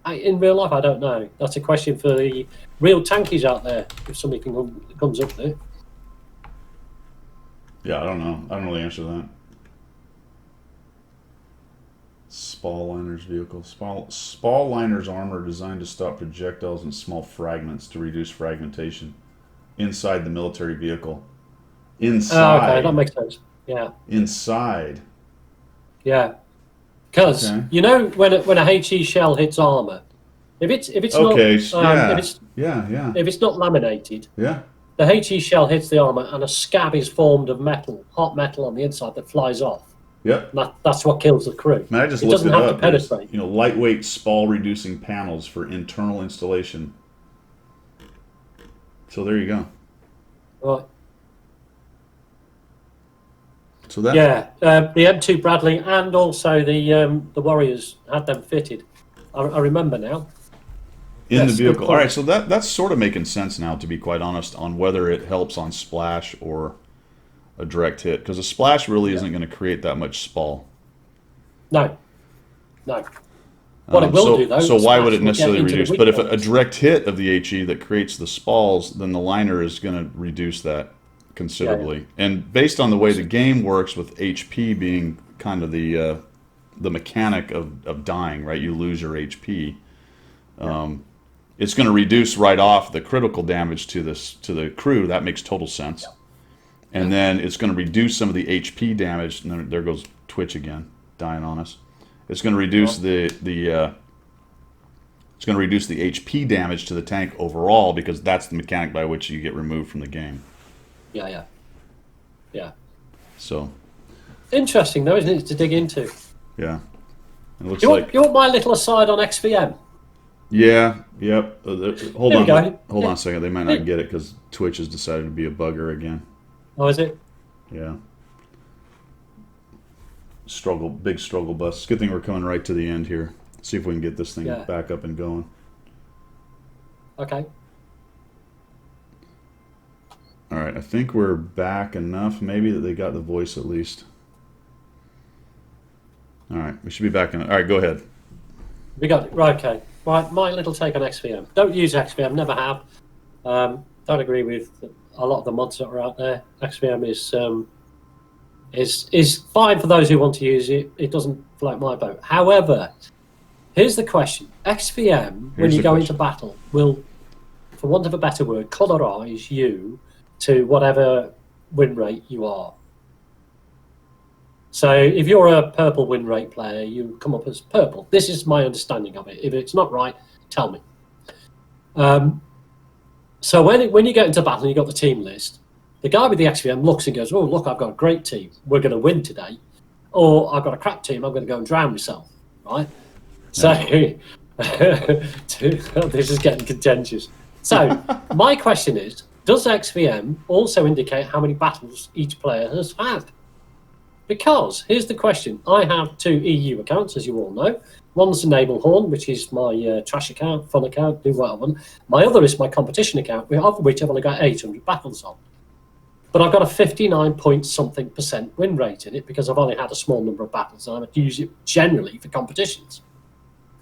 In real life, I don't know. That's a question for the real tankies out there, if somebody comes up there. Yeah, I don't know. I don't really answer that. Spall Liner's vehicle. Spall Liner's armor designed to stop projectiles and small fragments to reduce fragmentation inside the military vehicle. Inside. Oh, okay, that makes sense. Yeah. Inside. Yeah. Because, you know, when a HE shell hits armor, If it's Okay. not Yeah. if it's not laminated, Yeah. the HE shell hits the armor, and a scab is formed of metal, hot metal on the inside that flies off. Yep. And that's what kills the crew. Man, I just It looked doesn't it have to up. There's, penetrate. lightweight spall reducing panels for internal installation. So there you go. Right. So that Yeah, the M2 Bradley and also the Warriors had them fitted. I remember now. in the Yes, good vehicle. All point. right, so that's sort of making sense now, to be quite honest, on whether it helps on splash or a direct hit, because a splash really isn't going to create that much spall. No, no. What it will so, do though. so why splash would it will get necessarily into the reduce? weak But if a points. direct hit of the HE that creates the spalls, then the liner is going to reduce that considerably. And based on the way the game works, with HP being kind of the mechanic of dying, right? You lose your HP. It's going to reduce right off the critical damage to the crew. That makes total sense. And then it's going to reduce some of the HP damage. And there goes Twitch again, dying on us. It's going to reduce it's going to reduce the HP damage to the tank overall, because that's the mechanic by which you get removed from the game. Yeah. So Interesting though, isn't it, to dig into? yeah, it looks You like want my little aside on XVM? yeah, yep. Hold There on, we go. hold on a second. They might not get it because Twitch has decided to be a bugger again. Oh, is it? Yeah. Big struggle bus. It's a good thing we're coming right to the end here. See if we can get this thing Yeah. back up and going. Okay. All right, I think we're back enough, maybe, that they got the voice at least. All right, we should be back in. All right, go ahead. We got it. Right, okay. Right, my little take on XVM. Don't use XVM, never have. Don't agree with a lot of the mods that are out there. XVM is fine for those who want to use it. It doesn't float my boat. However, here's the question. XVM, when Here's you the go question. into battle, will, for want of a better word, colorize you to whatever win rate you are. So if you're a purple win rate player, you come up as purple. This is my understanding of it. If it's not right, tell me. So when you get into battle and you've got the team list, the guy with the XVM looks and goes, oh, look, I've got a great team. We're going to win today. Or I've got a crap team. I'm going to go and drown myself. Right? So this is getting contentious. So my question is, does XVM also indicate how many battles each player has had? Because here's the question. I have 2 EU accounts, as you all know. One's Enable Horn, which is my trash account, fun account, do what I want. My other is my competition account, of which I've only got 800 battles on. But I've got a 59-point-something% win rate in it because I've only had a small number of battles, and I use it generally for competitions.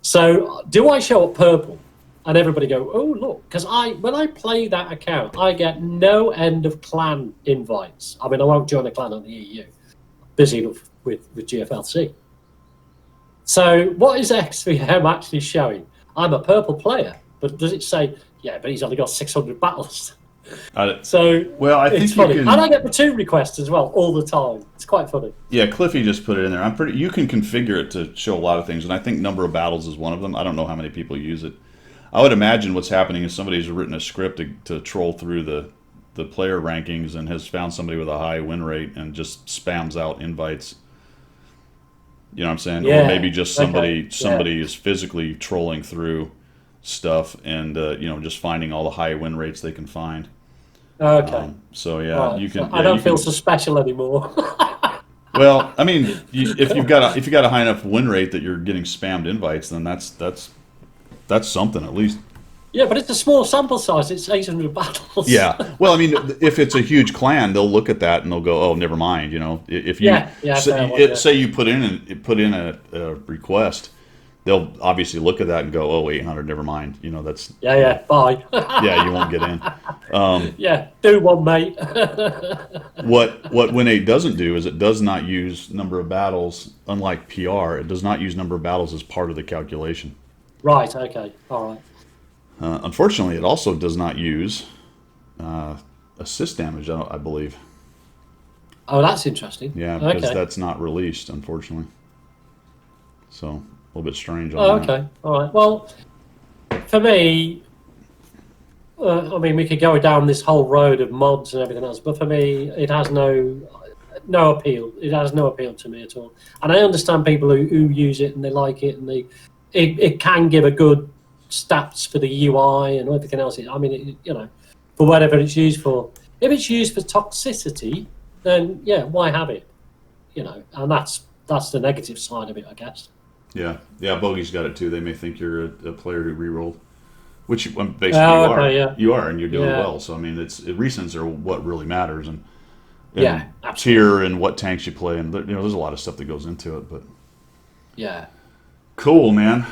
So do I show up purple and everybody go, oh, look? Because when I play that account, I get no end of clan invites. I mean, I won't join a clan on the EU. Busy enough with GFLC. So what is XVM actually showing? I'm a purple player, but does it say, yeah, but he's only got 600 battles? So Well, I think it's you funny. can. And I get the 2 requests as well all the time. It's quite funny. Yeah, Cliffy just put it in there. You can configure it to show a lot of things, and I think number of battles is one of them. I don't know how many people use it. I would imagine what's happening is somebody's written a script to troll through the player rankings and has found somebody with a high win rate and just spams out invites. You know what I'm saying? Yeah, Or maybe just okay, somebody is physically trolling through stuff and just finding all the high win rates they can find. Okay. So yeah, Right. you can. So I yeah, don't you feel can- so special anymore. Well, I mean, if you've got a high enough win rate that you're getting spammed invites, then that's something at least. Yeah, but it's a small sample size. It's 800 battles. Yeah. Well, I mean, if it's a huge clan, they'll look at that and they'll go, "Oh, never mind." If you Yeah, fair one, yeah. say you put in a request, they'll obviously look at that and go, "Oh, 800, never mind." That's Yeah, bye. yeah, you won't get in. Yeah, do one, mate. What Win8 doesn't do is it does not use number of battles. Unlike PR, it does not use number of battles as part of the calculation. Right, okay, all right. Unfortunately, it also does not use assist damage, I believe. Oh, that's interesting. Yeah, because okay. that's not released, unfortunately. So, a little bit strange on Oh, that. okay, all right. Well, for me, I mean, we could go down this whole road of mods and everything else, but for me, it has no appeal. It has no appeal to me at all. And I understand people who use it and they like it, and it can give a good stats for the UI and everything else. I mean, for whatever it's used for. If it's used for toxicity, then yeah, why have it? And that's the negative side of it, I guess. Yeah, Bogey's got it too. They may think you're a player who re-rolled, which basically you okay, are. yeah. You are, and you're doing Yeah. well. So I mean, recents are what really matters, and Yeah, absolutely. tier and what tanks you play, and there's a lot of stuff that goes into it. But Yeah. cool, man.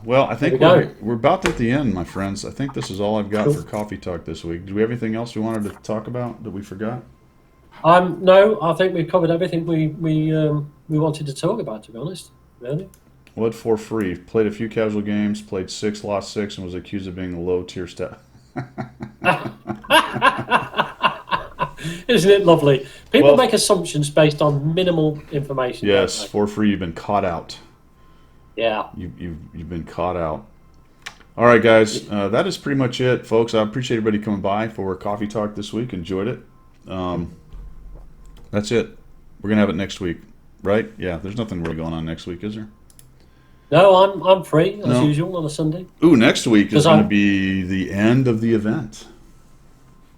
Well, I think There we go. we're about at the end, my friends. I think this is all I've got Cool. for Coffee Talk this week. Do we have anything else we wanted to talk about that we forgot? No, I think we've covered everything we wanted to talk about. To be honest, really. What for free? Played a few casual games, played 6, lost 6, and was accused of being a low tier stat. Isn't it lovely? People Well- make assumptions based on minimal information. don't Yes, they? for free. You've been caught out. Yeah. You've been caught out. All right, guys. That is pretty much it, folks. I appreciate everybody coming by for Coffee Talk this week. Enjoyed it. That's it. We're gonna have it next week, right? Yeah. There's nothing really going on next week, is there? No, I'm free as No. usual on a Sunday. Ooh, next week is 'Cause going to I'm- be the end of the event.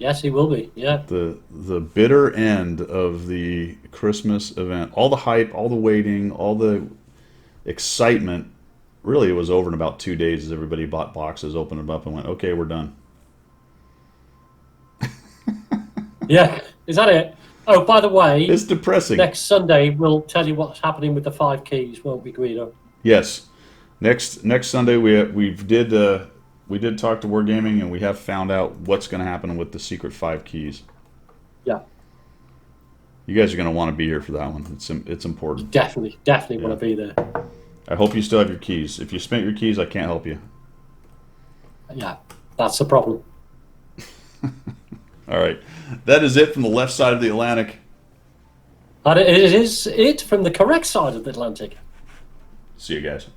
Yes, he will be. Yeah. The bitter end of the Christmas event. All the hype, all the waiting, all the excitement. Really, it was over in about 2 days as everybody bought boxes, opened them up, and went, "Okay, we're done." Yeah. Is that it? Oh, by the way, It's depressing. next Sunday we'll tell you what's happening with the 5 keys, won't we, Guido? Yes, next Sunday we did talk to Wargaming, and we have found out what's going to happen with the secret 5 keys. Yeah. You guys are going to want to be here for that one. It's important. Definitely want to be there. I hope you still have your keys. If you spent your keys, I can't help you. Yeah, that's the problem. All right, that is it from the left side of the Atlantic. And it is it from the correct side of the Atlantic. See you guys.